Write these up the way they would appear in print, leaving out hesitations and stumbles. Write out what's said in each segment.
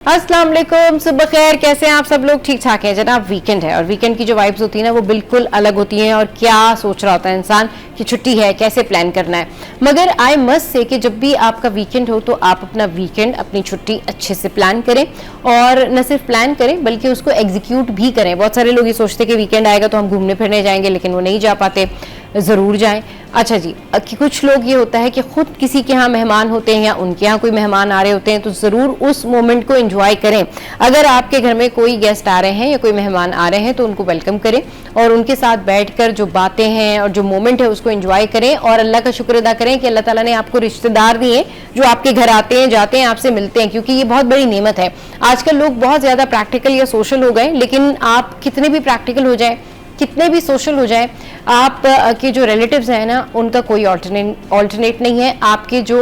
अस्सलाम वालेकुम, सुबह खैर। कैसे हैं आप सब लोग? ठीक ठाक हैं जनाब। वीकेंड है और वीकेंड की जो वाइब्स होती है ना वो बिल्कुल अलग होती हैं। और क्या सोच रहा होता है इंसान कि छुट्टी है, कैसे प्लान करना है। मगर आई मस्ट से कि जब भी आपका वीकेंड हो तो आप अपना वीकेंड, अपनी छुट्टी अच्छे से प्लान करें। और न सिर्फ प्लान करें बल्कि उसको एग्जीक्यूट भी करें। बहुत सारे लोग ये सोचते कि वीकेंड आएगा तो हम घूमने फिरने जाएंगे, लेकिन वो नहीं जा पाते। ज़रूर जाएं। अच्छा जी, कि कुछ लोग ये होता है कि खुद किसी के यहाँ मेहमान होते हैं या उनके यहाँ कोई मेहमान आ रहे होते हैं तो ज़रूर उस मोमेंट को एंजॉय करें। अगर आपके घर में कोई गेस्ट आ रहे हैं या कोई मेहमान आ रहे हैं तो उनको वेलकम करें और उनके साथ बैठकर जो बातें हैं और जो मोमेंट है उसको एंजॉय करें। और अल्लाह का शुक्र अदा करें कि अल्लाह ताला ने आपको रिश्तेदार दिए जो आपके घर आते हैं, जाते हैं, आपसे मिलते हैं, क्योंकि ये बहुत बड़ी नेमत है। आजकल लोग बहुत ज़्यादा प्रैक्टिकल या सोशल हो गए, लेकिन आप कितने भी प्रैक्टिकल हो जाए, कितने भी सोशल हो जाए, आप के जो रिलेटिव्स हैं ना उनका कोई ऑल्टरनेट नहीं है। आपके जो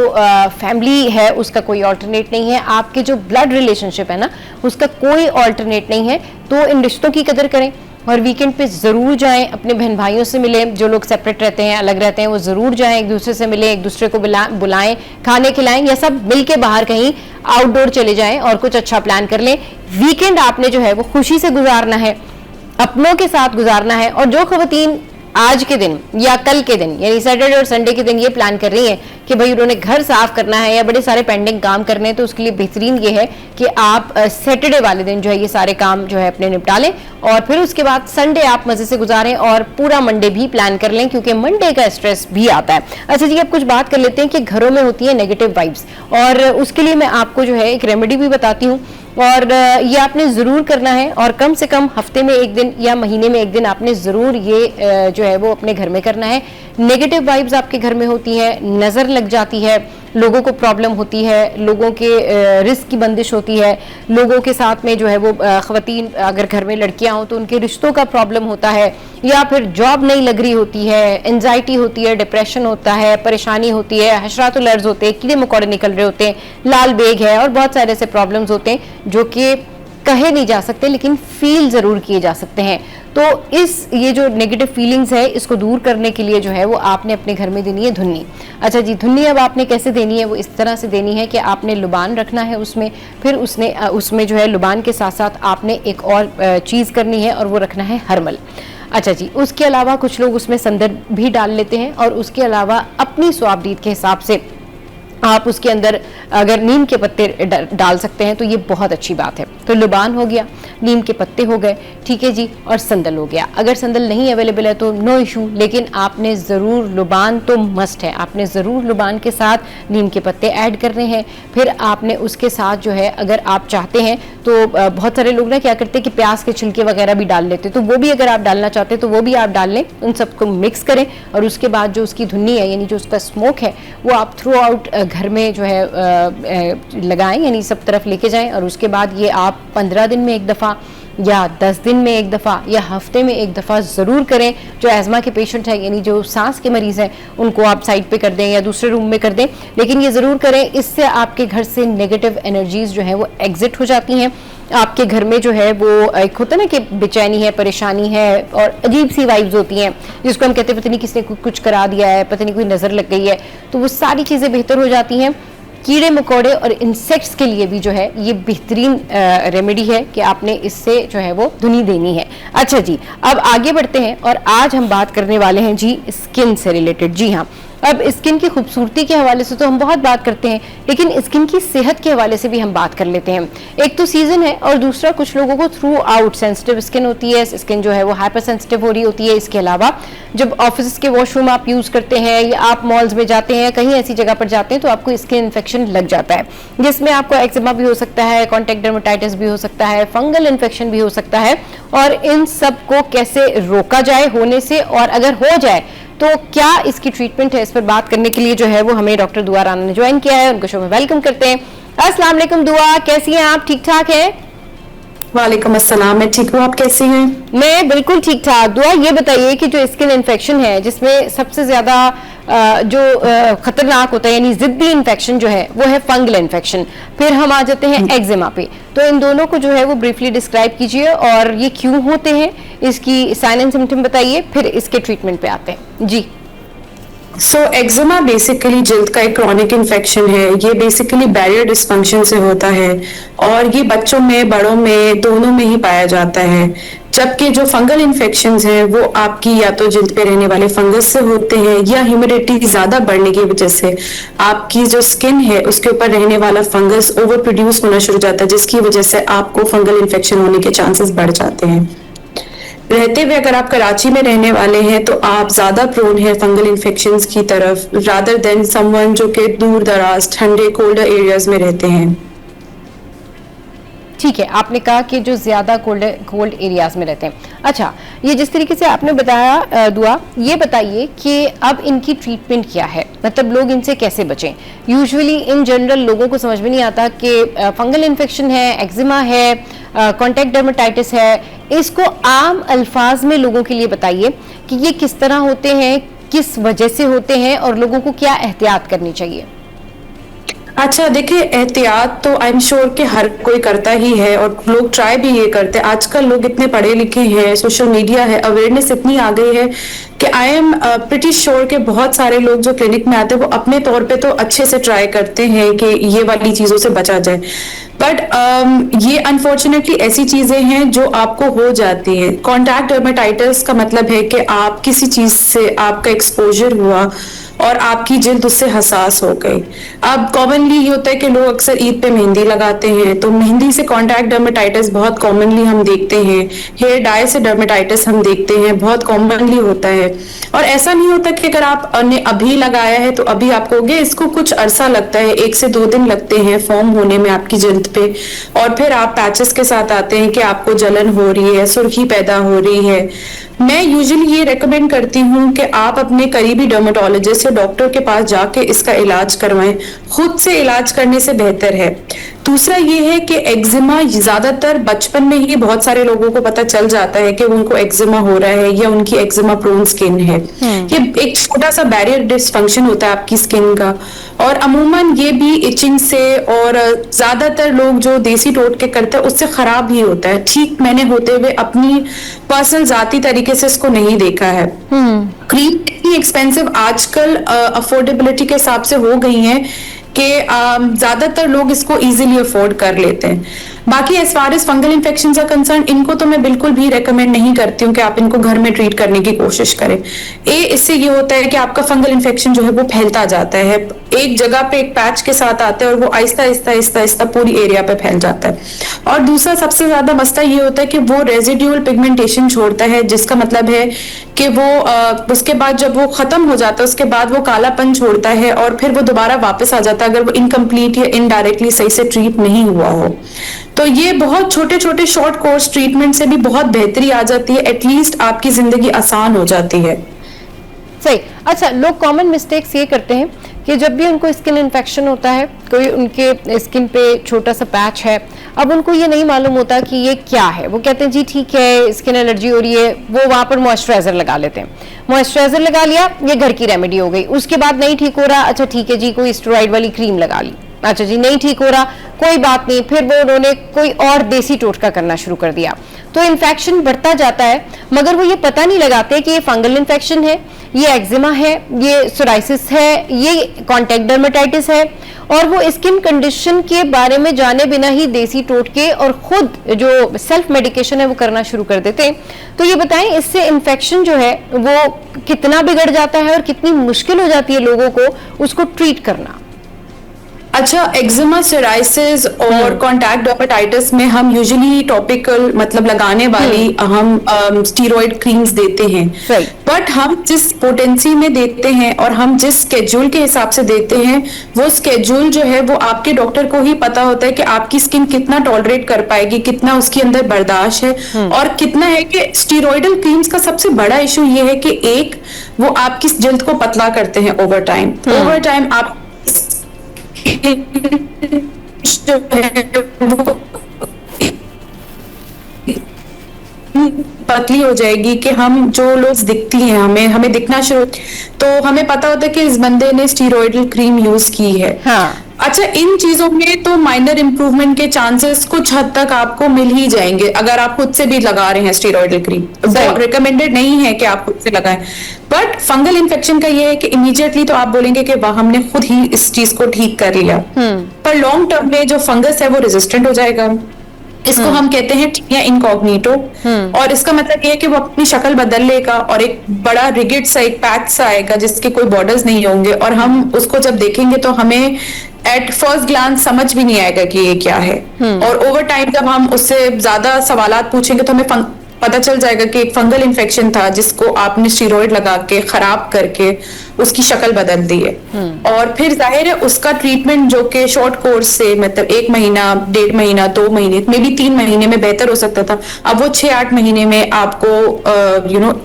फैमिली है उसका कोई ऑल्टरनेट नहीं है। आपके जो ब्लड रिलेशनशिप है ना उसका कोई ऑल्टरनेट नहीं है। तो इन रिश्तों की कदर करें और वीकेंड पे ज़रूर जाएं। अपने बहन भाइयों से मिलें, जो लोग सेपरेट रहते हैं, अलग रहते हैं, वो ज़रूर जाएं, एक दूसरे से मिलें, एक दूसरे को बुलाएं, खाने खिलाएं, या सब मिल के बाहर कहीं आउटडोर चले जाएं और कुछ अच्छा प्लान कर लें। वीकेंड आपने जो है वो खुशी से गुजारना है, अपनों के साथ गुजारना है। और जो खवातीन आज के दिन या कल के दिन यानी सैटरडे और संडे के दिन ये प्लान कर रही हैं कि भाई उन्होंने घर साफ करना है या बड़े सारे पेंडिंग काम करने हैं, तो उसके लिए बेहतरीन ये है कि आप सैटरडे वाले दिन जो है ये सारे काम जो है अपने निपटा लें और फिर उसके बाद संडे आप मजे से गुजारें और पूरा मंडे भी प्लान कर लें, क्योंकि मंडे का स्ट्रेस भी आता है। अच्छा जी, अब कुछ बात कर लेते हैं कि घरों में होती है नेगेटिव वाइब्स, और उसके लिए मैं आपको जो है एक रेमेडी भी बताती हूँ। और ये आपने ज़रूर करना है, और कम से कम हफ्ते में एक दिन या महीने में एक दिन आपने ज़रूर ये जो है वो अपने घर में करना है। नेगेटिव वाइब्स आपके घर में होती है, नज़र लग जाती है, लोगों को प्रॉब्लम होती है, लोगों के रिस्क की बंदिश होती है, लोगों के साथ में जो है वो ख़वातीन अगर घर में लड़कियां हों तो उनके रिश्तों का प्रॉब्लम होता है, या फिर जॉब नहीं लग रही होती है, एंजाइटी होती है, डिप्रेशन होता है, परेशानी होती है, हशरातुल अर्ज़ होते हैं, कीड़े मकोड़े निकल रहे होते हैं, लाल बेग है, और बहुत सारे ऐसे प्रॉब्लम्स होते हैं जो कि कहे नहीं जा सकते लेकिन फील ज़रूर किए जा सकते हैं। तो ये जो नेगेटिव फीलिंग्स है इसको दूर करने के लिए जो है वो आपने अपने घर में देनी है धुन्नी। अच्छा जी, धुन्नी अब आपने कैसे देनी है? वो इस तरह से देनी है कि आपने लुबान रखना है उसमें, फिर उसमें जो है लुबान के साथ साथ आपने एक और चीज़ करनी है और वो रखना है हरमल। अच्छा जी, उसके अलावा कुछ लोग उसमें संदर भी डाल लेते हैं, और उसके अलावा अपनी स्वाबदीद के हिसाब से आप उसके अंदर अगर नीम के पत्ते डाल सकते हैं तो ये बहुत अच्छी बात है। तो लुबान हो गया, नीम के पत्ते हो गए, ठीक है जी, और संदल हो गया। अगर संदल नहीं अवेलेबल है तो नो इशू, लेकिन आपने ज़रूर लुबान तो मस्ट है, आपने ज़रूर लुबान के साथ नीम के पत्ते ऐड करने हैं। फिर आपने उसके साथ जो है अगर आप चाहते हैं तो बहुत सारे लोग ना क्या करते हैं कि प्याज के छिलके वगैरह भी डाल लेते, तो वो भी अगर आप डालना चाहते हैं तो वो भी आप डाल लें। उन सबको मिक्स करें और उसके बाद जो उसकी धुन्नी है यानी जो उसका स्मोक है वो आप थ्रू आउट घर में जो है लगाएं, यानी सब तरफ लेके जाएं। और उसके बाद ये आप 15 दिन में एक दफ़ा या 10 दिन में एक दफ़ा या हफ्ते में एक दफ़ा ज़रूर करें। जो एज़मा के पेशेंट है यानी जो सांस के मरीज़ हैं उनको आप साइड पे कर दें या दूसरे रूम में कर दें, लेकिन ये ज़रूर करें। इससे आपके घर से नेगेटिव एनर्जीज़ जो है वो एग्जिट हो जाती हैं। आपके घर में जो है वो एक होता है ना कि बेचैनी है, परेशानी है और अजीब सी वाइब्स होती हैं जिसको हम कहते हैं पता नहीं किसने कुछ करा दिया है, पता नहीं कोई नज़र लग गई है, तो वो सारी चीज़ें बेहतर हो जाती हैं। कीड़े मकोड़े और इंसेक्ट्स के लिए भी जो है ये बेहतरीन रेमेडी है कि आपने इससे जो है वो धुनी देनी है। अच्छा जी, अब आगे बढ़ते हैं और आज हम बात करने वाले हैं जी स्किन से रिलेटेड। जी हाँ, अब स्किन की खूबसूरती के हवाले से तो हम बहुत बात करते हैं, लेकिन स्किन की सेहत के हवाले से भी हम बात कर लेते हैं। एक तो सीजन है और दूसरा कुछ लोगों को थ्रू आउट सेंसिटिव स्किन होती है, स्किन जो है वो हाइपर सेंसिटिव हो रही होती है। इसके अलावा जब ऑफिस के वॉशरूम आप यूज़ करते हैं या आप मॉल्स में जाते हैं, कहीं ऐसी जगह पर जाते हैं तो आपको स्किन इन्फेक्शन लग जाता है, जिसमें आपको एक्जिमा भी हो सकता है, कॉन्टैक्ट डर्मेटाइटिस भी हो सकता है, फंगल इन्फेक्शन भी हो सकता है। और इन सब को कैसे रोका जाए होने से, और अगर हो जाए तो क्या इसकी ट्रीटमेंट है, इस पर बात करने के लिए जो है वो हमें डॉक्टर दुआ राना ने ज्वाइन किया है। उनको शो में वेलकम करते हैं। अस्सलाम वालेकुम दुआ, कैसी हैं आप? ठीक ठाक हैं? वालेकुम अस्सलाम, मैं ठीक हूँ, आप कैसी हैं? मैं बिल्कुल ठीक ठाक। दुआ ये बताइए कि जो स्किन इन्फेक्शन है जिसमें सबसे ज्यादा जो खतरनाक होता है यानी जिद्दी इन्फेक्शन जो है वो है फंगल इन्फेक्शन, फिर हम आ जाते हैं एक्जिमा पे, तो इन दोनों को जो है वो ब्रीफली डिस्क्राइब कीजिए और ये क्यों होते हैं, इसकी साइन एंड सिम्टम बताइए, फिर इसके ट्रीटमेंट पे आते हैं जी। सो एक्जिमा बेसिकली जल्द का एक क्रॉनिक इन्फेक्शन है। ये बेसिकली बैरियर डिस्फंक्शन से होता है और ये बच्चों में बड़ों में दोनों में ही पाया जाता है। जबकि जो फंगल इन्फेक्शंस हैं वो आपकी या तो जल्द पे रहने वाले फंगस से होते हैं या ह्यूमिडिटी ज्यादा बढ़ने की वजह से आपकी जो स्किन है उसके ऊपर रहने वाला फंगस ओवर प्रोड्यूस होना शुरू हो जाता है, जिसकी वजह से आपको फंगल इन्फेक्शन होने के चांसेस बढ़ जाते हैं। रहते हुए अगर आप कराची में रहने वाले हैं तो आप ज्यादा प्रोन है फंगल इन्फेक्शंस की तरफ रादर देन समवन जो कि दूर दराज ठंडे कोल्डर एरियाज में रहते हैं। ठीक है, आपने कहा कि जो ज्यादा कोल्ड एरियाज में रहते हैं। अच्छा, ये जिस तरीके से आपने बताया दुआ, ये बताइए कि अब इनकी ट्रीटमेंट क्या है, मतलब लोग इनसे कैसे बचें। यूजुअली इन जनरल लोगों को समझ में नहीं आता कि फंगल इन्फेक्शन है, एक्जिमा है, कॉन्टैक्ट डर्मेटाइटिस है। इसको आम अल्फाज में लोगों के लिए बताइए कि ये किस तरह होते हैं, किस वजह से होते हैं और लोगों को क्या एहतियात करनी चाहिए। अच्छा देखिए, एहतियात तो आई एम श्योर कि हर कोई करता ही है और लोग ट्राई भी ये करते हैं। आजकल लोग इतने पढ़े लिखे हैं, सोशल मीडिया है, अवेयरनेस इतनी आ गई है कि आई एम प्रिटी श्योर कि बहुत सारे लोग जो क्लिनिक में आते हैं वो अपने तौर पे तो अच्छे से ट्राई करते हैं कि ये वाली चीजों से बचा जाए। बट ये अनफॉर्चुनेटली ऐसी चीजें हैं जो आपको हो जाती हैं। कॉन्टैक्ट डर्मेटाइटिस का मतलब है कि आप किसी चीज से आपका एक्सपोजर हुआ और आपकी जिल्द उससे हसास हो गई। अब कॉमनली ये होता है कि लोग अक्सर ईद पे मेहंदी लगाते हैं, तो मेहंदी से कॉन्टैक्ट डर्मेटाइटिस बहुत कॉमनली हम देखते हैं। हेयर डाई से डर्मेटाइटिस हम देखते हैं, बहुत कॉमनली होता है। और ऐसा नहीं होता कि अगर आपने अभी लगाया है तो अभी आपको हो गया, इसको कुछ अरसा लगता है, 1 से 2 दिन लगते हैं फॉर्म होने में आपकी जिल्द पे। और फिर आप पैचेस के साथ आते हैं कि आपको जलन हो रही है, सुर्खी पैदा हो रही है। मैं यूजुअली ये रेकमेंड करती हूँ कि आप अपने करीबी डर्मेटोलॉजिस्ट या डॉक्टर के पास जाके इसका इलाज करवाएं। खुद से इलाज करने से बेहतर है। दूसरा ये है कि एक्जिमा ज्यादातर बचपन में ही बहुत सारे लोगों को पता चल जाता है कि उनको एक्जिमा हो रहा है या उनकी एक्जिमा प्रोन स्किन है। ये एक छोटा सा बैरियर डिस्फंक्शन होता है आपकी स्किन का, और अमूमन ये भी इचिंग से और ज्यादातर लोग जो देसी टोटके करते हैं उससे खराब ही होता है। ठीक मैंने होते हुए अपनी पर्सनल जाती तरीके से इसको नहीं देखा है। क्रीम इतनी एक्सपेंसिव आजकल अफोर्डेबिलिटी के हिसाब से हो गई है कि ज्यादातर लोग इसको इजीली अफोर्ड कर लेते हैं। बाकी as far as fungal infection का कंसर्न, इनको तो मैं बिल्कुल भी रेकमेंड नहीं करती हूँ कि आप इनको घर में ट्रीट करने की कोशिश करें। इससे ये होता है कि आपका फंगल इन्फेक्शन जो है वो फैलता जाता है, एक जगह पे एक पैच के साथ आता है और वो आहिस्ता आहिस्ता आहिस्ता आहिस्ता पूरी एरिया पे फैल जाता है। और दूसरा सबसे ज्यादा मसला ये होता है कि वो रेजिड्यूअल पिगमेंटेशन छोड़ता है, जिसका मतलब है कि वो उसके बाद जब वो खत्म हो जाता है उसके बाद वो कालापन छोड़ता है और फिर वो दोबारा वापस आ जाता है अगर वो इनकम्प्लीट या इनडायरेक्टली सही से ट्रीट नहीं हुआ हो। तो ये बहुत छोटे छोटे शॉर्ट कोर्स ट्रीटमेंट से भी बहुत बेहतरी आ जाती है, एटलीस्ट आपकी जिंदगी आसान हो जाती है। सही। अच्छा, लोग कॉमन मिस्टेक्स ये करते हैं कि जब भी उनको स्किन इन्फेक्शन होता है, कोई उनके स्किन पे छोटा सा पैच है, अब उनको ये नहीं मालूम होता कि ये क्या है। वो कहते हैं जी ठीक है स्किन एलर्जी हो रही है, वो वहां पर मॉइस्चराइजर लगा लेते हैं। मॉइस्चराइजर लगा लिया, ये घर की रेमेडी हो गई। उसके बाद नहीं ठीक हो रहा, अच्छा ठीक है जी कोई स्टेरॉइड वाली क्रीम लगा ली, अच्छा जी नहीं ठीक हो रहा, कोई बात नहीं, फिर वो उन्होंने कोई और देसी टोटका करना शुरू कर दिया। तो इन्फेक्शन बढ़ता जाता है, मगर वो ये पता नहीं लगाते कि ये फंगल इन्फेक्शन है, ये एक्जिमा है, ये सोराइसिस है, ये कॉन्टैक्ट डर्मेटाइटिस है। और वो स्किन कंडीशन के बारे में जाने बिना ही देसी टोटके और खुद जो सेल्फ मेडिकेशन है वो करना शुरू कर देते हैं। तो ये बताएं, इससे इन्फेक्शन जो है वो कितना बिगड़ जाता है और कितनी मुश्किल हो जाती है लोगों को उसको ट्रीट करना। अच्छा, एक्जिमा, सोराइसिस और कॉन्टैक्ट डर्मेटाइटिस में हम यूजुअली टॉपिकल मतलब लगाने वाली हम स्टीरॉइड क्रीम्स देते हैं। बट हम जिस पोटेंसी में देते हैं और हम जिस स्केड्यूल के हिसाब से देते हैं, वो स्केड्यूल जो है वो आपके डॉक्टर को ही पता होता है कि आपकी स्किन कितना टॉलरेट कर पाएगी, कितना उसके अंदर बर्दाश्त है और कितना है कि स्टीरॉइडल क्रीम्स का सबसे बड़ा इशू ये है कि एक वो आपकी जल्द को पतला करते हैं ओवर टाइम। ओवर टाइम आप जो है वो पतली हो जाएगी कि हम जो लोग दिखती हैं हमें दिखना शुरू, तो हमें पता होता है कि इस बंदे ने स्टीरॉइडल क्रीम यूज की है। हाँ। अच्छा, इन चीजों में तो माइनर इंप्रूवमेंट के चांसेस कुछ हद तक आपको मिल ही जाएंगे अगर आप खुद से भी लगा रहे हैं स्टीरॉइडल क्रीम। रिकमेंडेड नहीं है कि आप खुद से लगाएं, बट फंगल इन्फेक्शन का ये है कि इमीडिएटली तो आप बोलेंगे कि वाह हमने खुद ही इस चीज को ठीक कर लिया, पर लॉन्ग टर्म में जो फंगस है वो रेजिस्टेंट हो जाएगा। इसको हम कहते हैं टीनिया इनकॉग्निटो, और इसका मतलब ये है कि वो अपनी शक्ल बदल लेगा और एक बड़ा रिगिड सा एक पैच सा आएगा जिसके कोई बॉर्डर्स नहीं होंगे, और हम उसको जब देखेंगे तो हमें एट फर्स्ट ग्लांस समझ भी नहीं आएगा कि ये क्या है। और ओवर टाइम जब हम उससे ज्यादा सवालात पूछेंगे तो हमें पता चल जाएगा कि एक फंगल इन्फेक्शन था जिसको आपने स्टीरॉइड लगा के खराब करके उसकी शक्ल बदल दी है। और फिर जाहिर है उसका ट्रीटमेंट जो कि शॉर्ट कोर्स से मतलब 1 महीना, 1.5 महीना, 2 महीने, मे बी 3 महीने में बेहतर हो सकता था, अब वो 6-8 महीने में आपको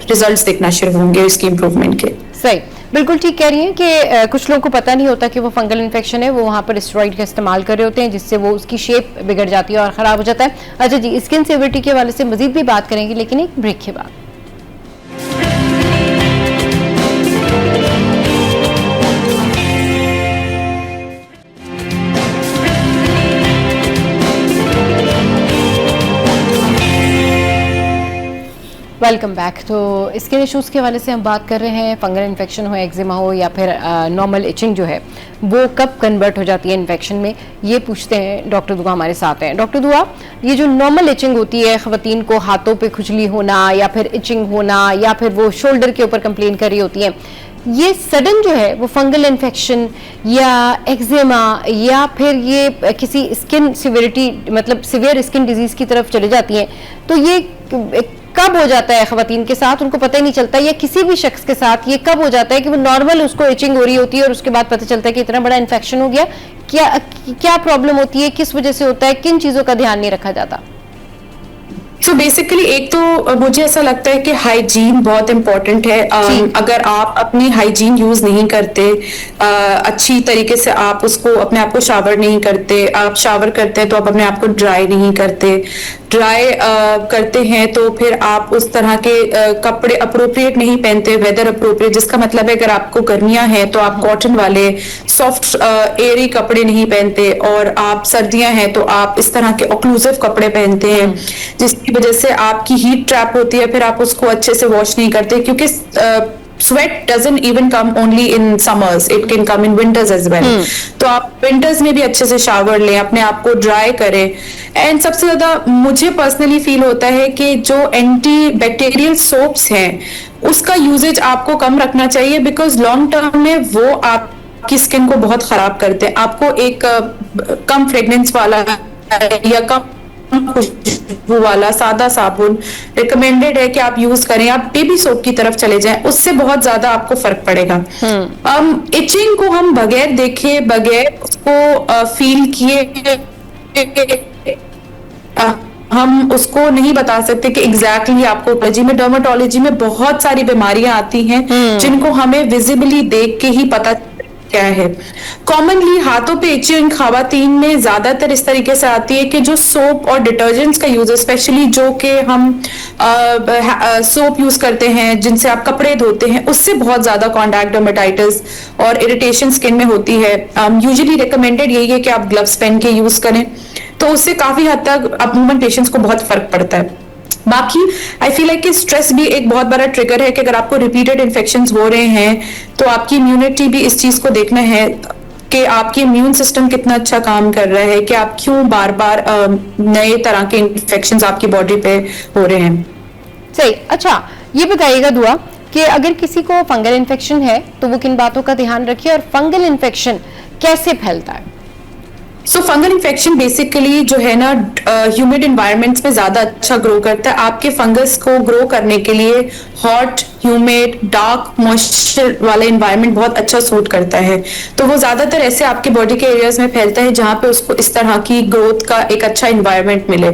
रिजल्ट्स दिखना शुरू होंगे इसकी इंप्रूवमेंट के। सही, बिल्कुल ठीक कह रही हैं कि कुछ लोगों को पता नहीं होता कि वो फंगल इन्फेक्शन है, वो वहाँ पर स्टेरॉइड का इस्तेमाल कर रहे होते हैं जिससे वो उसकी शेप बिगड़ जाती है और ख़राब हो जाता है। अच्छा जी, स्किन सेवियरिटी के हवाले से मजीद भी बात करेंगे, लेकिन एक ब्रेक के बाद। Welcome back. तो स्किन इश्यूज़ के हवाले से हम बात कर रहे हैं, फंगल इन्फेक्शन हो, एक्जिमा हो या फिर नॉर्मल इचिंग जो है वो कब कन्वर्ट हो जाती है इन्फेक्शन में, ये पूछते हैं। डॉक्टर दुआ हमारे साथ हैं। डॉक्टर दुआ, ये जो नॉर्मल इचिंग होती है, ख़वातीन को हाथों पे खुजली होना या फिर इचिंग होना या फिर वो शोल्डर के ऊपर कंप्लेन कर रही होती हैं, ये सडन जो है वो फंगल इन्फेक्शन या एक्जिमा या फिर ये किसी स्किन सिवियरिटी मतलब सिवियर स्किन डिजीज़ की तरफ चले जाती हैं, तो ये कब हो जाता है ख़वातीन के साथ, उनको पता ही नहीं चलता, या किसी भी शख्स के साथ ये कब हो जाता है कि वो नॉर्मल उसको इचिंग हो रही होती है और उसके बाद पता चलता है कि इतना बड़ा इन्फेक्शन हो गया? क्या प्रॉब्लम होती है, किस वजह से होता है, किन चीज़ों का ध्यान नहीं रखा जाता? तो बेसिकली एक तो मुझे ऐसा लगता है कि हाइजीन बहुत इंपॉर्टेंट है। अगर आप अपनी हाइजीन यूज नहीं करते अच्छी तरीके से, आप उसको अपने आप को शावर नहीं करते, आप शावर करते हैं तो आप अपने आप को ड्राई नहीं करते, ड्राई करते हैं तो फिर आप उस तरह के कपड़े अप्रोप्रिएट नहीं पहनते, वेदर अप्रोप्रिएट, जिसका मतलब है अगर आपको गर्मियां हैं तो आप कॉटन वाले सॉफ्ट एयरी कपड़े नहीं पहनते, और आप सर्दियां हैं तो आप इस तरह के ऑक्लूसिव कपड़े पहनते हैं जिसकी वजह से आपकी हीट ट्रैप होती है, फिर आप उसको अच्छे से वॉश नहीं करते, क्योंकि sweat doesn't even come only in summers, it can come in winters as well। तो आप विंटर्स में भी अच्छे से शावर लें, अपने आप को ड्राई करें। एंड सबसे ज्यादा मुझे पर्सनली फील होता है कि जो एंटी बैक्टीरियल सोप्स हैं उसका यूजेज आपको कम रखना चाहिए, बिकॉज लॉन्ग टर्म में वो आपकी स्किन को बहुत खराब करते हैं। आपको एक कम फ्रेग्रेंस वाला या कम खुशबू वाला सादा साबुन रिकमेंडेड है कि आप यूज करें। आप बेबी सोप की तरफ चले जाएं, उससे बहुत ज्यादा आपको फर्क पड़ेगा। इचिंग को हम बगैर देखे, बगैर उसको फील किए हम उसको नहीं बता सकते कि एग्जैक्टली आपको में डर्मेटोलॉजी में बहुत सारी बीमारियां आती हैं जिनको हमें विजिबली देख के ही पता क्या है। कॉमनली हाथों पे इचिंग खवातीन में ज्यादातर इस तरीके से आती है कि जो सोप और डिटर्जेंट्स का यूज, स्पेशली जो कि हम सोप यूज करते हैं जिनसे आप कपड़े धोते हैं, उससे बहुत ज्यादा कॉन्टैक्ट डर्मेटाइटिस और इरिटेशन स्किन में होती है। यूजुअली रिकमेंडेड यही है कि आप ग्लव्स पहन के यूज करें, तो उससे काफी हद तक अमूमन पेशेंट्स को बहुत फर्क पड़ता है। बाकी आई फील लाइक कि स्ट्रेस भी एक बहुत बड़ा ट्रिगर है कि अगर आपको रिपीटेड इन्फेक्शंस हो रहे हैं तो आपकी इम्यूनिटी भी इस चीज को देखना है कि आपकी इम्यून सिस्टम कितना अच्छा काम कर रहा है, कि आप क्यों बार बार नए तरह के इन्फेक्शंस आपकी बॉडी पे हो रहे हैं। सही। अच्छा, ये बताइएगा दुआ कि अगर किसी को फंगल इन्फेक्शन है तो वो किन बातों का ध्यान रखे, और फंगल इन्फेक्शन कैसे फैलता है? सो फंगल इन्फेक्शन बेसिकली जो है ना ह्यूमिड इन्वायरमेंट्स में ज्यादा अच्छा ग्रो करता है। आपके फंगस को ग्रो करने के लिए हॉट, ह्यूमिड, डार्क, मॉइस्चर वाला इन्वायरमेंट बहुत अच्छा सूट करता है। तो वो ज्यादातर ऐसे आपके बॉडी के एरियाज में फैलता है जहां पे उसको इस तरह की ग्रोथ का एक अच्छा इन्वायरमेंट मिले।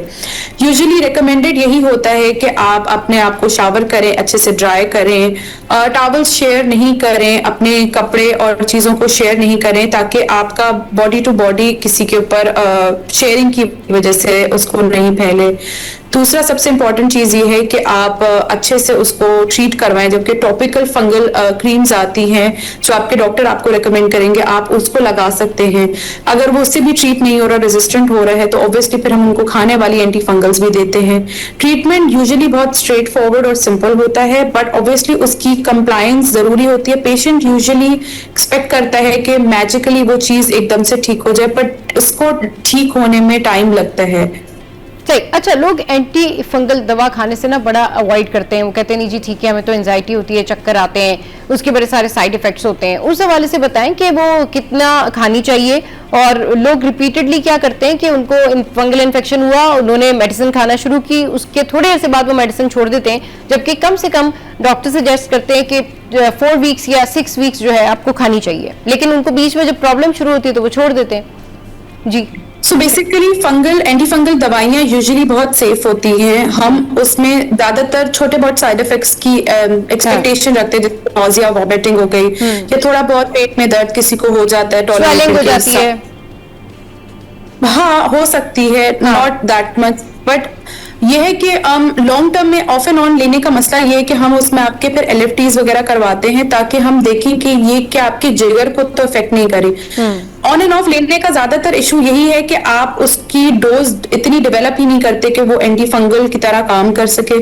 यूजुअली रिकमेंडेड यही होता है कि आप अपने आप को शावर करें, अच्छे से ड्राई करें, टॉवल्स शेयर नहीं करें, अपने कपड़े और चीजों को शेयर नहीं करें, ताकि आपका बॉडी टू बॉडी किसी के ऊपर शेयरिंग की वजह से उसको नहीं फैले। दूसरा सबसे इम्पोर्टेंट चीज ये है कि आप अच्छे से उसको ट्रीट करवाएं, जबकि टॉपिकल फंगल क्रीम्स आती हैं जो आपके डॉक्टर आपको रेकमेंड करेंगे, आप उसको लगा सकते हैं। अगर वो उससे भी ट्रीट नहीं हो रहा, रेजिस्टेंट हो रहा है, तो ऑब्वियसली फिर हम उनको खाने वाली एंटी फंगल्स भी देते हैं। ट्रीटमेंट यूजुअली बहुत स्ट्रेट फॉरवर्ड और सिंपल होता है, बट ऑब्वियसली उसकी कंप्लायंस जरूरी होती है। पेशेंट यूजुअली एक्सपेक्ट करता है कि मैजिकली वो चीज एकदम से ठीक हो जाए, बट उसको ठीक होने में टाइम लगता है। सही। अच्छा, लोग एंटी फंगल दवा खाने से ना बड़ा अवॉइड करते हैं, वो कहते हैं नहीं जी ठीक है, हमें तो एंजाइटी होती है, चक्कर आते हैं, उसके बड़े सारे साइड इफेक्ट्स होते हैं। उस हवाले से बताएं कि वो कितना खानी चाहिए, और लोग रिपीटेडली क्या करते हैं कि उनको फंगल इन्फेक्शन हुआ, उन्होंने मेडिसिन खाना शुरू की, उसके थोड़े अरसे बाद वो मेडिसिन छोड़ देते हैं, जबकि कम से कम डॉक्टर सजेस्ट करते हैं कि 4 वीक्स या 6 वीक्स जो है आपको खानी चाहिए, लेकिन उनको बीच में जब प्रॉब्लम शुरू होती है तो वो छोड़ देते हैं। जी। सो बेसिकली एंटी फंगल दवाइयाँ यूजुअली बहुत सेफ होती हैं। हम उसमें ज्यादातर छोटे बहुत साइड इफेक्ट्स की एक्सपेक्टेशन रखते हैं, जैसे नॉजिया, वॉमिटिंग हो गई, या थोड़ा बहुत पेट में दर्द किसी को हो जाता है, स्वेलिंग हो जाती है, हाँ हो सकती है, नॉट दैट मच, बट यह है कि लॉन्ग टर्म में ऑफ एंड ऑन लेने का मसला ये है कि हम उसमें आपके फिर LFTs वगैरह करवाते हैं, ताकि हम देखें कि ये क्या आपके जिगर को तो इफेक्ट नहीं करे। ऑन एंड ऑफ लेने का ज्यादातर इशू यही है कि आप उसकी डोज इतनी डेवलप ही नहीं करते कि वो एंटी फंगल की तरह काम कर सके।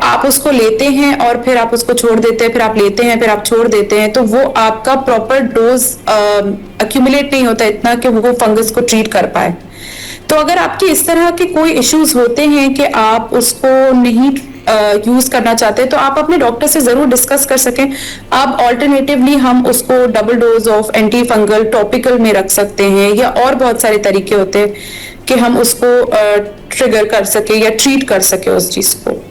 आप उसको लेते हैं और फिर आप उसको छोड़ देते हैं, फिर आप लेते हैं, फिर आप छोड़ देते हैं, तो वो आपका प्रॉपर डोज अक्यूमुलेट नहीं होता इतना कि वो फंगस को ट्रीट कर पाए। तो अगर आपके इस तरह के कोई इश्यूज होते हैं कि आप उसको नहीं यूज करना चाहते, तो आप अपने डॉक्टर से जरूर डिस्कस कर सकें। आप ऑल्टरनेटिवली हम उसको double dose of anti fungal topical में रख सकते हैं, या और बहुत सारे तरीके होते हैं कि हम उसको ट्रिगर कर सके या ट्रीट कर सके उस चीज को।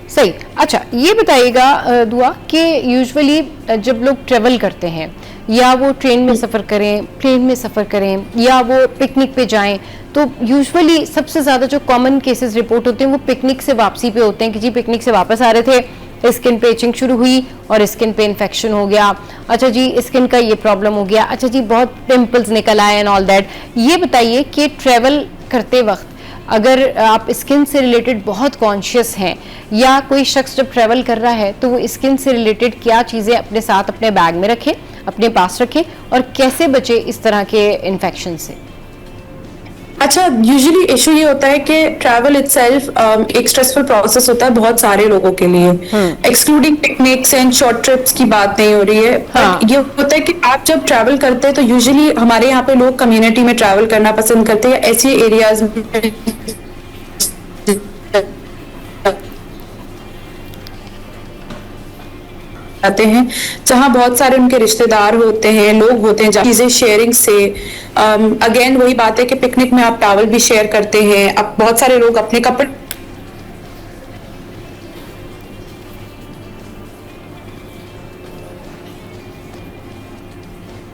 सही। अच्छा, ये बताइएगा दुआ कि यूजुअली जब लोग ट्रेवल करते हैं, या वो ट्रेन में सफ़र करें, प्लेन में सफ़र करें, या वो पिकनिक पे जाएं, तो यूजुअली सबसे ज़्यादा जो कॉमन केसेस रिपोर्ट होते हैं वो पिकनिक से वापसी पे होते हैं कि जी पिकनिक से वापस आ रहे थे, स्किन पे इचिंग शुरू हुई और स्किन पे इन्फेक्शन हो गया, अच्छा जी स्किन का ये प्रॉब्लम हो गया, अच्छा जी बहुत पिंपल्स निकल आए एंड ऑल दैट। ये बताइए कि ट्रेवल करते वक्त अगर आप स्किन से रिलेटेड बहुत कॉन्शियस हैं, या कोई शख्स जब ट्रैवल कर रहा है तो वो स्किन से रिलेटेड क्या चीज़ें अपने साथ अपने बैग में रखें, अपने पास रखें, और कैसे बचे इस तरह के इन्फेक्शन से? अच्छा, यूजुअली इशू ये होता है कि ट्रैवल इटसेल्फ एक स्ट्रेसफुल प्रोसेस होता है बहुत सारे लोगों के लिए, excluding picnics and short trips की बात नहीं हो रही है। ये होता है कि आप जब ट्रैवल करते हैं तो यूजुअली हमारे यहाँ पे लोग कम्युनिटी में ट्रैवल करना पसंद करते हैं, ऐसे एरियाज में आते हैं जहां बहुत सारे उनके रिश्तेदार होते हैं, लोग होते हैं, चीजें शेयरिंग से अगेन वही बात है कि पिकनिक में आप टॉवल भी शेयर करते हैं, अब बहुत सारे लोग अपने कपड़े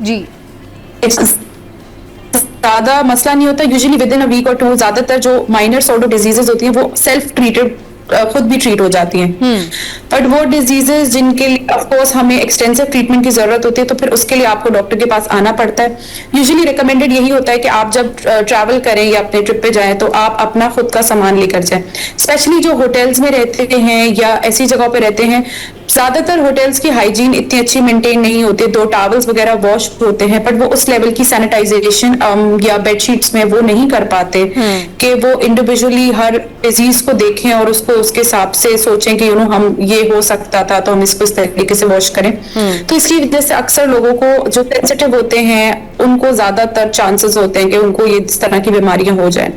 जी ज्यादा मसला नहीं होता। Usually within a week और 2 ज्यादातर जो माइनर सॉर्ट ऑफ डिजीजेस होती हैं वो सेल्फ ट्रीटेड खुद भी ट्रीट हो जाती हैं, बट वो डिजीजेस जिनके लिए ऑफ कोर्स हमें एक्सटेंसिव ट्रीटमेंट की जरूरत होती है तो फिर उसके लिए आपको डॉक्टर के पास आना पड़ता है। यूजुअली रिकमेंडेड यही होता है कि आप जब ट्रैवल करें या अपने ट्रिप पे जाएं तो आप अपना खुद का सामान लेकर जाएं, स्पेशली जो होटल्स में रहते हैं या ऐसी जगह पे रहते हैं। ज्यादातर होटल्स की हाइजीन इतनी अच्छी मेंटेन नहीं होती, 2 टॉवल्स वगैरह वॉश होते हैं, बट वो उस लेवल की सैनिटाइजेशन या बेडशीट्स में वो नहीं कर पाते कि वो इंडिविजुअली हर डिजीज को देखें और उसको उसके हिसाब से सोचें कि हम ये हो सकता था तो हम इसको इस तरीके से वॉश करें। तो इसकी वजह से अक्सर लोगों को जो सेंसिटिव होते हैं उनको ज्यादातर चांसेस होते हैं कि उनको ये इस तरह की बीमारियां हो जाए।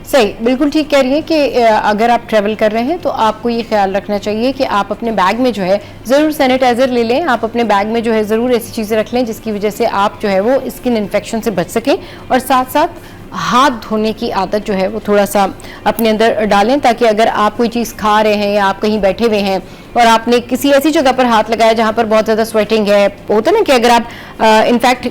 सही, बिल्कुल ठीक कह रही है कि अगर आप ट्रैवल कर रहे हैं तो आपको ये ख्याल रखना चाहिए कि आप अपने बैग में जो है ज़रूर सैनिटाइज़र ले लें, आप अपने बैग में जो है ज़रूर ऐसी चीज़ें रख लें जिसकी वजह से आप जो है वो स्किन इन्फेक्शन से बच सकें, और साथ साथ हाथ धोने की आदत जो है वो थोड़ा सा अपने अंदर डालें, ताकि अगर आप कोई चीज़ खा रहे हैं या आप कहीं बैठे हुए हैं और आपने किसी ऐसी जगह पर हाथ लगाया जहाँ पर बहुत ज़्यादा स्वेटिंग है, होता है ना कि अगर आप इनफैक्ट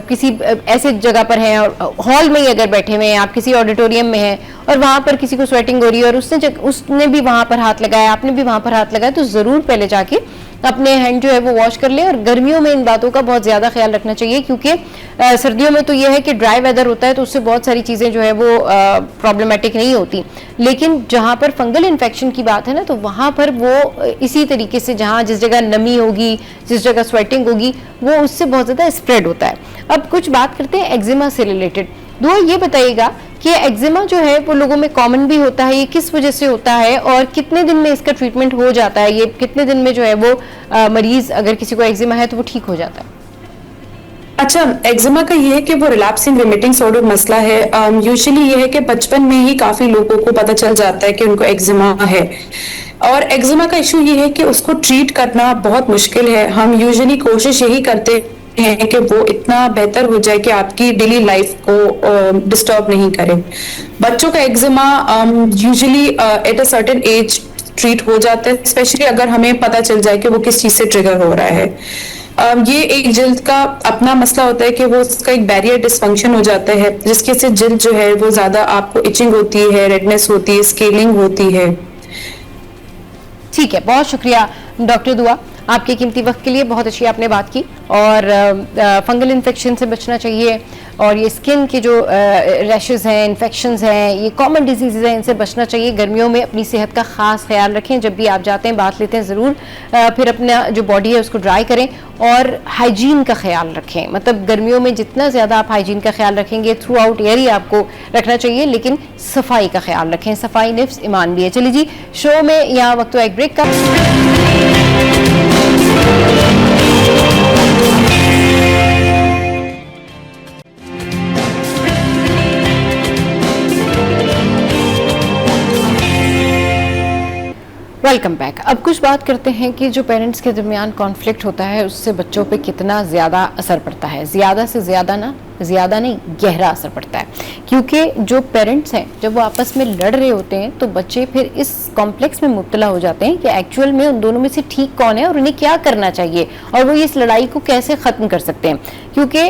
किसी ऐसे जगह पर हैं और हॉल में ही अगर बैठे हुए हैं, आप किसी ऑडिटोरियम में हैं और वहाँ पर किसी को स्वेटिंग हो रही है और उसने भी वहाँ पर हाथ लगाया, आपने भी वहाँ पर हाथ लगाया, तो ज़रूर पहले जाके अपने हैंड जो है वो वॉश कर ले। और गर्मियों में इन बातों का बहुत ज्यादा ख्याल रखना चाहिए, क्योंकि सर्दियों में तो ये है कि ड्राई वेदर होता है तो उससे बहुत सारी चीजें जो है वो प्रॉब्लमेटिक नहीं होती, लेकिन जहां पर फंगल इन्फेक्शन की बात है ना, तो वहां पर वो इसी तरीके से जहां जिस जगह नमी होगी, जिस जगह स्वेटिंग होगी, वो उससे बहुत ज्यादा स्प्रेड होता है। अब कुछ बात करते हैं एक्जिमा से रिलेटेड। दुआ ये बताइएगा कि एक्जिमा जो है वो लोगों में कॉमन भी होता है, ये किस वजह से होता है और कितने दिन में इसका ट्रीटमेंट हो जाता है, ये कितने दिन में जो है वो मरीज अगर किसी को एक्जिमा है तो वो ठीक हो जाता है? अच्छा, एक्जिमा का ये है कि वो रिलैप्सिंग रिमिटिंग सॉर्ट ऑफ मसला है। यूजुअली ये है कि बचपन में ही काफी लोगों को पता चल जाता है कि उनको एक्जिमा है, और एक्जिमा का इशू ये है कि उसको ट्रीट करना बहुत मुश्किल है। हम यूजुअली कोशिश यही करते हैं कि वो इतना बेहतर हो जाए कि आपकी डेली लाइफ को डिस्टर्ब नहीं करे। बच्चों का eczema usually at a certain age treat हो जाता है, स्पेशली अगर हमें पता चल जाए कि वो किस चीज से ट्रिगर हो रहा है। ये एक जिल्द का अपना मसला होता है कि वो उसका एक बैरियर डिसफंक्शन हो जाता है, जिसके से जिल्द जो है वो ज्यादा आपको इचिंग होती है, रेडनेस होती है, स्केलिंग होती है। ठीक है, बहुत शुक्रिया डॉक्टर दुआ आपके कीमती वक्त के लिए। बहुत अच्छी आपने बात की। और फंगल इन्फेक्शन से बचना चाहिए, और ये स्किन के जो रैशेस हैं, इन्फेक्शंस हैं, ये कॉमन डिजीज़ हैं, इनसे बचना चाहिए। गर्मियों में अपनी सेहत का खास ख्याल रखें। जब भी आप जाते हैं बात लेते हैं ज़रूर, फिर अपना जो बॉडी है उसको ड्राई करें और हाइजीन का ख्याल रखें। मतलब गर्मियों में जितना ज़्यादा आप हाइजीन का ख्याल रखेंगे, थ्रू आउट ईयर ही आपको रखना चाहिए, लेकिन सफाई का ख्याल रखें। सफाई निफ्स ईमान भी है। चलिए जी, शो में यहाँ वक्त एक ब्रेक का। Welcome back. अब कुछ बात करते हैं कि जो पेरेंट्स के दरमियान कॉन्फ्लिक्ट होता है उससे बच्चों पे कितना ज़्यादा असर पड़ता है। ज़्यादा से ज़्यादा ना, ज़्यादा नहीं, गहरा असर पड़ता है। क्योंकि जो पेरेंट्स हैं जब वो आपस में लड़ रहे होते हैं तो बच्चे फिर इस कॉम्प्लेक्स में मुब्तला हो जाते हैं कि एक्चुअल में उन दोनों में से ठीक कौन है और उन्हें क्या करना चाहिए और वो इस लड़ाई को कैसे ख़त्म कर सकते हैं। क्योंकि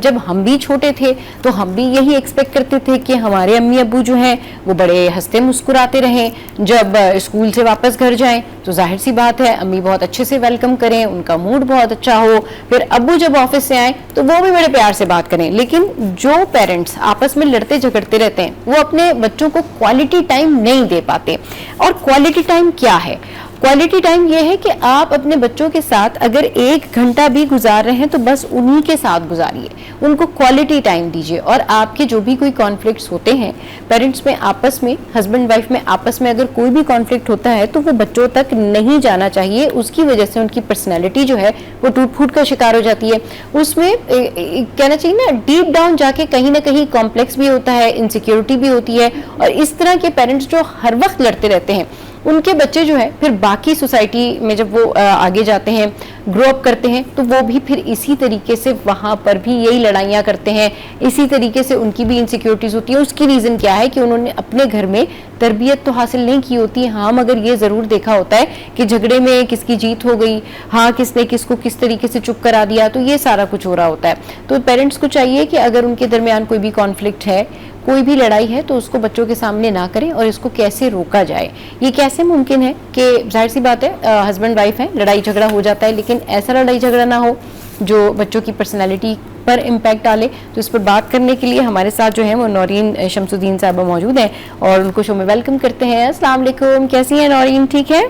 जब हम भी छोटे थे तो हम भी यही एक्सपेक्ट करते थे कि हमारे अम्मी अब्बू जो हैं वो बड़े हंसते मुस्कुराते रहें। जब स्कूल से वापस घर जाएं तो जाहिर सी बात है अम्मी बहुत अच्छे से वेलकम करें, उनका मूड बहुत अच्छा हो। फिर अब्बू जब ऑफिस से आए तो वो भी बड़े प्यार से बात करें। लेकिन जो पेरेंट्स आपस में लड़ते झगड़ते रहते हैं वो अपने बच्चों को क्वालिटी टाइम नहीं दे पाते। और क्वालिटी टाइम क्या है? क्वालिटी टाइम ये है कि आप अपने बच्चों के साथ अगर 1 घंटा भी गुजार रहे हैं तो बस उन्हीं के साथ गुजारिए, उनको क्वालिटी टाइम दीजिए। और आपके जो भी कोई कॉन्फ्लिक्ट्स होते हैं पेरेंट्स में आपस में, हस्बैंड वाइफ में आपस में, अगर कोई भी कॉन्फ्लिक्ट होता है तो वो बच्चों तक नहीं जाना चाहिए। उसकी वजह से उनकी पर्सनैलिटी जो है वो टूट फूट का शिकार हो जाती है। उसमें कहना चाहिए ना, डीप डाउन जाके कहीं ना कहीं कॉम्प्लेक्स भी होता है, इनसिक्योरिटी भी होती है। और इस तरह के पेरेंट्स जो हर वक्त लड़ते रहते हैं उनके बच्चे जो है फिर बाकी सोसाइटी में जब वो आगे जाते हैं, ग्रो अप करते हैं, तो वो भी फिर इसी तरीके से वहाँ पर भी यही लड़ाइयाँ करते हैं। इसी तरीके से उनकी भी इनसिक्योरिटीज होती है। उसकी रीज़न क्या है कि उन्होंने अपने घर में तरबियत तो हासिल नहीं की होती है। हाँ, मगर ये ज़रूर देखा होता है कि झगड़े में किसकी जीत हो गई, हाँ किसने किसको किस तरीके से चुप करा दिया, तो ये सारा कुछ हो रहा होता है। तो पेरेंट्स को चाहिए कि अगर उनके दरमियान कोई भी कॉन्फ्लिक्ट है, कोई भी लड़ाई है, तो उसको बच्चों के सामने ना करें और इसको कैसे रोका जाए। ये कैसे मुमकिन है कि जाहिर सी बात है हस्बैंड वाइफ है, लड़ाई झगड़ा हो जाता है, लेकिन ऐसा लड़ाई झगड़ा ना हो जो बच्चों की पर्सनैलिटी पर इम्पैक्ट डाले। तो इस पर बात करने के लिए हमारे साथ जो है वो नौरीन शमसुद्दीन साहबा मौजूद हैं और उनको शो में वेलकम करते हैं। अस्सलाम वालेकुम, कैसी हैं नौरीन? ठीक है,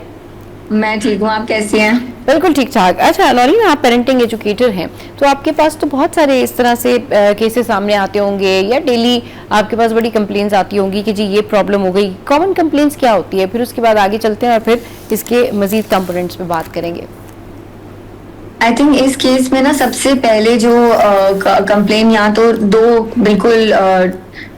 मैं ठीक हूँ, आप कैसी हैं? बिल्कुल ठीक ठाक। अच्छा नौरीन, आप पेरेंटिंग एजुकेटर हैं तो आपके पास तो बहुत सारे इस तरह से केसेस सामने आते होंगे या डेली आपके पास बड़ी कंप्लेंट्स आती होंगी कि जी ये प्रॉब्लम हो गई। कॉमन कंप्लेंट्स क्या होती है? फिर उसके बाद आगे चलते हैं और फिर इसके मजीद कंपोनेंट्स पे बात करेंगे। आई थिंक इस केस में ना सबसे पहले जो कंप्लेन यहाँ तो दो बिल्कुल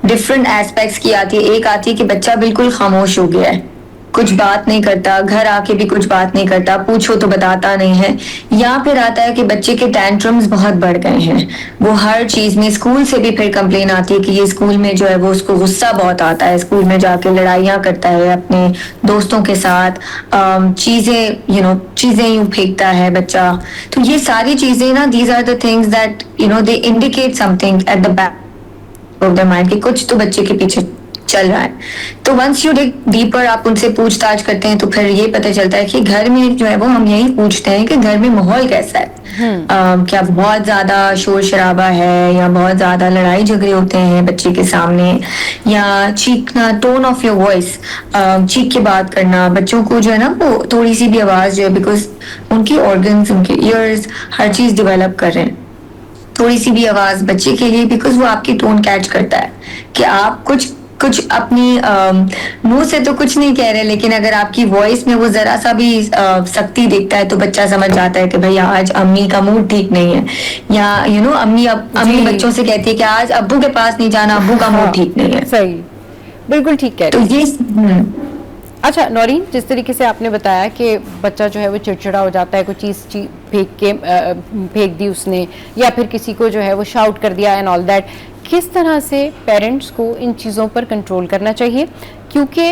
डिफरेंट एस्पेक्ट्स की आती है। एक आती है कि बच्चा बिल्कुल खामोश हो गया है, कुछ बात नहीं करता, घर आके भी कुछ बात नहीं करता, पूछो तो बताता नहीं है। या फिर आता है कि बच्चे के टैंट्रम्स बहुत बढ़ गए हैं, वो हर चीज में, स्कूल से भी फिर कंप्लेन आती है कि ये स्कूल में जो है वो उसको गुस्सा बहुत आता है, स्कूल में जाके लड़ाइयाँ करता है अपने दोस्तों के साथ, चीजें यूं फेंकता है बच्चा। तो ये सारी चीजें ना, these are the things that they indicate something at the back of the mind कि कुछ तो बच्चे के पीछे चल रहा है। तो वंस यू डिग डीपर, आप उनसे पूछताछ करते हैं तो फिर ये पता चलता है कि घर में जो है वो हम यही पूछते हैं कि घर में माहौल कैसा है। क्या बहुत ज्यादा शोर शराबा है, या बहुत ज्यादा लड़ाई झगड़े होते हैं बच्चे के सामने, या चीखना, टोन ऑफ योर वॉइस, चीख के बात करना, बच्चों को जो है ना वो थोड़ी सी भी आवाज जो है, बिकॉज उनकी ऑर्गन्स, उनके ईयर्स हर चीज डेवलप कर रहे हैं, थोड़ी सी भी आवाज बच्चे के लिए, बिकॉज वो आपकी टोन कैच करता है कि आप कुछ अपनी मुंह से तो कुछ नहीं कह रहे, लेकिन अगर आपकी वॉइस में वो जरा सा भी सख्ती दिखता है तो बच्चा समझ जाता है कि भाई आज अम्मी का मूड ठीक नहीं है, या अम्मी बच्चों से कहती है कि आज अब्बू के पास नहीं जाना, अब्बू का मूड ठीक नहीं है। सही, बिल्कुल ठीक कह तो रहे हैं। ये अच्छा नौरीन, जिस तरीके से आपने बताया कि बच्चा जो है वो चिड़चिड़ा हो जाता है, कोई चीज़ फेंक दी उसने, या फिर किसी को जो है वो शाउट कर दिया एंड ऑल दैट, किस तरह से पेरेंट्स को इन चीज़ों पर कंट्रोल करना चाहिए? क्योंकि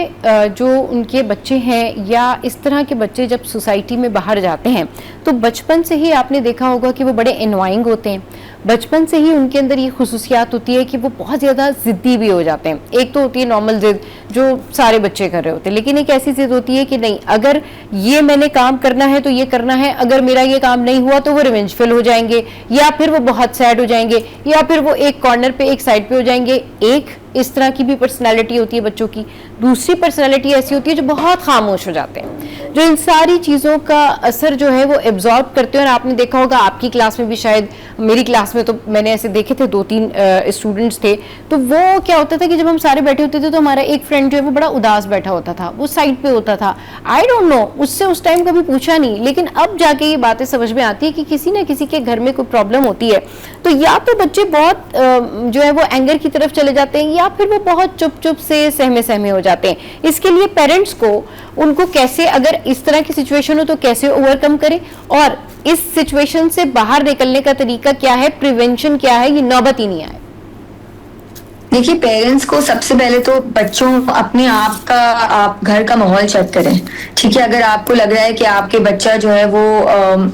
जो उनके बच्चे हैं या इस तरह के बच्चे जब सोसाइटी में बाहर जाते हैं तो बचपन से ही आपने देखा होगा कि वो बड़े एनवाइंग होते हैं, बचपन से ही उनके अंदर ये खुसूसियात होती है कि वो बहुत ज़्यादा ज़िद्दी भी हो जाते हैं। एक तो होती है नॉर्मल ज़िद जो सारे बच्चे कर रहे होते हैं, लेकिन एक ऐसी ज़िद होती है कि नहीं, अगर ये मैंने काम करना है तो ये करना है, अगर मेरा ये काम नहीं हुआ तो वो रिवेंजफुल हो जाएंगे, या फिर वो बहुत सैड हो जाएंगे, या फिर वो एक कॉर्नर पे एक साइड पे हो जाएंगे। एक इस तरह की भी पर्सनालिटी होती है बच्चों की। दूसरी पर्सनालिटी ऐसी होती है जो बहुत खामोश हो जाते हैं, जो इन सारी चीज़ों का असर जो है वो एब्जॉर्ब करते हैं। और आपने देखा होगा आपकी क्लास में भी, शायद मेरी क्लास में तो मैंने ऐसे देखे थे 2-3 स्टूडेंट्स थे, तो वो क्या होता था कि जब हम सारे बैठे होते थे तो हमारा एक फ्रेंड जो है वो बड़ा उदास बैठा होता था, वो साइड पे होता था। आई डोंट नो, उससे उस टाइम कभी पूछा नहीं, लेकिन अब जाके ये बातें समझ में आती है कि किसी ना किसी के घर में कोई प्रॉब्लम होती है तो या तो बच्चे बहुत जो है वो एंगर की तरफ चले जाते हैं, या फिर वो बहुत चुप से सहमे हो जाते हैं। इसके लिए पेरेंट्स को उनको कैसे, अगर इस तरह की सिचुएशन हो तो कैसे ओवरकम करें, और इस सिचुएशन से बाहर निकलने का तरीका क्या है, प्रिवेंशन क्या है, ये नौबत ही नहीं आए? देखिए, पेरेंट्स को सबसे पहले तो बच्चों अपने आप घर का माहौल चेक करें। ठीक है, अगर आपको लग रहा है कि आपके बच्चा जो है वो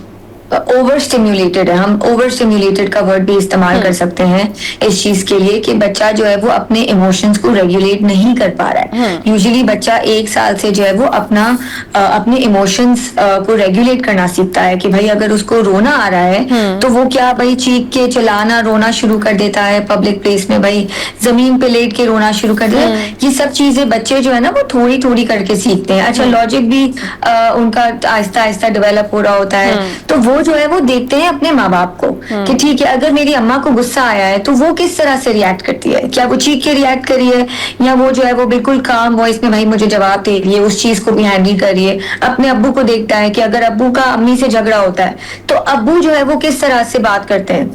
ओवर स्टिम्युलेटेड है, हम ओवर स्टिम्युलेटेड का वर्ड भी इस्तेमाल कर सकते हैं इस चीज के लिए कि बच्चा जो है वो अपने इमोशंस को रेगुलेट नहीं कर पा रहा है। यूजुअली बच्चा 1 साल से जो है वो अपने इमोशंस को रेगुलेट करना सीखता है कि भाई अगर उसको रोना आ रहा है तो वो क्या भाई चीख के चिल्लाना रोना शुरू कर देता है, पब्लिक प्लेस में भाई जमीन पे लेट के रोना शुरू कर देता है। ये सब चीजें बच्चे जो है ना वो थोड़ी थोड़ी करके सीखते हैं। अच्छा, लॉजिक भी उनका आहिस्ता आहिस्ता डेवलप हो रहा होता है, तो वो जो है वो देखते हैं अपने माँ बाप को कि ठीक है, अगर मेरी अम्मा को गुस्सा आया है तो वो किस तरह से रिएक्ट करती है, क्या वो चीख के रिएक्ट करी है, या वो जो है वो बिल्कुल काम वॉइस में भाई मुझे जवाब दे रही है, उस चीज को भी हैंडल कर रही है। अपने अब्बू को देखता है कि अगर अब्बू का अम्मी से झगड़ा होता है तो अब्बू जो है वो किस तरह से बात करते हैं,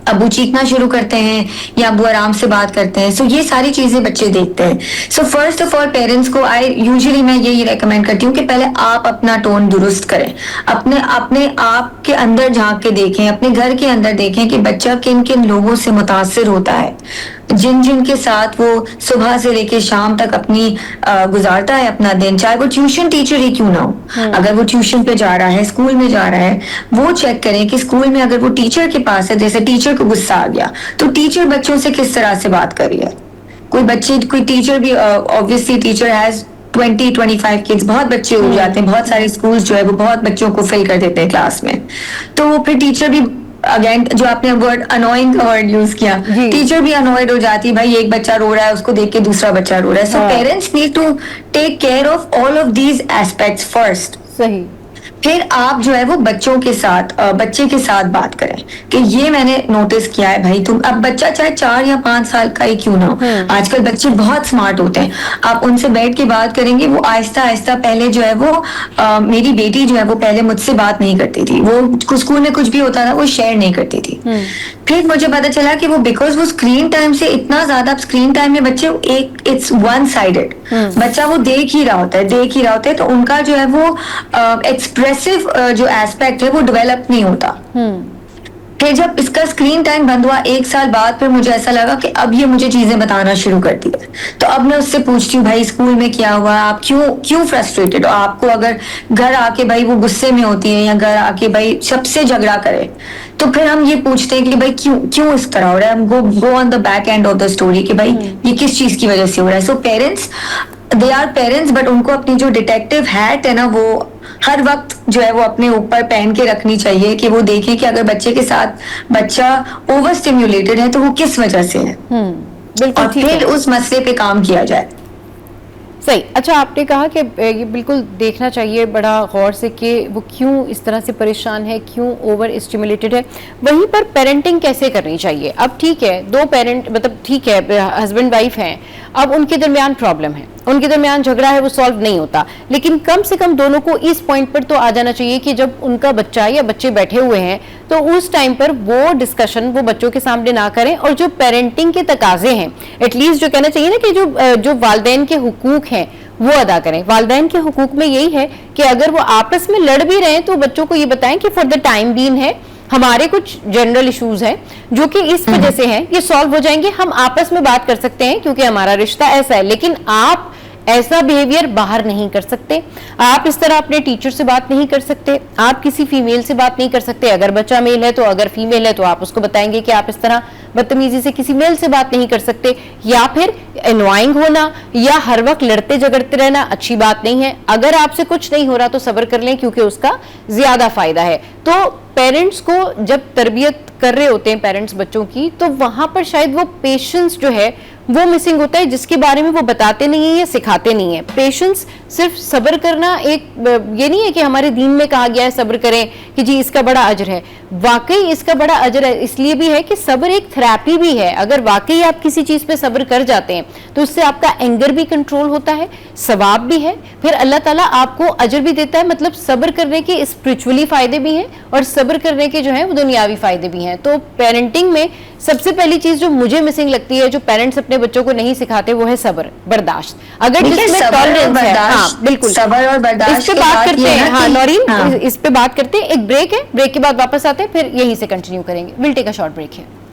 अब्बू चीखना शुरू करते हैं या अब्बू आराम से बात करते हैं। सो ये सारी चीजें बच्चे देखते हैं। So first of all parents को मैं यही रेकमेंड करती हूँ कि पहले आप अपना टोन दुरुस्त करें, अपने आप के अंदर झांक के देखें, अपने घर के अंदर देखें कि बच्चा किन किन लोगों से मुतासिर होता है, जिन के साथ वो सुबह से लेके शाम तक अपनी गुजारता है अपना दिन, चाहे वो ट्यूशन टीचर ही क्यों ना हो। अगर वो ट्यूशन पे जा रहा है, स्कूल में जा रहा है, वो चेक करें कि स्कूल में अगर वो टीचर के पास है, जैसे टीचर को गुस्सा आ गया तो टीचर बच्चों से किस तरह से बात कर रही है। कोई टीचर भी ऑब्वियसली टीचर हैज 20-25 किड्स, बहुत बच्चे हो जाते हैं, बहुत सारे स्कूल्स जो है वो बहुत बच्चों को फिल कर देते हैं क्लास में, तो फिर टीचर भी अगेन जो आपने वर्ड अनोइंग का वर्ड यूज किया, टीचर भी अनोयड हो जाती है, भाई एक बच्चा रो रहा है उसको देख के दूसरा बच्चा रो रहा है। So parents need to take care of all of these aspects first. सही। फिर आप जो है वो बच्चे के साथ बात करें कि ये मैंने नोटिस किया है भाई, तुम अब बच्चा चाहे 4 या 5 साल का ही क्यों ना हो, आजकल बच्चे बहुत स्मार्ट होते हैं, आप उनसे बैठ के बात करेंगे, वो आहिस्ता आहिस्ता पहले जो है वो मेरी बेटी जो है वो पहले मुझसे बात नहीं करती थी, वो स्कूल में कुछ भी होता था वो शेयर नहीं करती थी। फिर मुझे पता चला कि वो बिकॉज वो स्क्रीन टाइम से इतना ज्यादा, स्क्रीन टाइम में बच्चे इट्स वन साइडेड, बच्चा वो देख ही रहा होता है तो उनका जो है वो एक्सप्रेसिव जो एस्पेक्ट है वो डेवलप नहीं होता। फिर जब इसका स्क्रीन टाइम बंद हुआ 1 साल बाद, फिर मुझे ऐसा लगा कि अब ये मुझे चीजें बताना शुरू कर दी है। तो अब मैं उससे पूछती हूँ, भाई स्कूल में क्या हुआ, आप क्यों फ्रस्ट्रेटेड हो? आपको अगर घर आके भाई वो गुस्से में होती है या घर आके भाई सबसे झगड़ा करे, तो फिर हम ये पूछते हैं कि भाई क्यों इस तरह हो रहा है। हम go on the back end of the story कि भाई ये किस चीज की वजह से हो रहा है। So parents, they are parents, but उनको अपनी जो डिटेक्टिव हैट है ना, वो हर वक्त जो है वो अपने ऊपर पहन के रखनी चाहिए कि वो देखें कि अगर बच्चे के साथ बच्चा ओवर स्टिम्युलेटेड है तो वो किस वजह से है, बिल्कुल और ठीक फिर है। उस मसले पे काम किया जाए। सही। अच्छा, आपने कहा कि ये बिल्कुल देखना चाहिए बड़ा गौर से कि वो क्यों इस तरह से परेशान है, क्यों ओवर स्टिमुलेटेड है। वहीं पर पेरेंटिंग कैसे करनी चाहिए? अब ठीक है, दो पेरेंट, मतलब ठीक है, हस्बैंड वाइफ हैं, अब उनके दरमियान प्रॉब्लम है, उनके दरमियान झगड़ा है, वो सॉल्व नहीं होता, लेकिन कम से कम दोनों को इस पॉइंट पर तो आ जाना चाहिए कि जब उनका बच्चा या बच्चे बैठे हुए हैं तो उस टाइम पर वो डिस्कशन वो बच्चों के सामने ना करें, और जो पेरेंटिंग के तकाजे हैं, एटलीस्ट जो कहना चाहिए ना कि जो वालिदैन के हुकूक हैं वो अदा करें। वालिदैन के हुकूक में यही है कि अगर वो आपस में लड़ भी रहे हैं तो बच्चों को ये बताएं कि फॉर द टाइम बीइंग है, हमारे कुछ जनरल इश्यूज हैं जो कि इस वजह से हैं, ये सॉल्व हो जाएंगे, हम आपस में बात कर सकते हैं क्योंकि हमारा रिश्ता ऐसा है, लेकिन आप ऐसा बिहेवियर बाहर नहीं कर सकते, आप इस तरह अपने टीचर से बात नहीं कर सकते, आप किसी फीमेल से बात नहीं कर सकते। अगर बच्चा मेल है तो, अगर फीमेल है तो आप उसको बताएंगे कि आप इस तरह बदतमीजी से किसी मेल से बात नहीं कर सकते, या फिर एनवाइंग होना या हर वक्त लड़ते झगड़ते रहना अच्छी बात नहीं है। अगर आपसे कुछ नहीं हो रहा तो सब्र कर लें क्योंकि उसका ज्यादा फायदा है। तो पेरेंट्स को जब तरबियत कर रहे होते हैं पेरेंट्स बच्चों की, तो वहां पर शायद वो पेशेंस जो है वो मिसिंग होता है, जिसके बारे में वो बताते नहीं है या सिखाते नहीं है। पेशेंस, सिर्फ सब्र करना, एक ये नहीं है कि हमारे दीन में कहा गया है सब्र करें कि जी इसका बड़ा अजर है, वाकई इसका बड़ा अजर है, इसलिए भी है कि सब्र एक थेरेपी भी है। अगर वाकई आप किसी चीज पे सब्र कर जाते हैं तो उससे आपका एंगर भी कंट्रोल होता है, सवाब भी है, फिर अल्लाह ताला आपको अजर भी देता है। मतलब सब्र करने के स्पिरिचुअली फायदे भी हैं और सब्र करने के जो है वो दुनियावी फायदे भी हैं। तो पेरेंटिंग में सबसे पहली चीज जो मुझे मिसिंग लगती है, जो पेरेंट्स अपने बच्चों को नहीं सिखाते, वो है सब्र, बर्दाश्त। अगर जिसमें टॉलरेंस है, हाँ बिल्कुल, सब्र और बर्दाश्त इस पे बात करते हैं। हाँ नौरीन, इस पे बात करते हैं, एक ब्रेक है, ब्रेक के बाद वापस आते हैं, फिर यहीं से कंटिन्यू करेंगे। Will take a short break है।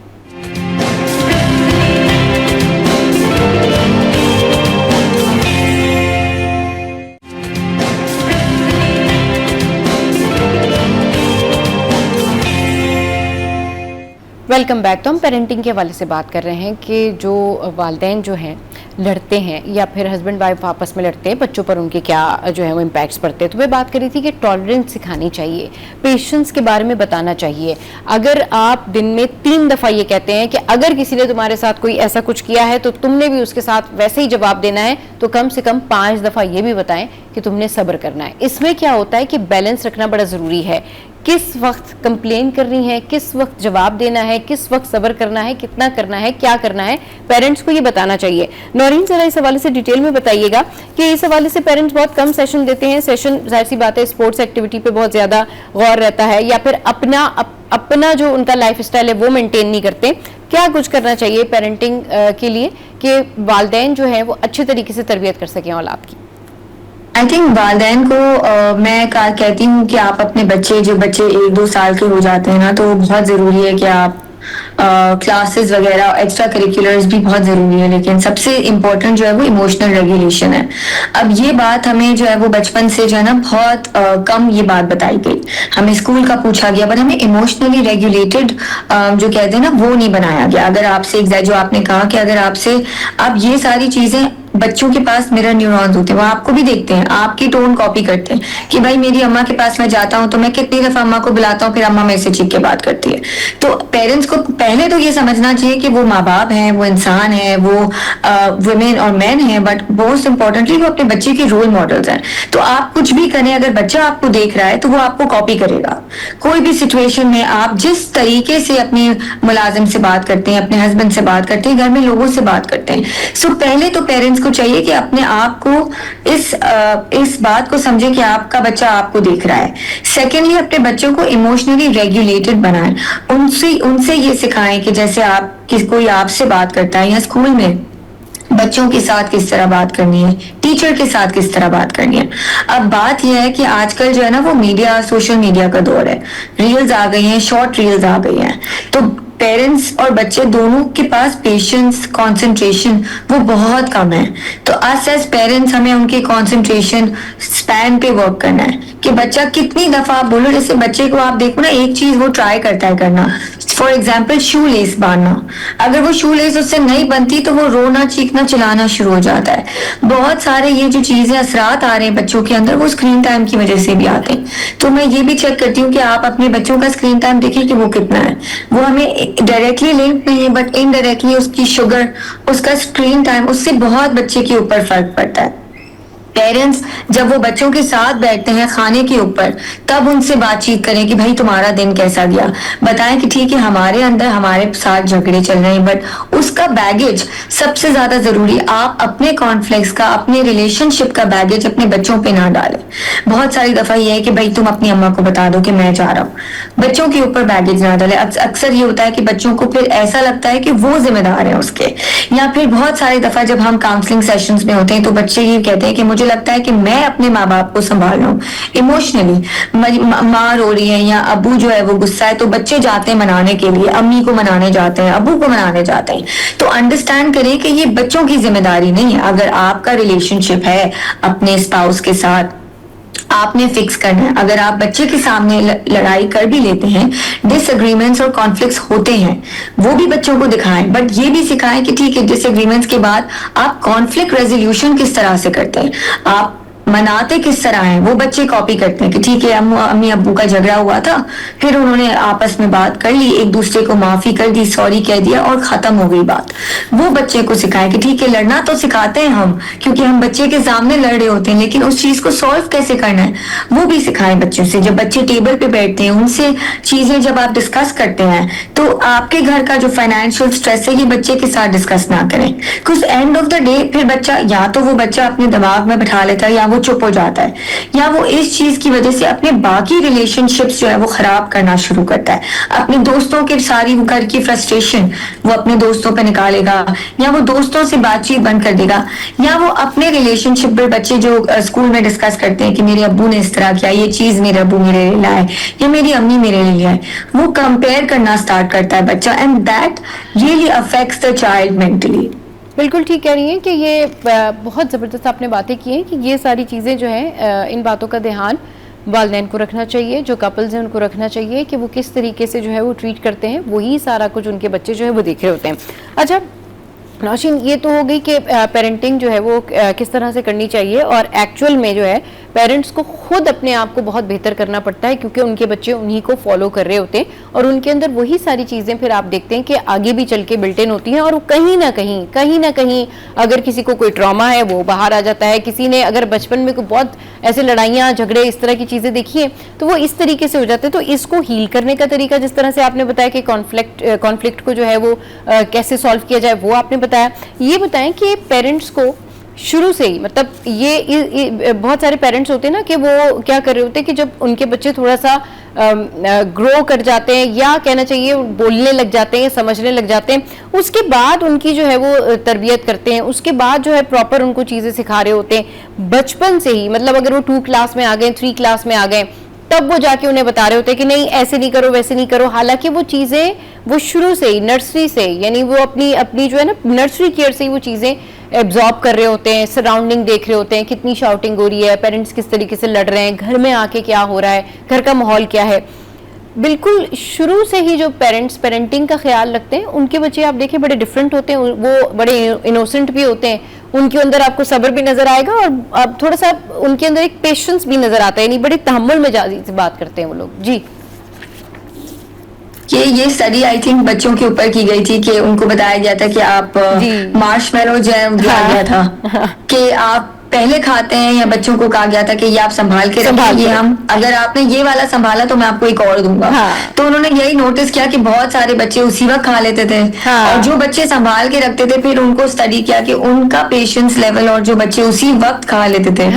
Welcome back. तो हम पेरेंटिंग के हवाले से बात कर रहे हैं कि जो वालिदैन जो हैं लड़ते हैं या फिर हस्बैंड वाइफ आपस में लड़ते हैं, बच्चों पर उनके क्या जो है वो इम्पैक्ट्स पड़ते हैं। तो मैं बात कर रही थी कि टॉलरेंस सिखानी चाहिए, पेशेंस के बारे में बताना चाहिए। अगर आप दिन में 3 दफ़ा ये कहते हैं कि अगर किसी ने तुम्हारे साथ कोई ऐसा कुछ किया है तो तुमने भी उसके साथ वैसे ही जवाब देना है, तो कम से कम 5 दफ़ा ये भी बताएं कि तुमने सब्र करना है। इसमें क्या होता है कि बैलेंस रखना बड़ा ज़रूरी है, किस वक्त कंप्लेन करनी है, किस वक्त जवाब देना है, किस वक्त सब्र करना है, कितना करना है, क्या करना है, पेरेंट्स को ये बताना चाहिए। नौरीन जरा इस हवाले से डिटेल में बताइएगा कि इस हवाले से पेरेंट्स बहुत कम सेशन देते हैं। सेशन जाहिर सी बात है स्पोर्ट्स एक्टिविटी पे बहुत ज्यादा गौर रहता है, या फिर अपना जो उनका लाइफ स्टाइल है वो मेंटेन नहीं करते। क्या कुछ करना चाहिए पेरेंटिंग के लिए कि वालिदैन जो है वो अच्छे तरीके से तरबियत कर सकें औलाद की? आई थिंक वालिदैन को मैं कहती हूँ कि आप अपने जो बच्चे 1-2 साल के हो जाते हैं ना, तो बहुत जरूरी है कि आप क्लासेस वगैरह, एक्स्ट्रा करिकुलर्स भी बहुत जरूरी है, लेकिन सबसे इम्पोर्टेंट जो है वो इमोशनल रेगुलेशन है। अब ये बात हमें जो है वो बचपन से जो है ना बहुत कम ये बात बताई गई, हमें स्कूल का पूछा गया, पर हमें इमोशनली रेगुलेटेड जो कहते हैं ना वो नहीं बनाया गया। अगर आपसे जो आपने कहा कि अगर आपसे आप ये सारी चीजें, बच्चों के पास मिरर न्यूरॉन्स होते हैं, वो आपको भी देखते हैं, आपकी टोन कॉपी करते हैं कि भाई मेरी अम्मा के पास मैं जाता हूँ तो मैं कितनी दफा अम्मा को बुलाता हूँ, फिर अम्मा मेरे से चीख के बात करती है। तो पेरेंट्स को पहले तो ये समझना चाहिए कि वो माँ बाप हैं, वो इंसान है, वो वुमेन और मैन है, बट मोस्ट इंपॉर्टेंटली वो अपने बच्चे के रोल मॉडल्स हैं। तो आप कुछ भी करें, अगर बच्चा आपको देख रहा है तो वो आपको कॉपी करेगा। कोई भी सिचुएशन में आप जिस तरीके से अपने मुलाजिम से बात करते हैं, अपने हस्बैंड से बात करते हैं, घर में लोगों से बात करते हैं, सो पहले तो पेरेंट्स को चाहिए कि अपने आप को इस बात को समझे कि आपका बच्चा आपको देख रहा है। सेकेंडली, अपने बच्चों को इमोशनली रेगुलेटेड बनाएं, उनसे ये सिखाएं कि जैसे कोई आपसे बात करता है या स्कूल में बच्चों के साथ किस तरह बात करनी है, टीचर के साथ किस तरह बात करनी है। अब बात यह है कि आजकल जो है ना वो मीडिया, सोशल मीडिया का दौर है, रील्स आ गई हैं, शॉर्ट रील्स आ गई हैं, तो पेरेंट्स और बच्चे दोनों के पास पेशेंस, कंसंट्रेशन वो बहुत कम है। तो अस एज पेरेंट्स हमें उनके कंसंट्रेशन स्पैन पे वर्क करना है कि बच्चा कितनी दफा, आप बोलो जैसे बच्चे को आप देखो ना, एक चीज वो ट्राई करता है करना, फॉर एग्जाम्पल शू लेस बांधना, अगर वो शू लेस उससे नहीं बनती तो वो रोना, चीखना, चिल्लाना शुरू हो जाता है। बहुत सारे ये जो चीजें असरात आ रहे हैं बच्चों के अंदर, वो स्क्रीन टाइम की वजह से भी आते हैं। तो मैं ये भी चेक करती हूँ कि आप अपने बच्चों का स्क्रीन टाइम देखिए कि वो कितना है। वो हमें डायरेक्टली लिंक नहीं है बट इनडायरेक्टली उसकी शुगर, उसका स्क्रीन टाइम, उससे बहुत बच्चे के ऊपर फर्क पड़ता है। पेरेंट्स जब वो बच्चों के साथ बैठते हैं खाने के ऊपर, तब उनसे बातचीत करें कि भाई तुम्हारा दिन कैसा गया, बताएं कि ठीक है हमारे अंदर हमारे साथ झगड़े चल रहे हैं, बट उसका बैगेज सबसे ज्यादा जरूरी, आप अपने कॉन्फ्लिक्ट्स का, अपने रिलेशनशिप का बैगेज अपने बच्चों पे ना डालें। बहुत सारी दफा ये है कि भाई तुम अपनी अम्मा को बता दो कि मैं जा रहा हूँ, बच्चों के ऊपर बैगेज ना डालें। अक्सर ये होता है कि बच्चों को फिर ऐसा लगता है कि वो जिम्मेदार है उसके, या फिर बहुत सारी दफा जब हम काउंसलिंग सेशंस में होते हैं तो बच्चे ये कहते हैं कि मुझे लगता है कि मैं अपने माँ बाप को संभाल रहा हूँ इमोशनली, माँ रो रही है या अबू जो है वो गुस्सा है, तो बच्चे जाते हैं मनाने के लिए, अम्मी को मनाने जाते हैं, अबू को मनाने जाते हैं। तो अंडरस्टैंड करें कि ये बच्चों की जिम्मेदारी नहीं है। अगर आपका रिलेशनशिप है अपने स्पाउस के साथ, आपने फिक्स करना है। अगर आप बच्चे के सामने लड़ाई कर भी लेते हैं, डिसएग्रीमेंट्स और कॉन्फ्लिक्ट्स होते हैं, वो भी बच्चों को दिखाएं, बट ये भी सिखाएं कि ठीक है डिसएग्रीमेंट्स के बाद आप कॉन्फ्लिक्ट रेजोल्यूशन किस तरह से करते हैं, आप मनाते किस तरह हैं। वो बच्चे कॉपी करते हैं कि ठीक है अम्मी अब्बू का झगड़ा हुआ था, फिर उन्होंने आपस में बात कर ली, एक दूसरे को माफी कर दी, सॉरी कह दिया और खत्म हो गई बात। वो बच्चे को सिखाएं कि ठीक है लड़ना तो सिखाते हैं हम, क्योंकि हम बच्चे के सामने लड़ रहे होते हैं, लेकिन उस चीज को सॉल्व कैसे करना है वो भी सिखाएं बच्चों से। जब बच्चे टेबल पे बैठते हैं, उनसे चीजें जब आप डिस्कस करते हैं, तो आपके घर का जो फाइनेंशियल स्ट्रेस है ये बच्चे के साथ डिस्कस ना करें, कुछ एंड ऑफ द डे फिर बच्चा या तो वो बच्चा अपने दिमाग में बैठा लेता है, या वो चुप हो जाता है, या वो इस चीज की वजह से अपने बाकी रिलेशनशिप्स जो है वो खराब करना शुरू करता है। अपने दोस्तों के सारी घर की फ्रस्ट्रेशन वो अपने दोस्तों पे निकालेगा, या वो दोस्तों से बातचीत बंद कर देगा, या वो अपने रिलेशनशिप पे, बच्चे जो स्कूल में डिस्कस करते हैं कि मेरे अब्बू ने इस तरह किया, ये चीज मेरे अब्बू मेरे लिए लाए या मेरी अम्मी मेरे लिए लाए, वो कंपेयर करना स्टार्ट करता है बच्चा, and that really affects the child mentally. बिल्कुल ठीक कह रही हैं कि ये बहुत ज़बरदस्त आपने बातें की हैं कि ये सारी चीज़ें जो हैं, इन बातों का ध्यान वालिदैन को रखना चाहिए, जो कपल्स हैं उनको रखना चाहिए कि वो किस तरीके से जो है वो ट्रीट करते हैं, वही सारा कुछ उनके बच्चे जो है वो देख रहे होते हैं। अच्छा नौशीन, ये तो हो गई कि पेरेंटिंग जो है वो किस तरह से करनी चाहिए, और एक्चुअल में जो है पेरेंट्स को खुद अपने आप को बहुत बेहतर करना पड़ता है, क्योंकि उनके बच्चे उन्हीं को फॉलो कर रहे होते हैं और उनके अंदर वही सारी चीज़ें फिर आप देखते हैं कि आगे भी चल के बिल्ट इन होती हैं, और वो कहीं ना कहीं अगर किसी को कोई ट्रॉमा है वो बाहर आ जाता है। किसी ने अगर बचपन में कोई बहुत ऐसे लड़ाइयाँ झगड़े इस तरह की चीज़ें देखी हैं तो वो इस तरीके से हो जाते हैं। तो इसको हील करने का तरीका, जिस तरह से आपने बताया कि कॉन्फ्लिक्ट को जो है वो कैसे सॉल्व किया जाए, वो आपने बताया। ये बताएं कि पेरेंट्स को शुरू से ही, मतलब ये बहुत सारे पेरेंट्स होते हैं ना कि वो क्या कर रहे होते हैं कि जब उनके बच्चे थोड़ा सा ग्रो कर जाते हैं, या कहना चाहिए बोलने लग जाते हैं, समझने लग जाते हैं, उसके बाद उनकी जो है वो तरबियत करते हैं, उसके बाद जो है प्रॉपर उनको चीज़ें सिखा रहे होते हैं बचपन से ही। मतलब अगर वो 2 क्लास में आ गए, 3 क्लास में आ गए, तब वो जाके उन्हें बता रहे होते हैं कि नहीं ऐसे नहीं करो, वैसे नहीं करो। हालांकि वो चीज़ें वो शुरू से ही, नर्सरी से, यानी वो अपनी जो है ना नर्सरी केयर से ही वो चीज़ें एब्जॉर्ब कर रहे होते हैं, सराउंडिंग देख रहे होते हैं, कितनी शाउटिंग हो रही है, पेरेंट्स किस तरीके से लड़ रहे हैं, घर में आके क्या हो रहा है, घर का माहौल क्या है। बिल्कुल शुरू से ही जो पेरेंट्स पेरेंटिंग का ख्याल रखते हैं, उनके बच्चे आप देखें बड़े डिफरेंट होते हैं, वो बड़े इनोसेंट भी होते हैं, उनके अंदर आपको सब्र भी नजर आएगा, और अब थोड़ा सा उनके अंदर एक पेशेंस भी नजर आता है, यानी बड़े तहम्मुल मिजाजी से बात करते हैं वो लोग। जी, ये स्टडी आई थिंक बच्चों के ऊपर की गई थी कि उनको बताया गया था कि आप मार्शमेलो जो है दिया गया था कि आप पहले खाते हैं या बच्चों को कहा गया था कि ये आप संभाल के रखिए, हम अगर आपने ये वाला संभाला तो मैं आपको एक और दूंगा। तो उन्होंने यही नोटिस किया कि बहुत सारे बच्चे उसी वक्त खा लेते थे, और जो बच्चे संभाल के रखते थे फिर उनको स्टडी किया कि उनका पेशेंस लेवल और जो बच्चे उसी वक्त खा लेते थे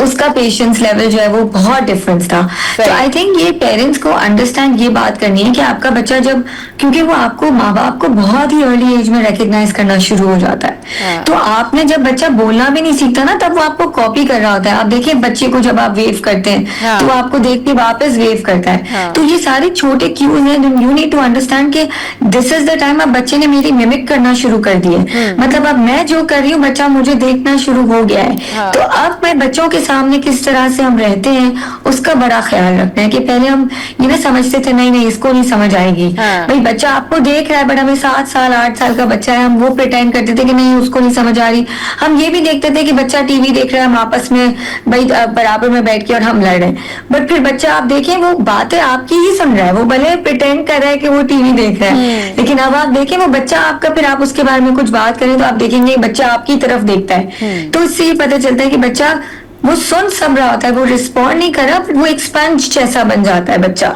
उसका पेशेंस लेवल जो है वो बहुत डिफरेंस था। तो आई थिंक ये पेरेंट्स को अंडरस्टैंड ये बात करनी है कि आपका बच्चा जब, क्योंकि वो आपको माँ बाप को बहुत ही अर्ली एज में रिकग्नाइज करना शुरू हो जाता है, तो आपने जब बच्चा बोलना भी नहीं सीखता ना तब वो आपको कॉपी कर रहा होता है। आप देखिए बच्चे को जब आप वेव करते हैं तो वो आपको देख के वापस वेव करता है। तो ये सारे छोटे क्यूज हैं, यू नीड टू अंडरस्टैंड कि दिस इज द टाइम। अब बच्चे ने मेरी मिमिक करना शुरू कर दिए, मतलब अब मैं जो कर रही हूँ बच्चा मुझे देखना शुरू हो गया है। तो अब मैं बच्चों के सामने किस तरह से हम रहते हैं उसका बड़ा ख्याल रखना है कि पहले हम ये ना समझते थे नहीं इसको नहीं समझ आएगी, भाई बच्चा आपको देख रहा है, बट हमें 7 साल 8 साल का बच्चा है, हम वो प्रिटेंड करते थे कि नहीं उसको नहीं समझ आ रही। हम ये भी देखते थे कि बच्चा टीवी देख रहा है, हम आपस में भाई बराबर में बैठ के और हम लड़ रहे हैं, बट फिर बच्चा आप देखें वो बातें आपकी ही सुन रहा है, वो भले प्रिटेंड कर रहा है कि वो टीवी देख रहा है, लेकिन अब आप देखें वो बच्चा आपका, फिर आप उसके बारे में कुछ बात करें तो आप देखेंगे बच्चा आपकी तरफ देखता है। तो इससे ये पता चलता है कि बच्चा वो सुन सब रहा होता है, वो रिस्पॉन्ड नहीं कर रहा, वो एक स्पंज जैसा बन जाता है बच्चा।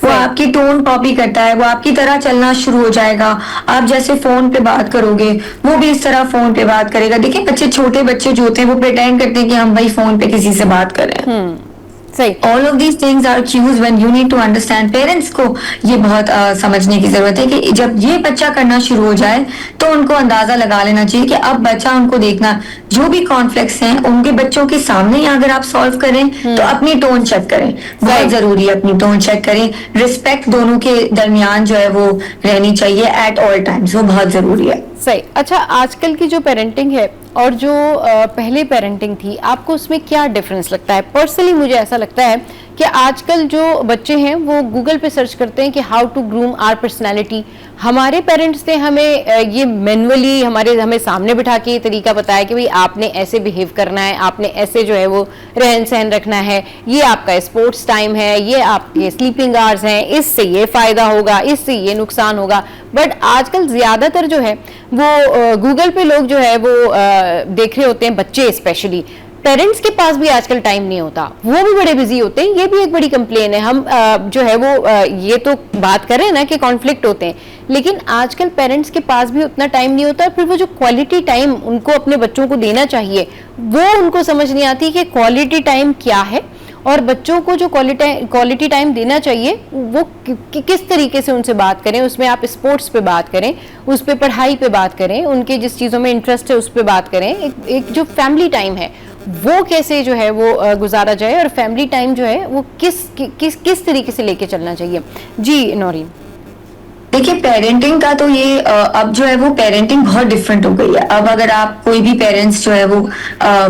वो आपकी टोन कॉपी करता है, वो आपकी तरह चलना शुरू हो जाएगा। आप जैसे फोन पे बात करोगे वो भी इस तरह फोन पे बात करेगा। देखिए बच्चे, छोटे बच्चे जो होते हैं वो प्रिटेंड करते हैं कि हम भाई फोन पे किसी से बात कर रहे हैं। सही। All of these things are cues when you need to understand। Parents को ये बहुत समझने की जरूरत है कि जब ये बच्चा करना शुरू हो जाए तो उनको अंदाजा लगा लेना चाहिए कि अब बच्चा, उनको देखना जो भी कॉन्फ्लिक्ट्स हैं उनके बच्चों के सामने ही अगर आप सॉल्व करें तो अपनी टोन चेक करें, बहुत जरूरी है अपनी टोन चेक करें। रिस्पेक्ट दोनों के दरमियान जो है वो रहनी चाहिए एट ऑल टाइम्स, वो बहुत जरूरी है। सही। अच्छा, आजकल की जो पेरेंटिंग है और जो पहले पेरेंटिंग थी, आपको उसमें क्या डिफरेंस लगता है? पर्सनली मुझे ऐसा लगता है कि आजकल जो बच्चे हैं वो गूगल पे सर्च करते हैं कि how to groom our personality. हमारे पेरेंट्स ने हमें ये मैनुअली हमें सामने बिठा के ये तरीका बताया कि भाई आपने ऐसे बिहेव करना है, आपने ऐसे जो है वो रहन सहन रखना है, ये आपका स्पोर्ट्स टाइम है, ये आपके स्लीपिंग आवर्स हैं, इससे ये फायदा होगा, इससे ये नुकसान होगा। बट आजकल ज्यादातर जो है वो गूगल पे लोग जो है वो देख रहे होते हैं, बच्चे स्पेशली। पेरेंट्स के पास भी आजकल टाइम नहीं होता, वो भी बड़े बिजी होते हैं। ये भी एक बड़ी कंप्लेन है। हम जो है वो ये तो बात कर रहे हैं ना कि कॉन्फ्लिक्ट होते हैं, लेकिन आजकल पेरेंट्स के पास भी उतना टाइम नहीं होता। फिर वो जो क्वालिटी टाइम उनको अपने बच्चों को देना चाहिए वो उनको समझ नहीं आती कि क्वालिटी टाइम क्या है, और बच्चों को जो क्वालिटी टाइम देना चाहिए वो किस तरीके से उनसे बात करें। उसमें आप स्पोर्ट्स पे बात करें, उस पे पढ़ाई पे बात करें, उनके जिस चीज़ों में इंटरेस्ट है उस पे बात करें। एक जो फैमिली टाइम है वो कैसे जो है वो गुजारा जाए, और फैमिली टाइम जो है वो किस तरीके से लेके चलना चाहिए। जी नौरीन। देखिए पेरेंटिंग का तो ये अब जो है वो पेरेंटिंग बहुत डिफरेंट हो गई है। अब अगर आप कोई भी पेरेंट्स जो है वो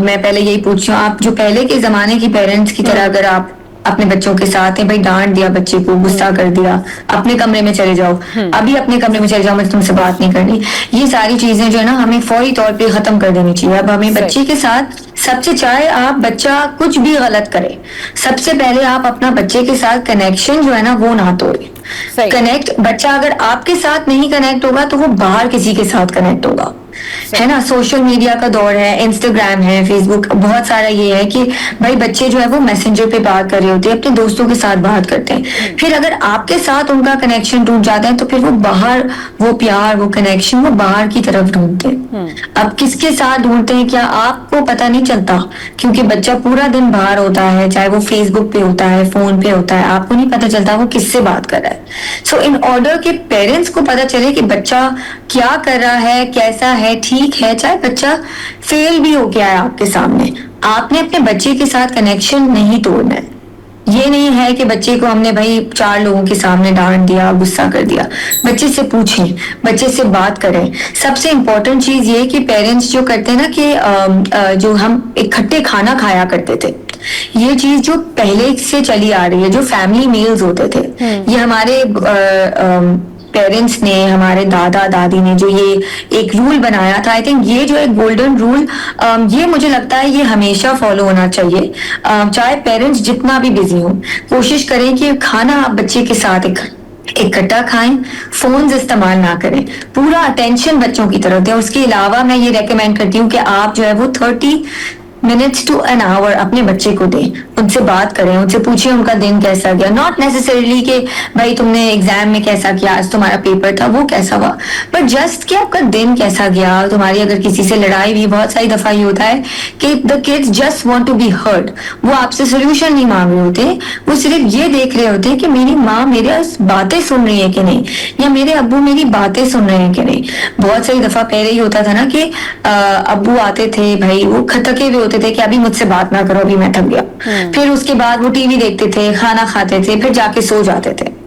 मैं पहले यही पूछ रही हूँ, आप जो पहले के जमाने की पेरेंट्स की तरह अगर आप अपने बच्चों के साथ हैं, भाई डांट दिया बच्चे को, गुस्सा कर दिया, अपने कमरे में चले जाओ, अभी अपने कमरे में चले जाओ, मुझे तुमसे बात नहीं करनी, ये सारी चीजें जो है ना हमें फौरी तौर पे खत्म कर देनी चाहिए। अब हमें बच्चे के साथ सबसे, चाहे आप बच्चा कुछ भी गलत करे, सबसे पहले आप अपना बच्चे के साथ कनेक्शन जो है ना वो ना तोड़े। कनेक्ट, बच्चा अगर आपके साथ नहीं कनेक्ट होगा तो वो बाहर किसी के साथ कनेक्ट होगा, है ना। सोशल मीडिया का दौर है, इंस्टाग्राम है, फेसबुक, बहुत सारा ये है कि भाई बच्चे जो है वो मैसेंजर पे बात कर रहे होते हैं, अपने दोस्तों के साथ बात करते हैं। फिर अगर आपके साथ उनका कनेक्शन टूट जाता है तो फिर वो बाहर, वो प्यार, वो कनेक्शन वो बाहर की तरफ ढूंढते हैं। अब किसके साथ ढूंढते हैं क्या आपको पता नहीं चलता, क्योंकि बच्चा पूरा दिन बाहर होता है, चाहे वो फेसबुक पे होता है, फोन पे होता है, आपको नहीं पता चलता वो किससे बात कर रहा है। सो इन ऑर्डर के पेरेंट्स को पता चले कि बच्चा क्या कर रहा है, कैसा है, ठीक है, चाहे बच्चा फेल भी हो गया है आपके सामने, आपने अपने बच्चे के साथ कनेक्शन नहीं तोड़ना है। ये नहीं है कि बच्चे को हमने भाई 4 लोगों के सामने डांट दिया, गुस्सा कर दिया। बच्चे से पूछें, बच्चे से बात करें। सबसे इम्पोर्टेंट चीज ये कि पेरेंट्स जो करते हैं ना कि जो हम इकट्ठे खाना खाया करते थे, ये चीज जो पहले से चली आ रही है, जो फैमिली मील्स होते थे, ये हमारे पेरेंट्स ने, हमारे दादा दादी ने जो ये एक रूल बनाया था, आई थिंक ये जो एक गोल्डन रूल, ये मुझे लगता है ये हमेशा फॉलो होना चाहिए। चाहे पेरेंट्स जितना भी बिजी हो, कोशिश करें कि खाना आप बच्चे के साथ इकट्ठा खाएं, फोन्स इस्तेमाल ना करें, पूरा अटेंशन बच्चों की तरफ दें। उसके अलावा मैं ये रेकमेंड करती हूँ कि आप जो है वो 30 मिनट्स टू एन आवर अपने बच्चे को दें, उनसे बात करें, उनसे पूछिए उनका दिन कैसा गया। नॉट नेसेसरीली कि भाई तुमने एग्जाम में कैसा किया, आज तुम्हारा पेपर था वो कैसा हुआ, बट जस्ट कि आपका दिन कैसा गया। तुम्हारी अगर किसी से लड़ाई हुई, बहुत सारी दफा ये होता है कि the kids just want to be heard, वो आपसे सोल्यूशन नहीं मांग रहे होते, वो सिर्फ ये देख रहे होते हैं कि मेरी माँ मेरे बातें सुन रही है कि नहीं, या मेरे अब्बू मेरी बातें सुन रहे हैं कि नहीं। बहुत सारी दफा पहले ही होता था ना कि अब्बू आते थे, भाई वो थके हुए होते थे कि अभी मुझसे बात ना करो, अभी मैं थक गया। फिर उसके बाद वो टीवी देखते थे, खाना खाते थे, फिर जाके सो जाते थे।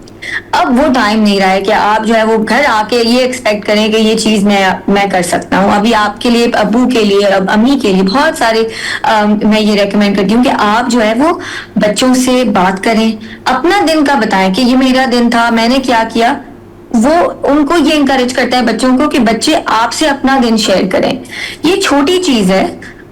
अब वो टाइम नहीं रहा है कि आप जो है वो घर आके ये एक्सपेक्ट करें कि ये चीज मैं कर सकता हूँ। अभी आपके लिए, अब्बू के लिए, अब अम्मी के लिए बहुत सारे मैं ये रेकमेंड करती हूँ कि आप जो है वो बच्चों से बात करें, अपना दिन का बताएं कि ये मेरा दिन था, मैंने क्या किया। वो उनको ये इंकरेज करता है बच्चों को कि बच्चे आपसे अपना दिन शेयर करें। ये छोटी चीज है,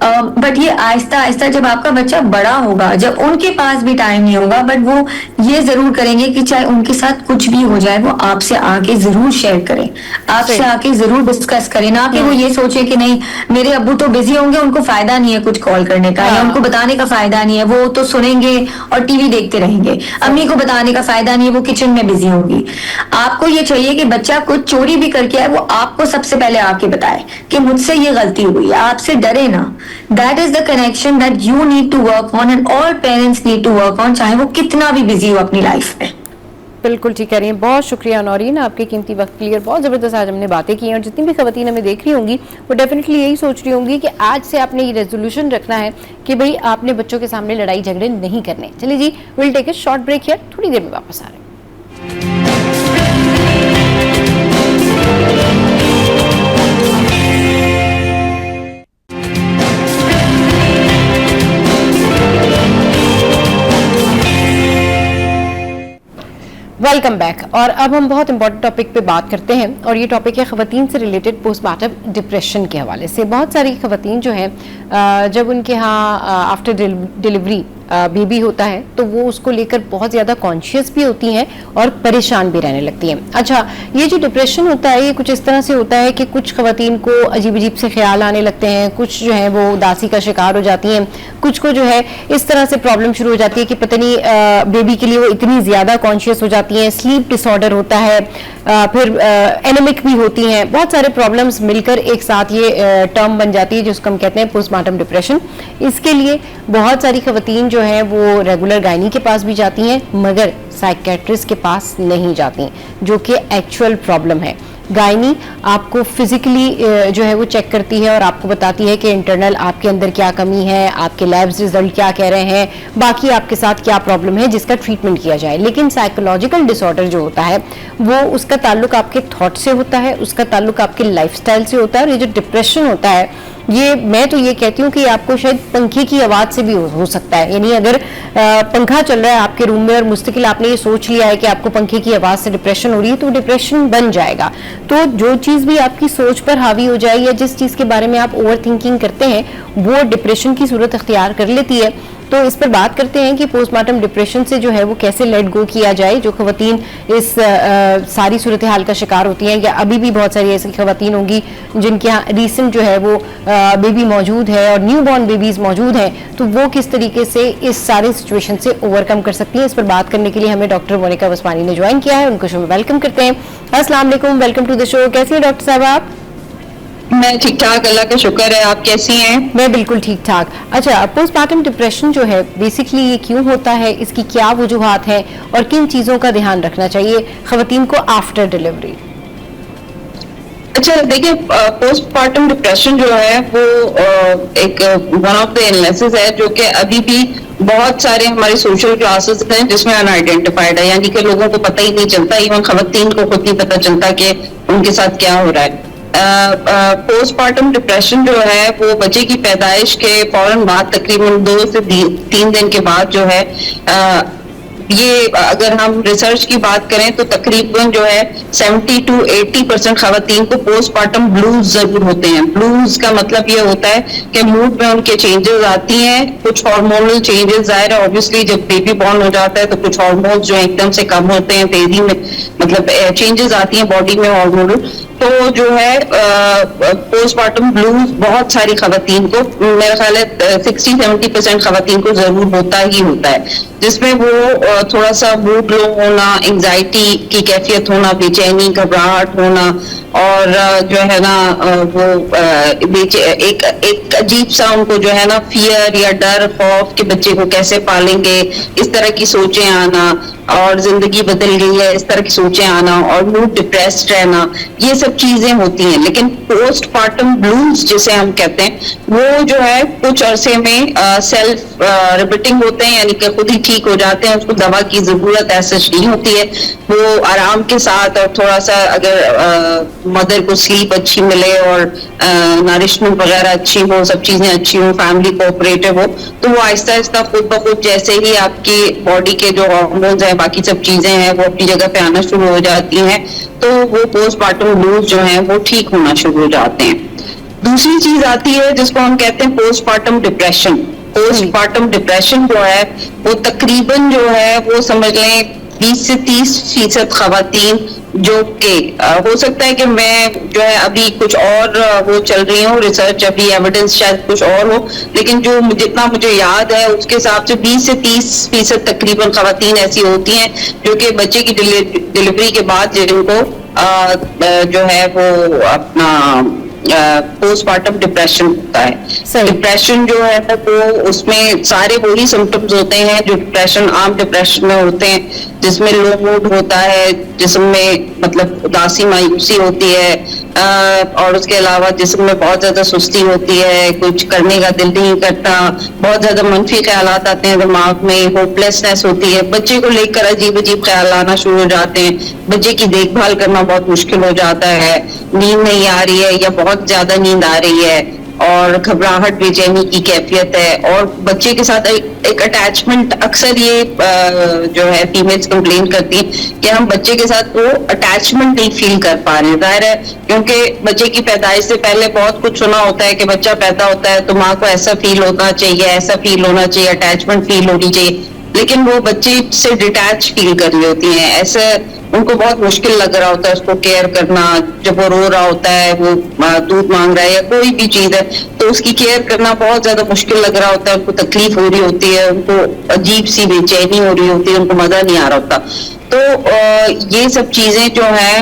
बट ये आहिस्ता आहिस्ता जब आपका बच्चा बड़ा होगा, जब उनके पास भी टाइम नहीं होगा, बट वो ये जरूर करेंगे कि चाहे उनके साथ कुछ भी हो जाए वो आपसे आके जरूर शेयर करें, आपसे आके जरूर डिस्कस करें। ना कि वो ये सोचे कि नहीं मेरे अब्बू तो बिजी होंगे, उनको फायदा नहीं है कुछ कॉल करने का, या उनको बताने का फायदा नहीं है, वो तो सुनेंगे और टीवी देखते रहेंगे। अम्मी को बताने का फायदा नहीं है, वो किचन में बिजी होंगी। आपको ये चाहिए कि बच्चा कुछ चोरी भी करके आए, वो आपको सबसे पहले आके बताए कि मुझसे ये गलती हुई है, आपसे डरे ना। That is the connection that you need to work on and all parents need to work on, चाहे वो कितना भी बिजी हो अपनी लाइफ में। बिल्कुल ठीक कह रही हैं। बहुत शुक्रिया नौरीन, आपके कीमती वक्त के लिए। बहुत ज़बरदस्त आज हमने बातें की हैं, और जितनी भी खवातीन हमें देख रही होंगी वो डेफिनेटली यही सोच रही होंगी कि आज से आपने ये रेजोल्यूशन रखना है कि भाई आपने बच्चों के सामने लड़ाई झगड़े नहीं करने। चलिए जी, will take a short break here, थोड़ी देर में वापस आ रहे हैं। Welcome back. और अब हम बहुत इंपॉर्टेंट टॉपिक पे बात करते हैं, और ये टॉपिक है खवातीन से रिलेटेड पोस्टमार्टम डिप्रेशन के हवाले से। बहुत सारी खवातीन जो हैं जब उनके यहाँ आफ्टर डिलीवरी बेबी होता है तो वो उसको लेकर बहुत ज़्यादा कॉन्शियस भी होती हैं और परेशान भी रहने लगती हैं। अच्छा, ये जो डिप्रेशन होता है ये कुछ इस तरह से होता है कि कुछ खवातीन को अजीब अजीब से ख्याल आने लगते हैं, कुछ जो है वो उदासी का शिकार हो जाती हैं, कुछ को जो है इस तरह से प्रॉब्लम शुरू हो जाती है कि पता नहीं बेबी के लिए वो इतनी ज़्यादा कॉन्शियस हो जाती हैं, स्लीप डिसऑर्डर होता है, फिर एनेमिक भी होती हैं। बहुत सारे प्रॉब्लम्स मिलकर एक साथ ये टर्म बन जाती है जिसको हम कहते हैं पोस्टमार्टम डिप्रेशन। इसके लिए बहुत सारी खवातीन जो है वो रेगुलर गायनी के पास भी जाती हैं, मगर साइकेट्रिस्ट के पास नहीं जाती, जो कि एक्चुअल प्रॉब्लम है। गायनी आपको फिजिकली जो है वो चेक करती है और आपको बताती है कि इंटरनल आपके अंदर क्या कमी है, आपके लैब्स रिजल्ट क्या कह रहे हैं, बाकी आपके साथ क्या प्रॉब्लम है जिसका ट्रीटमेंट किया जाए। लेकिन साइकोलॉजिकल डिसऑर्डर जो होता है वो उसका ताल्लुक आपके थॉट से होता है, उसका ताल्लुक आपके लाइफस्टाइल से होता है। और ये जो डिप्रेशन होता है ये मैं तो ये कहती हूँ कि आपको शायद पंखे की आवाज़ से भी हो सकता है। यानी अगर पंखा चल रहा है आपके रूम में और मुस्तकिल आपने ये सोच लिया है कि आपको पंखे की आवाज़ से डिप्रेशन हो रही है तो डिप्रेशन बन जाएगा। तो जो चीज़ भी आपकी सोच पर हावी हो जाए या जिस चीज़ के बारे में आप ओवर थिंकिंग करते हैं वो डिप्रेशन की सूरत अख्तियार कर लेती है। तो इस पर बात करते हैं कि पोस्टमार्टम डिप्रेशन से जो है वो कैसे लेट गो किया जाए। जो खवातीन इस सारी सूरत हाल का शिकार होती हैं, या अभी भी बहुत सारी ऐसी खवातीन होंगी जिनके यहाँ रिसेंट जो है वो बेबी मौजूद है और न्यू बॉर्न बेबीज मौजूद हैं, तो वो किस तरीके से इस सारे सिचुएशन से ओवरकम कर सकती हैं। इस पर बात करने के लिए हमें डॉक्टर मोनिका वस्वानी ने ज्वाइन किया है, उनको शो में वेलकम करते हैं। अस्सलाम वालेकुम, वेलकम टू द शो। कैसी हैं डॉक्टर साहब आप? मैं ठीक ठाक, अल्लाह का शुक्र है। आप कैसी हैं? मैं बिल्कुल ठीक ठाक। अच्छा, पोस्टमार्टम डिप्रेशन जो है बेसिकली ये क्यों होता है, इसकी क्या वजूहात हैं और किन चीज़ों का ध्यान रखना चाहिए खवातीन को आफ्टर डिलीवरी? अच्छा देखिए, पोस्टमार्टम डिप्रेशन जो है वो एक वन ऑफ द इलनेसेस है जो कि अभी भी बहुत सारे हमारे सोशल क्लासेस हैं जिसमें अनआइडेंटिफाइड है, यानी कि लोगों को पता ही नहीं चलता, इवन खवातीन को खुद नहीं पता चलता कि उनके साथ क्या हो रहा है। पोस्टमार्टम डिप्रेशन जो है वो बच्चे की पैदाइश के फौरन बाद तकरीबन 2 से 3 दिन के बाद जो है ये अगर हम रिसर्च की बात करें तो तकरीबन जो है 70 to 80% खवातीन को पोस्टमार्टम ब्लूज जरूर होते हैं। ब्लूज का मतलब ये होता है कि मूड में उनके चेंजेस आती हैं, कुछ हार्मोनल चेंजेस। जाहिर है ऑब्वियसली जब बेबी बॉर्न हो जाता है तो कुछ हार्मोन्स जो एकदम से कम होते हैं, तेजी में मतलब चेंजेस आती हैं बॉडी में हार्मोनल। तो जो है पोस्टमार्टम ब्लूज बहुत सारी खवातीन को, मेरा ख्याल है 60-70% खवातीन को जरूर होता ही होता है, जिसमें वो थोड़ा सा मूड लो होना, एंजाइटी की कैफियत होना, बेचैनी, घबराहट होना, और जो है ना वो एक अजीब सा उनको जो है ना फियर या डर, खौफ कि बच्चे को कैसे पालेंगे, इस तरह की सोचें आना, और जिंदगी बदल गई है इस तरह की सोचें आना, और मूड डिप्रेस्ड रहना, ये सब चीजें होती हैं। लेकिन पोस्टमार्टम ब्लूज जिसे हम कहते हैं वो जो है कुछ अरसे में सेल्फ रिपीटिंग होते हैं, यानी कि खुद ही ठीक हो जाते हैं, उसको दवा की जरूरत ऐसा नहीं होती है। वो आराम के साथ और थोड़ा सा अगर मदर को स्लीप अच्छी मिले और नरिशमेंट वगैरह अच्छी हो, सब चीजें अच्छी हो, फैमिली कोऑपरेटिव हो, तो वो आहिस्ता आहिस्ता खुद ब खुद जैसे ही आपकी बॉडी के जो हार्मोन्स हैं, बाकी सब चीजें हैं, वो अपनी जगह पे आना शुरू हो जाती हैं, तो वो पोस्टमार्टम ब्लूज जो हैं वो ठीक होना शुरू हो जाते हैं। दूसरी चीज आती है जिसको हम कहते हैं पोस्टमार्टम डिप्रेशन। पोस्टमार्टम डिप्रेशन जो है वो तकरीबन जो है वो समझ लें 20 से 30% खवातीन जो के हो सकता है कि मैं जो है अभी कुछ और वो चल रही हूँ रिसर्च, अभी एविडेंस शायद कुछ और हो, लेकिन जो जितना मुझे याद है उसके हिसाब से 20 से 30% तकरीबन खवातीन ऐसी होती हैं जो कि बच्चे की डिलीवरी के बाद जिनको जो है वो अपना पोस्टमार्टम डिप्रेशन होता है। डिप्रेशन जो है वो उसमें सारे वही सिम्टम्स होते हैं जो डिप्रेशन आम डिप्रेशन में होते हैं, जिसमें लो मूड होता है, जिसमें मतलब उदासी मायूसी होती है, और उसके अलावा जिस्म में बहुत ज्यादा सुस्ती होती है, कुछ करने का दिल नहीं करता, बहुत ज्यादा मनफी ख्यालात आते हैं दिमाग में, होपलेसनेस होती है, बच्चे को लेकर अजीब अजीब ख्याल आना शुरू हो जाते हैं, बच्चे की देखभाल करना बहुत मुश्किल हो जाता है, नींद नहीं आ रही है या बहुत ज्यादा नींद आ रही है, और घबराहट, बेचैनी की कैफियत है, और बच्चे के साथ एक अटैचमेंट, अक्सर ये जो है फीमेल्स कंप्लेन करती हैं कि हम बच्चे के साथ वो अटैचमेंट नहीं फील कर पा रहे। जाहिर है क्योंकि बच्चे की पैदाइश से पहले बहुत कुछ सुना होता है कि बच्चा पैदा होता है तो माँ को ऐसा फील होना चाहिए, ऐसा फील होना चाहिए, अटैचमेंट फील होनी चाहिए, लेकिन वो बच्चे से डिटैच फील कर रही होती हैं, ऐसे उनको बहुत मुश्किल लग रहा होता है उसको केयर करना। जब वो रो रहा होता है, वो दूध मांग रहा है या कोई भी चीज है, तो उसकी केयर करना बहुत ज्यादा मुश्किल लग रहा होता है, उनको तकलीफ हो रही होती है, उनको अजीब सी बेचैनी हो रही होती है, उनको मजा नहीं आ रहा होता। तो ये सब चीजें जो है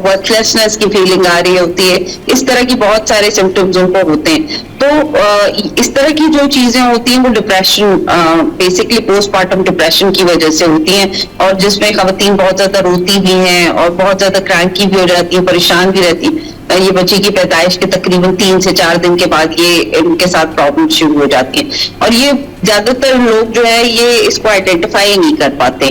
वर्थलेसनेस की फीलिंग आ रही होती है, इस तरह की बहुत सारे सिम्टम्स उनको होते हैं। तो इस तरह की जो चीजें होती हैं वो डिप्रेशन, बेसिकली पोस्टमार्टम डिप्रेशन की वजह से होती हैं, और जिसमें खवातीन बहुत ज्यादा रोती भी हैं और बहुत ज्यादा क्रैंकी भी हो जाती है, परेशान भी रहती है। ये बच्चे की पैदाइश के तकरीबन 3 से 4 दिन के बाद ये इनके साथ प्रॉब्लम शुरू हो जाती है, और ये ज्यादातर लोग जो है ये इसको आइडेंटिफाई नहीं कर पाते।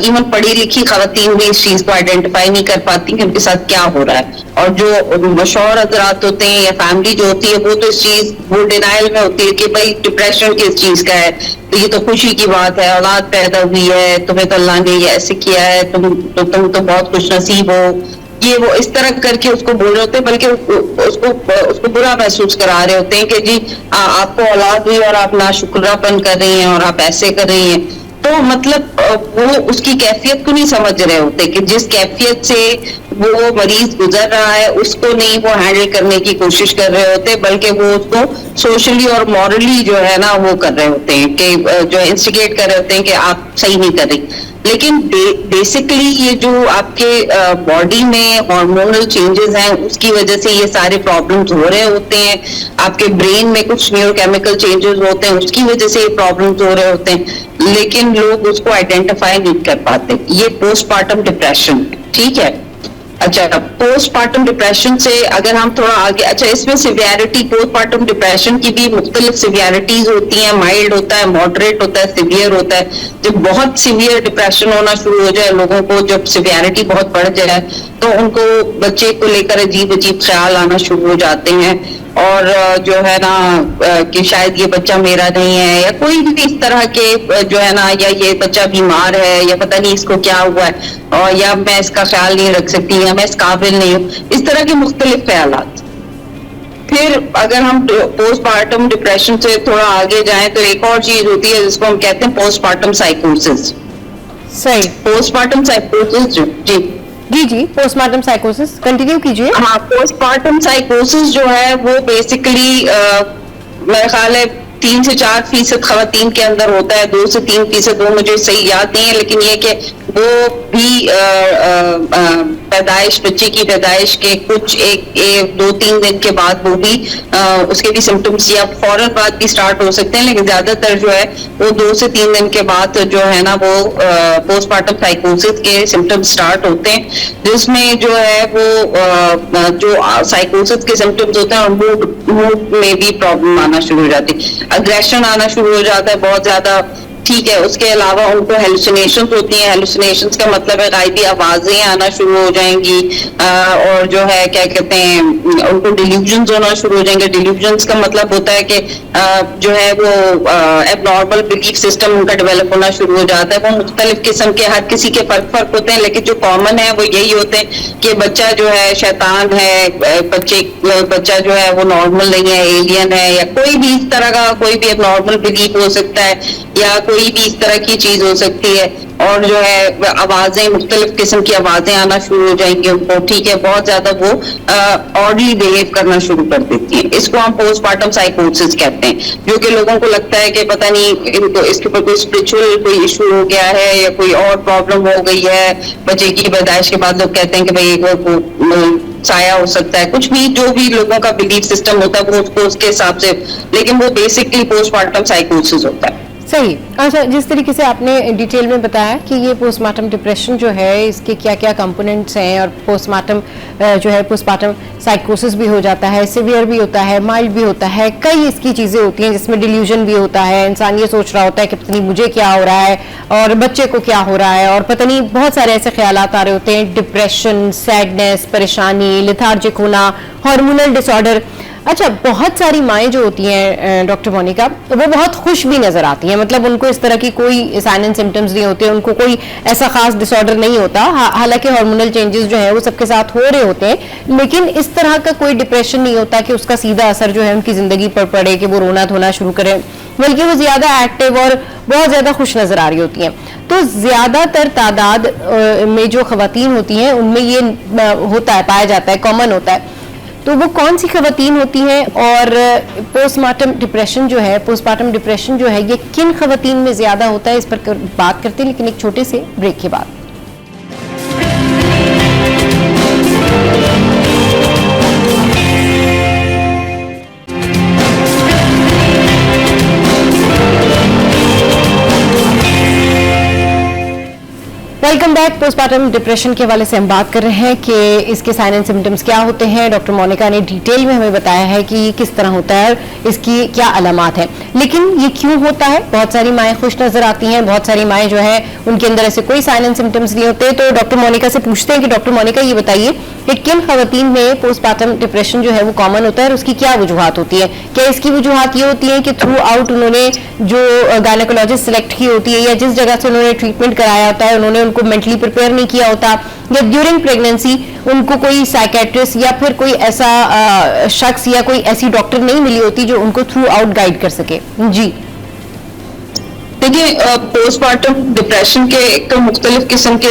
इवन पढ़ी लिखी खवातीन भी इस चीज को आइडेंटिफाई नहीं कर पाती कि उनके साथ क्या हो रहा है, और जो मशहूर हजरात होते हैं या फैमिली जो होती है वो तो इस चीज वो डिनाइल में होती है कि भाई डिप्रेशन किस चीज का है, तो ये तो खुशी की बात है, औलाद पैदा हुई है, तुम्हें तो अल्लाह ने ये ऐसे किया है, तुम तो बहुत खुश नसीब हो, ये वो इस तरह करके उसको बोल रहे होते हैं, बल्कि उसको बुरा महसूस करा रहे होते हैं कि जी आपको औलाद हुई और आप नाशुक्रापन कर रही हैं और आप ऐसे कर रही हैं। तो मतलब वो उसकी कैफियत को नहीं समझ रहे होते कि जिस कैफियत से वो मरीज गुजर रहा है उसको नहीं वो हैंडल करने की कोशिश कर रहे होते, बल्कि वो उसको सोशली और मॉरली जो है ना वो कर रहे होते हैं कि जो इंस्टिगेट कर रहे होते हैं कि आप सही नहीं कर रही। लेकिन बेसिकली ये जो आपके बॉडी में हार्मोनल चेंजेस हैं उसकी वजह से ये सारे प्रॉब्लम्स हो रहे होते हैं, आपके ब्रेन में कुछ न्यूरोकेमिकल चेंजेस होते हैं उसकी वजह से ये प्रॉब्लम्स हो रहे होते हैं, लेकिन लोग उसको आइडेंटिफाई नहीं कर पाते। ये पोस्टमार्टम डिप्रेशन, ठीक है। अच्छा, पोस्टमार्टम डिप्रेशन से अगर हम थोड़ा आगे, अच्छा इसमें सिवियरिटी, पोस्टमार्टम डिप्रेशन की भी मुख्तलिफ सिवियरिटीज होती हैं, माइल्ड होता है, मॉडरेट होता है, सिवियर होता है। जब बहुत सिवियर डिप्रेशन होना शुरू हो जाए लोगों को, जब सिवियरिटी बहुत बढ़ जाए तो उनको बच्चे को लेकर अजीब अजीब ख्याल आना शुरू हो जाते हैं, और जो है ना कि शायद ये बच्चा मेरा नहीं है, या कोई भी इस तरह के जो है ना, या ये बच्चा बीमार है, या पता नहीं इसको क्या हुआ है, और या मैं इसका ख्याल नहीं रख सकती, या मैं इस काबिल नहीं हूँ, इस तरह के मुख्तलिफ ख्यालात। फिर अगर हम पोस्टमार्टम डिप्रेशन से थोड़ा आगे जाएं तो एक और चीज होती है जिसको हम कहते हैं पोस्टमार्टम साइकोसिस। सही। पोस्टमार्टम साइकोसिस जी जी जी, पोस्टमार्टम साइकोसिस कंटिन्यू कीजिए। हाँ, पोस्टमार्टम साइकोसिस जो है वो बेसिकली मेरा ख्याल है 3 से 4% खवातीन के अंदर होता है, 2 से 3%, वो मुझे सही याद नहीं है, लेकिन ये कि वो भी पैदाइश, बच्चे की पैदाइश के कुछ 1-2-3 दिन के बाद वो भी उसके भी सिम्टम्स या फौरन बाद भी स्टार्ट हो सकते हैं, लेकिन ज्यादातर जो है वो 2 से 3 दिन के बाद जो है ना वो पोस्टमार्टम साइकोसिस के सिम्टम्स स्टार्ट होते हैं, जिसमें जो है वो जो साइकोसिस के सिम्टम्स होते हैं मूड में भी प्रॉब्लम आना शुरू हो जाती है, अग्रेशन आना शुरू हो जाता है बहुत ज्यादा। ठीक है, उसके अलावा उनको हेलुसिनेशंस होती हैं। हेलुसिनेशंस का मतलब है गायबी आवाजें आना शुरू हो जाएंगी, और जो है क्या कहते हैं, उनको डिल्यूजन्स होना शुरू हो जाएंगे। डिल्यूजन्स का मतलब होता है कि जो है वो एबनॉर्मल बिलीफ सिस्टम उनका डेवलप होना शुरू हो जाता है। वो मुख्तलिफ किस्म के, हर किसी के फर्क होते हैं, लेकिन जो कॉमन है वो यही होते हैं कि बच्चा जो है शैतान है, बच्चा जो है वो नॉर्मल नहीं है, एलियन है, या कोई भी इस तरह का कोई भी एबनॉर्मल बिलीफ हो सकता है, या कोई भी इस तरह की चीज हो सकती है। और जो है आवाजें, मुख्तलिफ किस्म की आवाजें आना शुरू हो जाएंगी उनको। ठीक है, बहुत ज्यादा वो ऑडली बिहेव करना शुरू कर देती है। इसको हम पोस्टमार्टम साइकोसिस कहते हैं, जो कि लोगों को लगता है कि पता नहीं इनको इसके ऊपर कोई स्पिरिचुअल कोई इशू हो गया है या कोई और प्रॉब्लम हो गई है। बच्चे की पैदाइश के बाद लोग कहते हैं कि भाई एक साया हो सकता है, कुछ भी जो भी लोगों का बिलीफ सिस्टम होता है वो उसको उसके हिसाब से, लेकिन वो बेसिकली पोस्टमार्टम साइकोसिस होता है। सही। अच्छा, जिस तरीके से आपने डिटेल में बताया कि ये पोस्टमार्टम डिप्रेशन जो है इसके क्या क्या कंपोनेंट्स हैं, और पोस्टमार्टम जो है पोस्टमार्टम साइकोसिस भी हो जाता है, सिवियर भी होता है, माइल्ड भी होता है, कई इसकी चीज़ें होती हैं जिसमें डिल्यूजन भी होता है। इंसान ये सोच रहा होता है कि पता नहीं मुझे क्या हो रहा है और बच्चे को क्या हो रहा है, और पता नहीं बहुत सारे ऐसे ख्यालात आ रहे होते हैं, डिप्रेशन, सैडनेस, परेशानी, लेथार्जिक होना, हार्मोनल डिसऑर्डर। अच्छा, बहुत सारी माएँ जो होती हैं डॉक्टर मोनिका, वो बहुत खुश भी नजर आती हैं, मतलब उनको इस तरह की कोई साइन एंड सिम्टम्स नहीं होते, उनको कोई ऐसा खास डिसऑर्डर नहीं होता, हालांकि हार्मोनल चेंजेस जो है वो सबके साथ हो रहे होते हैं, लेकिन इस तरह का कोई डिप्रेशन नहीं होता कि उसका सीधा असर जो है उनकी जिंदगी पर पड़े, कि वो रोना धोना शुरू करें, बल्कि वो ज्यादा एक्टिव और बहुत ज्यादा खुश नजर आ रही होती हैं। तो ज्यादातर तादाद में जो खवातीन होती हैं उनमें ये होता है, पाया जाता है, कॉमन होता है। तो वो कौन सी खवातीन होती हैं, और पोस्टमार्टम डिप्रेशन जो है, पोस्टमार्टम डिप्रेशन जो है ये किन खवातीन में ज्यादा होता है, इस पर बात करते हैं, लेकिन एक छोटे से ब्रेक के बाद। Welcome back. पोस्टमार्टम डिप्रेशन के हवाले से हम बात कर रहे हैं कि इसके साइन एंड सिम्टम्स क्या होते हैं। डॉक्टर मोनिका ने डिटेल में हमें बताया है कि ये किस तरह होता है, इसकी क्या अलामात है, लेकिन ये क्यों होता है। बहुत सारी माएँ खुश नजर आती हैं, बहुत सारी माएँ जो है उनके अंदर ऐसे कोई साइन एंड सिम्टम्स नहीं होते। तो डॉक्टर मोनिका से पूछते हैं कि डॉक्टर मोनिका ये बताइए कि किन खवातीन में पोस्टमार्टम डिप्रेशन जो है वो कॉमन होता है, और उसकी क्या वजूहत होती है। क्या इसकी वजूहत ये होती है कि थ्रू आउट उन्होंने जो गायनेकोलॉजिस्ट सिलेक्ट की होती है, या जिस जगह से उन्होंने ट्रीटमेंट कराया होता है उन्होंने उनको मेंटली प्रिपेयर नहीं किया होता, या ड्यूरिंग प्रेगनेंसी उनको कोई साइकेट्रिस्ट या फिर कोई ऐसा शख्स या कोई ऐसी डॉक्टर नहीं मिली होती जो उनको थ्रू आउट गाइड कर सके। जी देखिए, पोस्टमार्टम डिप्रेशन के एक तो मुख्तलिफ किस्म के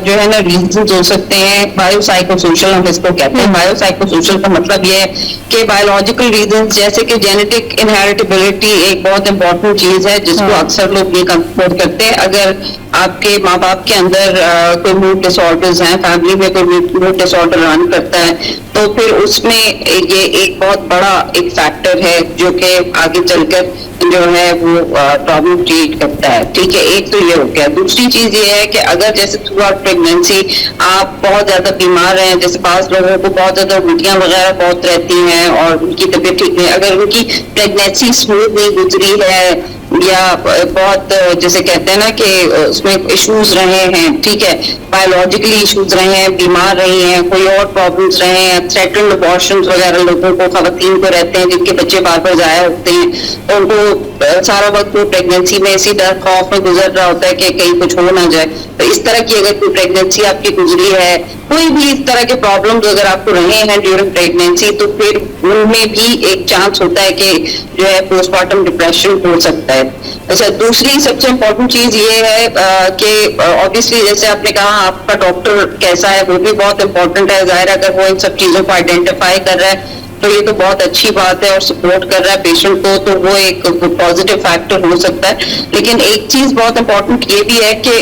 जो है ना रीजंस हो सकते हैं। बायोसाइकोसोशल हम इसको कहते हैं। बायोसाइकोसोशल का मतलब ये है कि बायोलॉजिकल रीजंस, जैसे कि जेनेटिक इनहेरिटेबिलिटी एक बहुत इंपॉर्टेंट चीज है जिसको अक्सर लोग ये कंसिडर करते हैं। अगर आपके माँ बाप के अंदर कोई मूड डिसऑर्डर्स हैं, फैमिली में कोई मूड डिसऑर्डर रन करता है, तो फिर उसमें ये एक बहुत बड़ा एक फैक्टर है जो कि आगे चलकर जो है वो प्रॉब्लम क्रिएट करता है। ठीक है, एक तो ये हो गया। दूसरी चीज ये है कि अगर जैसे थ्रू आउट प्रेगनेंसी आप बहुत ज्यादा बीमार हैं, जैसे पास लोगों को बहुत ज्यादा उल्टियां वगैरह बहुत रहती हैं और उनकी तबीयत ठीक नहीं, अगर उनकी प्रेगनेंसी स्मूथ नहीं गुजरी है, या बहुत जैसे कहते हैं ना कि उसमें इश्यूज रहे हैं, ठीक है, बायोलॉजिकली इश्यूज रहे हैं, बीमार रही हैं, कोई और प्रॉब्लम्स रहे हैं, थ्रेटन्ड अबॉर्शंस वगैरह लोगों को, खवातीन को रहते हैं जिनके बच्चे बार बार जाया होते हैं, तो उनको सारा वक्त वो प्रेगनेंसी में इसी डर खौफ में गुजर रहा होता है कि कहीं कुछ हो ना जाए। तो इस तरह की अगर कोई प्रेगनेंसी आपकी गुजरी है, कोई भी इस तरह के प्रॉब्लम्स अगर आपको रहे हैं ड्यूरिंग प्रेगनेंसी, तो फिर उनमें भी एक चांस होता है कि जो है पोस्टमार्टम डिप्रेशन हो सकता है। अच्छा, दूसरी सबसे इम्पोर्टेंट चीज ये है कि ऑब्वियसली जैसे आपने कहा आपका डॉक्टर कैसा है वो भी बहुत इंपॉर्टेंट है। जाहिर है अगर वो इन सब चीजों को आइडेंटिफाई कर रहा है तो ये तो बहुत अच्छी बात है और सपोर्ट कर रहा है पेशेंट को, तो वो एक पॉजिटिव फैक्टर हो सकता है। लेकिन एक चीज बहुत इंपॉर्टेंट ये भी है कि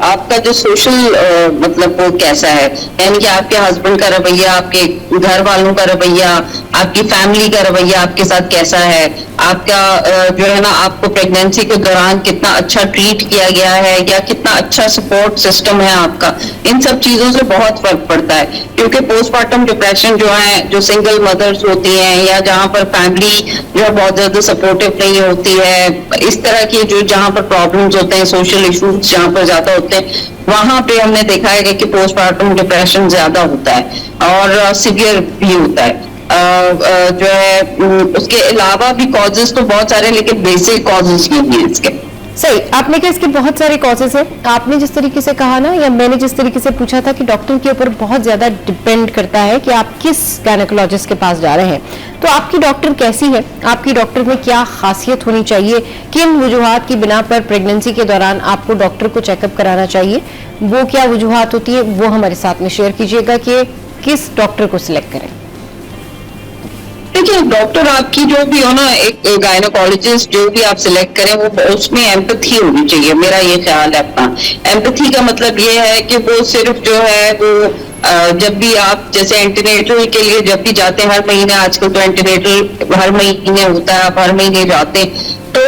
आपका जो सोशल मतलब वो कैसा है, यानी कि आपके हस्बैंड का रवैया, आपके घर वालों का रवैया, आपकी फैमिली का रवैया आपके साथ कैसा है, आपका जो है ना आपको प्रेगनेंसी के दौरान कितना अच्छा ट्रीट किया गया है या कितना अच्छा सपोर्ट सिस्टम है आपका, इन सब चीजों से बहुत फर्क पड़ता है। क्योंकि पोस्टमार्टम डिप्रेशन जो है, जो सिंगल मदर्स होती हैं या जहाँ पर फैमिली जो है बहुत ज्यादा सपोर्टिव नहीं होती है, इस तरह की जो जहाँ पर प्रॉब्लम्स होते हैं, सोशल इश्यूज जहाँ पर ज्यादा होते हैं, वहां पे हमने देखा है कि पोस्टमार्टम डिप्रेशन ज्यादा होता है और सिवियर भी होता है। जो है उसके अलावा भी कॉजेस तो बहुत सारे, लेकिन बेसिक कॉजेस ये हैं इसके। सही, आपने कहा इसके बहुत सारे कॉजेस हैं। आपने जिस तरीके से कहा ना, या मैंने जिस तरीके से पूछा था कि डॉक्टर के ऊपर बहुत ज्यादा डिपेंड करता है कि आप किस गायनेकोलॉजिस्ट के पास जा रहे हैं, तो आपकी डॉक्टर कैसी है, आपकी डॉक्टर में क्या खासियत होनी चाहिए, किन वजूहात की बिना पर प्रेगनेंसी के दौरान आपको डॉक्टर को चेकअप कराना चाहिए, वो क्या वजूहात होती है, वो हमारे साथ में शेयर कीजिएगा कि किस डॉक्टर को सिलेक्ट करें। देखिए, डॉक्टर आपकी जो भी हो ना, एक गायनेकोलॉजिस्ट जो भी आप सिलेक्ट करें वो उसमें एम्पैथी होनी चाहिए, मेरा ये ख्याल है अपना। एम्पैथी का मतलब ये है कि वो सिर्फ जो है वो जब भी आप जैसे एंटीनेटल के लिए जब भी जाते हैं, हर महीने आजकल तो एंटीनेटल हर महीने होता है, आप हर महीने जाते हैं, तो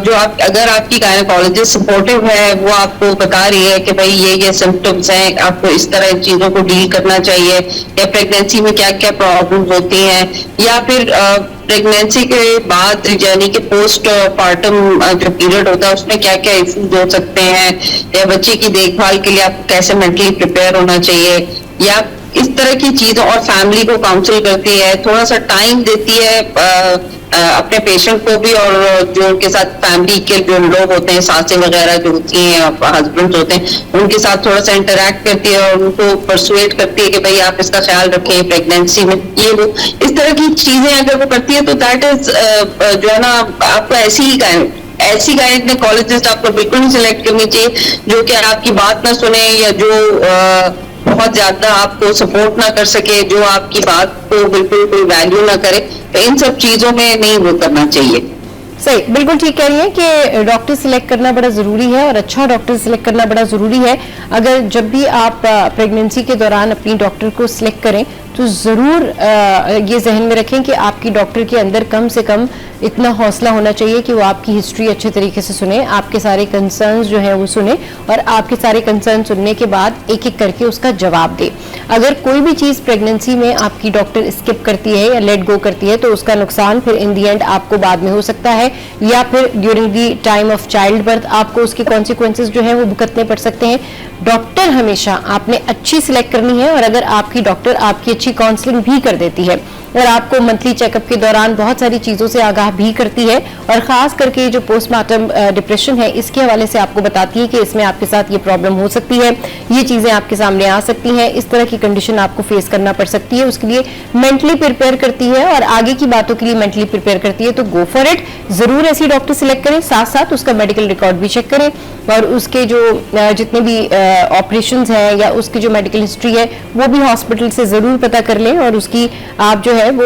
जो आप अगर आपकी गायनेकोलॉजिस्ट सपोर्टिव है, वो आपको बता रही है कि भाई ये सिम्टम्स हैं, आपको इस तरह इन चीजों को डील करना चाहिए, या प्रेगनेंसी में क्या क्या प्रॉब्लम्स होती हैं, या फिर प्रेगनेंसी के बाद यानी कि पोस्ट पार्टम जो पीरियड होता है उसमें क्या क्या इश्यूज हो सकते हैं, या बच्चे की देखभाल के लिए आपको कैसे मेंटली प्रिपेयर होना चाहिए, या इस तरह की चीजों, और फैमिली को काउंसिल करती है, थोड़ा सा टाइम देती है अपने पेशेंट को भी, और जो उनके साथ फैमिली के जो लोग होते हैं, सासें वगैरह जो होती हैं, हस्बैंड होते हैं, उनके साथ थोड़ा सा इंटरेक्ट करती है और उनको परसुएट करती है कि भाई आप इसका ख्याल रखें प्रेगनेंसी में, ये वो इस तरह की चीजें अगर वो करती है तो दैट इज जो है ना आपको ऐसी गायनेकोलॉजिस्ट आपको बिल्कुल नहीं सिलेक्ट करनी चाहिए जो कि आपकी बात ना सुने, या जो बहुत ज्यादा आपको सपोर्ट ना कर सके, जो आपकी बात को बिल्कुल कोई वैल्यू ना करे, तो इन सब चीजों में नहीं वो करना चाहिए। सही, बिल्कुल ठीक कह रही है कि डॉक्टर सिलेक्ट करना बड़ा जरूरी है और अच्छा डॉक्टर सिलेक्ट करना बड़ा जरूरी है। अगर जब भी आप प्रेगनेंसी के दौरान अपनी डॉक्टर को सिलेक्ट करें तो जरूर ये जहन में रखें कि आपकी डॉक्टर के अंदर कम से कम इतना हौसला होना चाहिए कि वो आपकी हिस्ट्री अच्छे तरीके से सुने, आपके सारे कंसर्न्स जो हैं वो सुने, और आपके सारे कंसर्न सुनने के बाद एक एक करके उसका जवाब दे। अगर कोई भी चीज प्रेगनेंसी में आपकी डॉक्टर स्किप करती है या लेट गो करती है तो उसका नुकसान फिर इन दी एंड आपको बाद में हो सकता है, या फिर during the time of child birth आपको उसके कॉन्सिक्वेंसेज जो है वो भुगतने पड़ सकते हैं। डॉक्टर हमेशा आपने अच्छी सिलेक्ट करनी है, और अगर आपकी डॉक्टर आपकी अच्छी काउंसलिंग भी कर देती है और आपको मंथली चेकअप के दौरान बहुत सारी चीजों से आगाह भी करती है, और खास करके जो पोस्टमार्टम डिप्रेशन है इसके हवाले से आपको बताती है कि इसमें आपके साथ ये प्रॉब्लम हो सकती है, ये चीजें आपके सामने आ सकती हैं, इस तरह की कंडीशन आपको फेस करना पड़ सकती है, उसके लिए मेंटली प्रिपेयर करती है और आगे की बातों के लिए मेंटली प्रिपेयर करती है। तो गो फॉर इट, जरूर ऐसी डॉक्टर सिलेक्ट करें, साथ साथ उसका मेडिकल रिकॉर्ड भी चेक करें, और उसके जो जितने भी ऑपरेशंस हैं या उसकी जो मेडिकल हिस्ट्री है वो भी हॉस्पिटल से जरूर पता कर लें, और उसकी आप जो है वो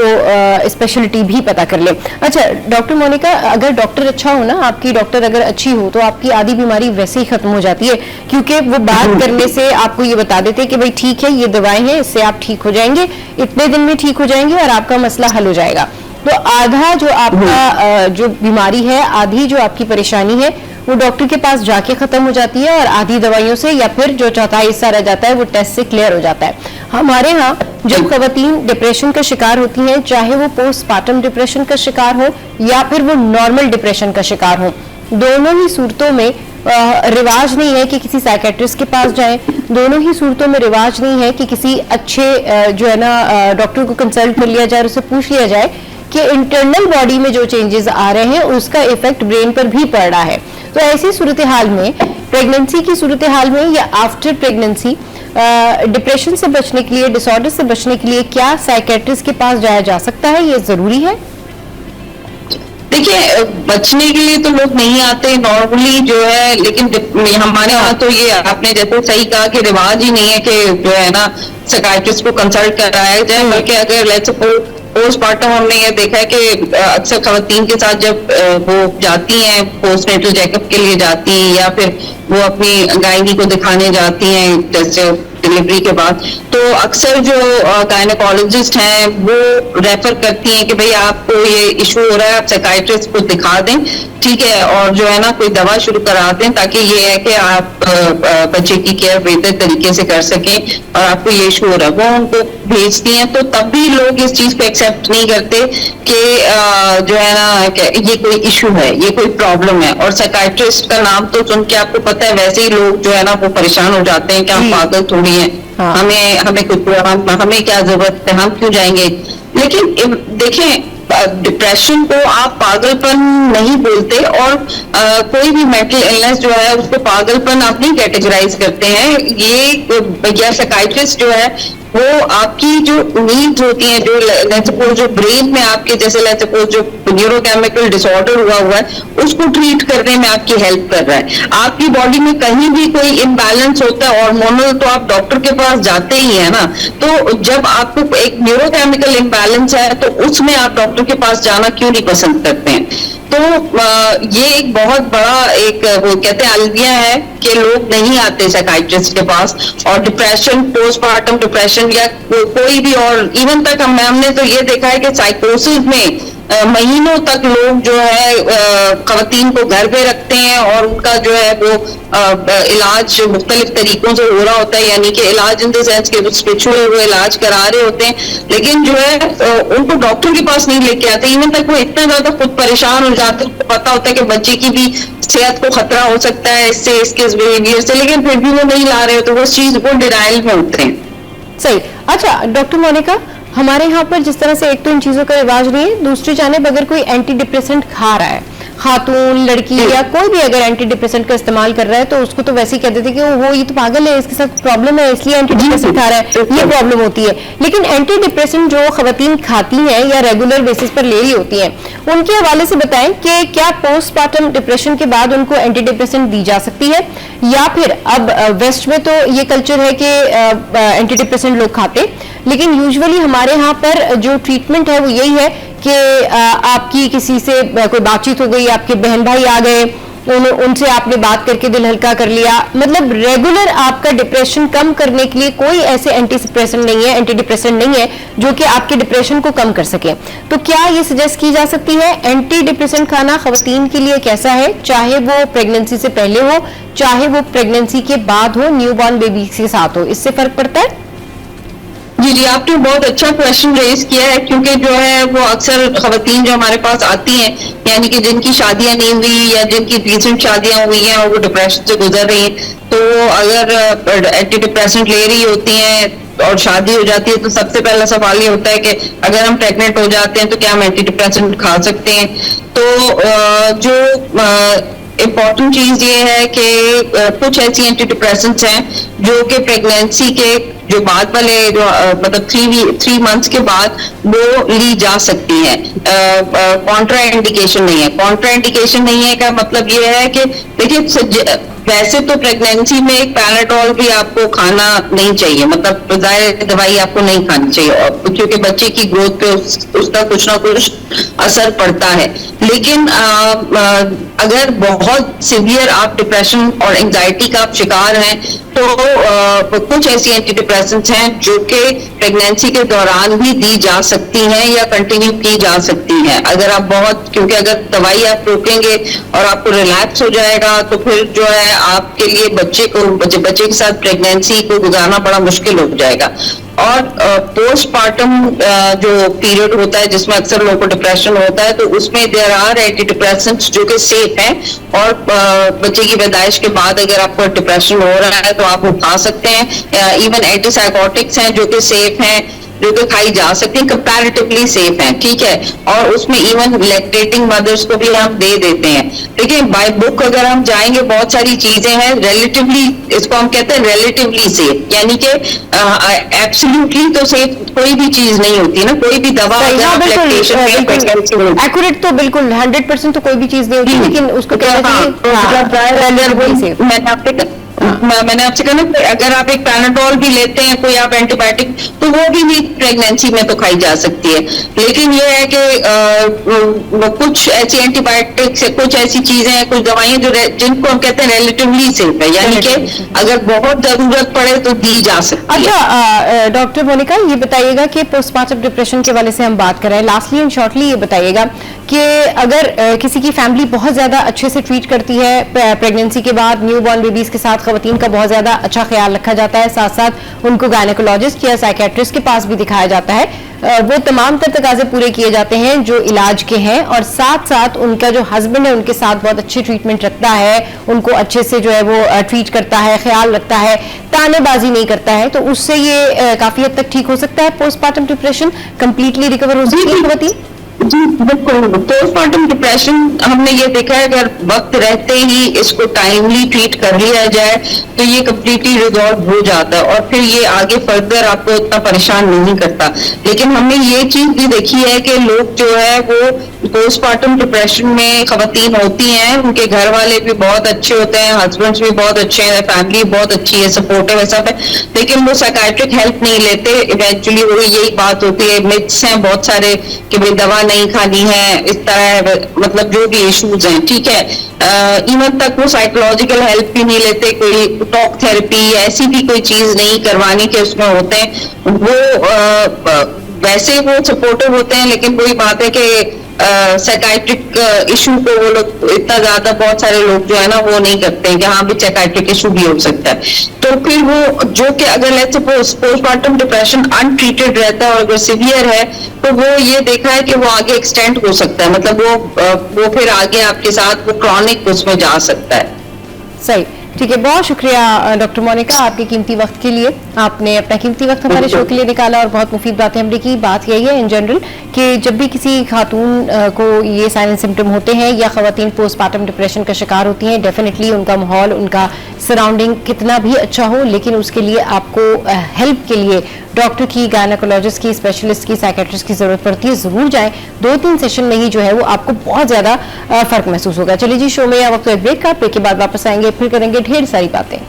स्पेशलिटी भी पता कर लें। अच्छा डॉक्टर मोनिका, अगर डॉक्टर अच्छा हो ना, आपकी डॉक्टर अगर अच्छी हो तो आपकी आधी बीमारी वैसे ही खत्म हो जाती है, क्योंकि वो बात करने से आपको ये बता देते हैं कि भाई ठीक है ये दवाएं हैं, इससे आप ठीक हो जाएंगे, इतने दिन में ठीक हो जाएंगे और आपका मसला हल हो जाएगा। तो आधा जो आपका जो बीमारी है, आधी जो आपकी परेशानी है वो डॉक्टर के पास जाके खत्म हो जाती है, और आधी दवाइयों से या फिर जो चौथाई हिस्सा रह जाता है वो टेस्ट से क्लियर हो जाता है। हमारे यहाँ जब खवातीन डिप्रेशन का शिकार होती हैं, चाहे वो पोस्टमार्टम डिप्रेशन का शिकार हो या फिर वो नॉर्मल डिप्रेशन का शिकार हो, दोनों ही सूरतों में रिवाज नहीं है कि किसी साइकेट्रिस्ट के पास जाएं, दोनों ही सूरतों में रिवाज नहीं है कि किसी अच्छे जो है ना डॉक्टर को कंसल्ट कर लिया जाए और उससे पूछ लिया जाए कि इंटरनल बॉडी में जो चेंजेस आ रहे हैं उसका इफेक्ट ब्रेन पर भी पड़ रहा है। तो ऐसी सूरत हाल में, प्रेगनेंसी की सूरत हाल में या आफ्टर प्रेगनेंसी, डिप्रेशन से बचने के लिए, डिसऑर्डर से बचने के लिए क्या साइकेट्रिस्ट के पास जाया जा सकता है? ये जरूरी है? देखिए, बचने के लिए तो लोग नहीं आते नॉर्मली जो है, लेकिन हमारे यहाँ तो ये आपने जैसे सही कहा कि रिवाज ही नहीं है कि जो है ना साइकियाट्रिस्ट को कंसल्ट कराया जाए, बल्कि अगर लेट्स सपोज पोस्टमार्टम हमने ये देखा है कि अक्सर खवातीन के साथ जब वो जाती हैं पोस्टनेटल चेकअप के लिए जाती हैं या फिर वो अपनी गायनी को दिखाने जाती हैं जैसे डिलीवरी के बाद, तो अक्सर जो गायनेकोलॉजिस्ट हैं वो रेफर करती हैं कि भाई आपको ये इशू हो रहा है, आप साइकियाट्रिस्ट को दिखा दें, ठीक है, और जो है ना कोई दवा शुरू करा दें ताकि ये है कि आप बच्चे की केयर बेहतर तरीके से कर सकें और आपको ये इशू हो रहा है, वो उनको भेजती हैं। तो तब भी लोग इस चीज को एक्सेप्ट नहीं करते कि जो है ना ये कोई इशू है, ये कोई प्रॉब्लम है। और साइकियाट्रिस्ट का नाम तो सुन के आपको पता है वैसे ही लोग जो है ना वो परेशान हो जाते हैं कि हम पागल थोड़ी है, हाँ। हमें कुछ हमें क्या जरूरत है, हम क्यों जाएंगे। लेकिन देखें, डिप्रेशन को आप पागलपन नहीं बोलते और कोई भी मेंटल इलनेस जो है उसको पागलपन आप नहीं कैटेगराइज करते हैं। ये साइकियाट्रिस्ट जो है वो आपकी जो नीड्स होती हैं, जो लेट्स सपोज जो ब्रेन में आपके जैसे लेट्स सपोज जो न्यूरोकेमिकल डिसऑर्डर हुआ है उसको ट्रीट करने में आपकी हेल्प कर रहा है। आपकी बॉडी में कहीं भी कोई इम्बैलेंस होता है हार्मोनल, तो आप डॉक्टर के पास जाते ही है ना। तो जब आपको एक न्यूरोकेमिकल इम्बैलेंस है तो उसमें आप डॉक्टर के पास जाना क्यों नहीं पसंद करते हैं? तो ये एक बहुत बड़ा एक वो कहते हैं अलविया है कि लोग नहीं आते साइकियाट्रिस्ट के पास। और डिप्रेशन, पोस्टमार्टम डिप्रेशन या कोई भी और इवन तक हमने तो ये देखा है कि साइकोसिस में महीनों तक लोग जो है खवातीन को घर पे रखते हैं और उनका जो है वो इलाज मुख्तलिफ तरीकों से हो रहा होता है, यानी कि इलाज इन द सेंस के स्पिरिचुअल वो इलाज करा रहे होते हैं, लेकिन जो है उनको डॉक्टर के पास नहीं लेके आते। इवन तक वो इतना ज्यादा खुद परेशान हो जाते हैं, पता होता है कि बच्चे की भी सेहत को खतरा हो सकता है इससे, इसके बिहेवियर से, लेकिन फिर भी वो नहीं ला रहे होते, वो चीज वो डिनाइल में होते हैं। सही। अच्छा डॉक्टर मोनिका, हमारे यहाँ पर जिस तरह से एक तो इन चीजों का रिवाज नहीं है, दूसरी जानिब अगर कोई एंटी डिप्रेसेंट खा रहा है, खातून लड़की या कोई भी अगर एंटी डिप्रेसेंट का इस्तेमाल कर रहा है तो उसको तो वैसे ही कह देते कि वो ये तो पागल है, इसके साथ प्रॉब्लम है इसलिए एंटी डिप्रेसेंट खा रहा है, ये प्रॉब्लम होती है। लेकिन एंटी डिप्रेसेंट जो खवातीन खाती हैं या रेगुलर बेसिस पर ले रही होती हैं, उनके हवाले से बताएं कि क्या पोस्टमार्टम डिप्रेशन के बाद उनको एंटी डिप्रेसेंट दी जा सकती है, या फिर अब वेस्ट में तो ये कल्चर है कि एंटी डिप्रेसेंट लोग खाते, लेकिन यूजुअली हमारे यहाँ पर जो ट्रीटमेंट है वो यही है कि आपकी किसी से कोई बातचीत हो गई, आपके बहन भाई आ गए, उनसे आपने बात करके दिल हल्का कर लिया, मतलब रेगुलर आपका डिप्रेशन कम करने के लिए कोई ऐसे एंटी डिप्रेसेंट नहीं है, एंटी डिप्रेसेंट नहीं है जो कि आपके डिप्रेशन को कम कर सके। तो क्या ये सजेस्ट की जा सकती है एंटी डिप्रेसेंट खाना खवातीन के लिए कैसा है, चाहे वो प्रेगनेंसी से पहले हो, चाहे वो प्रेगनेंसी के बाद हो, न्यूबॉर्न बेबी के साथ हो, इससे फर्क पड़ता है? जी, आपने बहुत अच्छा क्वेश्चन रेज किया है, क्योंकि जो है वो अक्सर खवातीन जो हमारे पास आती हैं, यानी कि जिनकी शादियां नहीं हुई या जिनकी रिसेंट शादियां हुई हैं और वो डिप्रेशन से गुजर रही हैं, तो अगर एंटी डिप्रेसेंट ले रही होती हैं और शादी हो जाती है तो सबसे पहला सवाल ये होता है कि अगर हम प्रेग्नेंट हो जाते हैं तो क्या हम एंटी डिप्रेसेंट खा सकते हैं। तो जो इम्पोर्टेंट चीज ये है कि कुछ ऐसी एंटी डिप्रेसेंट्स हैं जो कि प्रेगनेंसी के जो बाद वाले जो मतलब 3 मंथ्स के बाद वो ली जा सकती है। कॉन्ट्रा इंडिकेशन नहीं है। कॉन्ट्रा इंडिकेशन नहीं है का मतलब ये है कि देखिए वैसे तो प्रेगनेंसी में एक पैराडोल भी आपको खाना नहीं चाहिए, मतलब जाहिर दवाई आपको नहीं खानी चाहिए, क्योंकि बच्चे की ग्रोथ पे उसका कुछ ना कुछ असर पड़ता है। लेकिन अगर बहुत सीवियर आप डिप्रेशन और एंजाइटी का आप शिकार हैं तो कुछ ऐसी एंटी डिप्रेसेंट्स हैं जो कि प्रेगनेंसी के दौरान भी दी जा सकती हैं या कंटिन्यू की जा सकती हैं। अगर आप बहुत, क्योंकि अगर दवाई आप रोकेंगे और आपको रिलैक्स हो जाएगा तो फिर जो है आपके लिए बच्चे के साथ प्रेगनेंसी को गुजारना बड़ा मुश्किल हो जाएगा। और पोस्टमार्टम जो पीरियड होता है जिसमें अक्सर लोगों को डिप्रेशन होता है, तो उसमें देयर आर एंटी डिप्रेसेंट्स जो कि सेफ हैं, और बच्चे की पैदाइश के बाद अगर आपको डिप्रेशन हो रहा है तो आप वो खा सकते हैं। इवन एंटीसाइकोटिक्स हैं जो कि सेफ हैं, जो कि खाई जा सकती है, कंपैरेटिवली सेफ है, ठीक है। और उसमें इवन लैक्टेटिंग मदर्स को भी हम दे देते हैं। देखिए बाय बुक अगर हम जाएंगे बहुत सारी चीजें हैं रिलेटिवली, इसको हम कहते हैं रिलेटिवली सेफ, यानी कि एब्सोल्युटली तो सेफ कोई भी चीज नहीं होती ना, कोई भी दवा एक्यूरेट तो बिल्कुल 100% तो कोई भी चीज नहीं होती, लेकिन उसको कहना चाहिए मैंने आपसे कहा ना कि अगर आप एक पैनाडोल भी लेते हैं, कोई आप एंटीबायोटिक, तो वो भी प्रेगनेंसी में तो खाई जा सकती है। लेकिन ये है कि कुछ ऐसी एंटीबायोटिक्स, कुछ ऐसी चीजें हैं, कुछ दवाइयां जो जिनको हम कहते हैं रिलेटिवली सेफ है, यानी कि अगर बहुत जरूरत पड़े तो दी जा सकती है। अच्छा डॉक्टर मोनिका, ये बताइएगा कि पोस्टमार्टम डिप्रेशन के वाले से हम बात कर रहे हैं, लास्टली एंड शॉर्टली ये बताइएगा कि अगर किसी की फैमिली बहुत ज्यादा अच्छे से ट्रीट करती है प्रेगनेंसी के बाद, न्यूबॉर्न बेबीज के साथ खवातीन का बहुत ज्यादा अच्छा ख्याल रखा जाता है, साथ साथ उनको गायनेकोलॉजिस्ट या साइकेट्रिस्ट के पास भी दिखाया जाता है, वो तमाम तर तकाजे पूरे किए जाते हैं जो इलाज के हैं, और साथ साथ उनका जो हस्बैंड है उनके साथ बहुत अच्छी ट्रीटमेंट रखता है, उनको अच्छे से जो है वो ट्रीट करता है, ख्याल रखता है, तानेबाजी नहीं करता है, तो उससे ये काफी हद तक ठीक हो सकता है। पोस्टमार्टम डिप्रेशन कंप्लीटली रिकवर हो सकती है खवातीन? जी बिल्कुल। पोस्टमार्टम डिप्रेशन हमने ये देखा है, अगर वक्त रहते ही इसको टाइमली ट्रीट कर लिया जाए तो ये कम्प्लीटली रिजॉल्व हो जाता है और फिर ये आगे फर्दर आपको इतना परेशान नहीं करता। लेकिन हमने ये चीज भी देखी है कि लोग जो है वो पोस्टमार्टम डिप्रेशन में खवातीन होती हैं, उनके घर वाले भी बहुत अच्छे होते हैं, हस्बैंड्स भी बहुत अच्छे हैं, फैमिली बहुत अच्छी है, सपोर्टिव है, सब है, लेकिन वो साइकाइट्रिक हेल्प नहीं लेते। इवेंचुअली वो यही बात होती है, मिथ्स हैं बहुत सारे कि भाई दवा नहीं खानी है, इस तरह मतलब जो भी इश्यूज हैं, ठीक है। इवन तक वो साइकोलॉजिकल हेल्प भी नहीं लेते, कोई टॉक थेरेपी ऐसी भी कोई चीज नहीं करवानी कि उसमें होते हैं वो वैसे वो सपोर्टिव होते हैं, लेकिन वही बात है कि साइकाइट्रिक इशू को वो लोग इतना ज्यादा, बहुत सारे लोग जो है ना वो नहीं करते हैं कि हाँ भी साइकाइट्रिक इशू भी हो सकता है। तो फिर वो जो कि अगर let's suppose postmortem depression untreated रहता है और अगर सीवियर है तो वो ये देखा है कि वो आगे एक्सटेंड हो सकता है, मतलब वो फिर आगे आपके साथ वो क्रॉनिक उसमें जा सकता है। सही, ठीक है। बहुत शुक्रिया डॉक्टर मोनिका आपके कीमती वक्त के लिए, आपने अपना कीमती वक्त हमारे शो के लिए निकाला और बहुत मुफीद बातें हमने की। बात यही है इन जनरल कि जब भी किसी खातून को ये साइन एंड सिम्टम होते हैं या खवातीन पोस्टमार्टम डिप्रेशन का शिकार होती हैं, डेफिनेटली उनका माहौल, उनका सराउंडिंग कितना भी अच्छा हो, लेकिन उसके लिए आपको हेल्प के लिए डॉक्टर की, गायनेकोलॉजिस्ट की, स्पेशलिस्ट की, साइकेट्रिस्ट की जरूरत पड़ती है। जरूर जाएं, 2-3 सेशन में ही जो है वो आपको बहुत ज्यादा फर्क महसूस होगा। चलिए जी, शो में या वक्त एक ब्रेक का, ब्रेक के बाद वापस आएंगे, फिर करेंगे ढेर सारी बातें।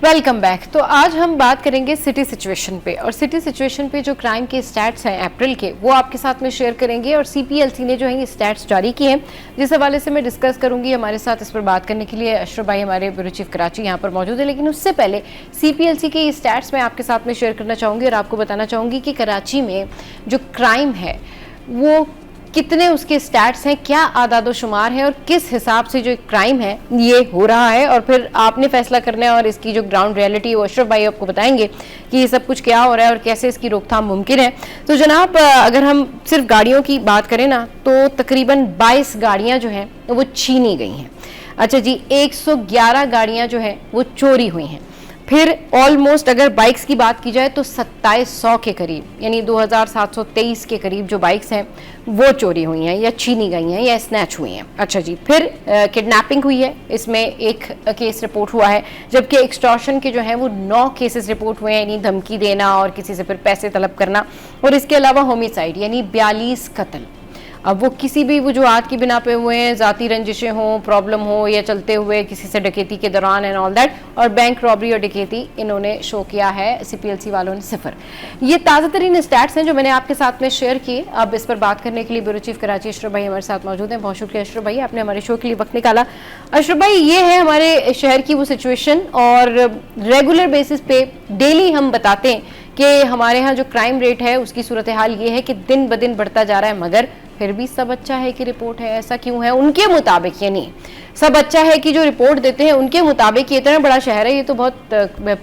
Welcome back. तो आज हम बात करेंगे सिटी सिचुएशन पे, और सिटी सिचुएशन पे जो क्राइम के स्टैट्स हैं अप्रैल के, वो आपके साथ में शेयर करेंगे। और सीपीएलसी ने जो है ये स्टैट्स जारी किए हैं, जिस हवाले से मैं डिस्कस करूंगी। हमारे साथ इस पर बात करने के लिए अशरफ भाई, हमारे ब्यूरो चीफ कराची, यहाँ पर मौजूद है। लेकिन उससे पहले सीपीएलसी के ये स्टैट्स मैं आपके साथ में शेयर करना चाहूँगी और आपको बताना चाहूँगी कि कराची में जो क्राइम है वो कितने उसके स्टैट्स हैं, क्या आदादो शुमार है और किस हिसाब से जो क्राइम है ये हो रहा है, और फिर आपने फैसला करना है। और इसकी जो ग्राउंड रियलिटी वो अशरफ भाई आपको बताएंगे कि ये सब कुछ क्या हो रहा है और कैसे इसकी रोकथाम मुमकिन है। तो जनाब, अगर हम सिर्फ गाड़ियों की बात करें ना, तो तकरीबन 22 गाड़ियां जो हैं वो छीनी गई हैं। अच्छा जी, 111 गाड़ियां जो हैं वो चोरी हुई हैं। फिर ऑलमोस्ट अगर बाइक्स की बात की जाए तो 2700 के करीब, यानी 2723 के करीब जो बाइक्स हैं वो चोरी हुई हैं या छीनी गई हैं या स्नैच हुई हैं। अच्छा जी, फिर किडनैपिंग हुई है, इसमें एक केस रिपोर्ट हुआ है, जबकि एक्सटॉर्शन के जो हैं वो 9 केसेस रिपोर्ट हुए हैं, यानी धमकी देना और किसी से फिर पैसे तलब करना। और इसके अलावा होमिसाइड यानी 42 कत्ल। अब वो किसी भी वजूहात की बिना पे हुए हैं, जाती रंजिशें हों, प्रॉब्लम हो, या चलते हुए किसी से डकैती के दौरान एंड ऑल दैट। और बैंक रॉबरी और डकैती इन्होंने शो किया है सीपीएलसी वालों ने 0। ये ताज़ा तरीन स्टैट्स हैं जो मैंने आपके साथ में शेयर किए। अब इस पर बात करने के लिए ब्यूरो चीफ कराची अशरफ भाई हमारे साथ मौजूद हैं। बहुत शुक्रिया अशरफ भाई, आपने हमारे शो के लिए वक्त निकाला। अशरफ भाई, ये है हमारे शहर की वो सिचुएशन, और रेगुलर बेसिस पे डेली हम बताते हैं कि हमारे यहाँ जो क्राइम रेट है उसकी सूरत हाल ये है कि दिन ब दिन बढ़ता जा रहा है, मगर फिर भी सब अच्छा है की रिपोर्ट है। ऐसा क्यों है? उनके मुताबिक, यानी सब अच्छा है कि जो रिपोर्ट देते हैं उनके मुताबिक ये इतना बड़ा शहर है, ये तो बहुत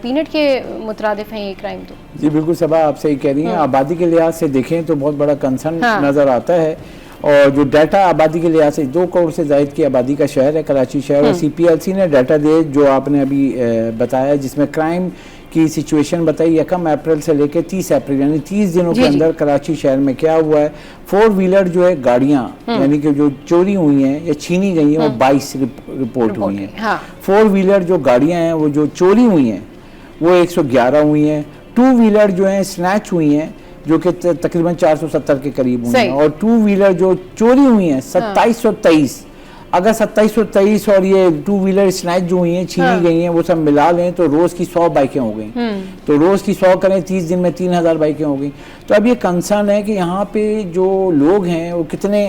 पीनट के मुतरादिफ है ये क्राइम। तो जी बिल्कुल सबा, आप सही कह रही हैं। आबादी के लिहाज से देखें तो बहुत बड़ा कंसर्न नज़र आता है। और जो डाटा आबादी के लिहाज से 2 करोड़ से ज़ायद की आबादी का शहर है कराची शहर, और CPLC ने डाटा दिए जो आपने अभी बताया, जिसमें क्राइम की सिचुएशन बताई 1 अप्रैल से लेकर 30 अप्रैल यानी 30 दिनों के अंदर कराची शहर में क्या हुआ है। 4 व्हीलर जो है गाड़ियाँ यानी कि जो चोरी हुई हैं या छीनी गई हैं वो 22 रिपोर्ट हुई हैं। 4 व्हीलर जो गाड़ियाँ हैं वो जो चोरी हुई हैं वो 111 हुई हैं। 2 व्हीलर जो हैं स्नैच हुई हैं जो कि तकरीबन 470 के करीब हुई हैं। और 2 व्हीलर जो चोरी हुई हैं 2723। अगर 2723 और ये 2 व्हीलर स्नैच जो हुई हैं छीनी गई हैं वो सब मिला लें तो रोज की 100 बाइकें हो गई। तो रोज की 100 करें 30 दिन में 3000 बाइकें हो गई। तो अब ये कंसर्न है कि यहाँ पे जो लोग हैं वो कितने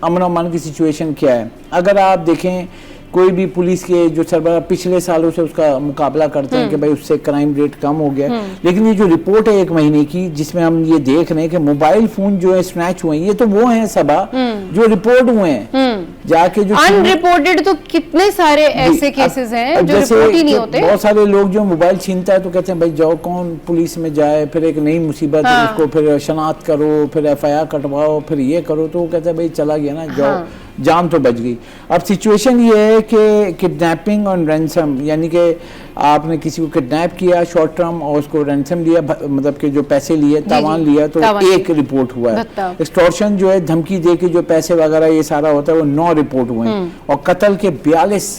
अमन अमान की सिचुएशन क्या है। अगर आप देखें कोई भी पुलिस के जो सरबराह पिछले सालों से उसका मुकाबला करते हैं कि भाई उससे क्राइम रेट कम हो गया, लेकिन ये जो रिपोर्ट है 1 महीने की जिसमें हम ये देख रहे हैं कि मोबाइल फोन जो है स्नैच हुए हैं, ये तो वो हैं सबा जो रिपोर्ट हुए हैं। जाके जो अनरिपोर्टेड तो कितने सारे ऐसे केसेस हैं जो रिपोर्ट ही नहीं होते। बहुत सारे लोग जो मोबाइल छीनता है तो कहते हैं भाई जाओ, कौन पुलिस में जाए, फिर एक नई मुसीबत उसको फिर शनाख्त करो, फिर FIR कटवाओ, फिर ये करो। तो वो कहते हैं भाई चला गया ना, जाओ जान तो बच गई। अब सिचुएशन ये है कि किडनैपिंग और रैंसम यानी कि आपने किसी को किडनैप किया शॉर्ट टर्म और उसको रैंसम लिया, मतलब कि जो पैसे लिए तावान लिया, तो 1 रिपोर्ट हुआ है। एक्सटॉर्शन जो है धमकी दे के जो पैसे वगैरह ये सारा होता है वो 9 रिपोर्ट हुए हैं। और कत्ल के 42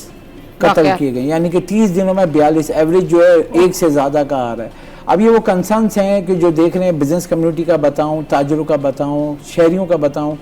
कत्ल किए गए यानी कि 30 दिनों में 42 एवरेज जो है 1 से ज्यादा का आ रहा है। अब ये वो कंसर्न्स हैं कि जो देख रहे हैं, बिजनेस कम्युनिटी का बताऊं, ताजरों का बताऊं, शहरियों का बताऊं,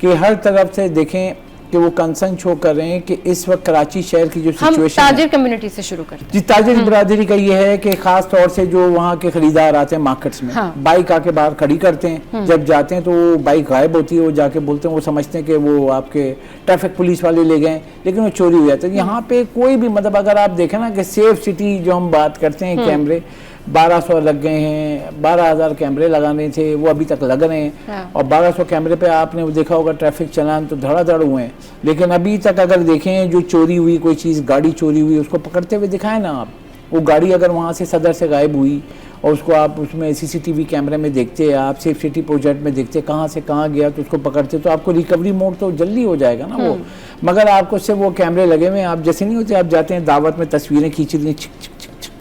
कि हर तरफ से देखें कि वो कंसर्न शो कर रहे हैं कि इस वक्त कराची शहर की जो सिचुएशन है, ताजिर कम्युनिटी से शुरू करते हैं। जी, ताजिर बरादरी का ये है कि खास तौर से जो वहाँ के खरीदार आते हैं मार्केट्स में, बाइक आके बाहर खड़ी करते हैं, जब जाते हैं तो वो बाइक गायब होती है, वो जाके बोलते हैं, वो समझते हैं कि वो आपके ट्रैफिक पुलिस वाले ले गए, लेकिन वो चोरी हो जाता है। यहाँ पे कोई भी, मतलब अगर आप देखें ना कि सेफ सिटी जो हम बात करते हैं, कैमरे 1200 लग गए हैं, 12,000 कैमरे लगाने थे वो अभी तक लग रहे हैं। और 1200 कैमरे पे आपने देखा होगा ट्रैफिक चलान तो धड़ाधड़ हुए हैं, लेकिन अभी तक अगर देखें जो चोरी हुई कोई चीज़, गाड़ी चोरी हुई, उसको पकड़ते हुए दिखाएं ना आप। वो गाड़ी अगर वहाँ से सदर से गायब हुई और उसको आप उसमें CCTV कैमरे में देखते, आप सेफ सिटी प्रोजेक्ट में देखते कहाँ से कहाँ गया, तो उसको पकड़ते तो आपको रिकवरी मोड तो जल्दी हो जाएगा ना वो। मगर आपको सिर्फ वो कैमरे लगे हुए, आप जैसे नहीं होते, आप जाते हैं दावत में तस्वीरें खींच रही हैं,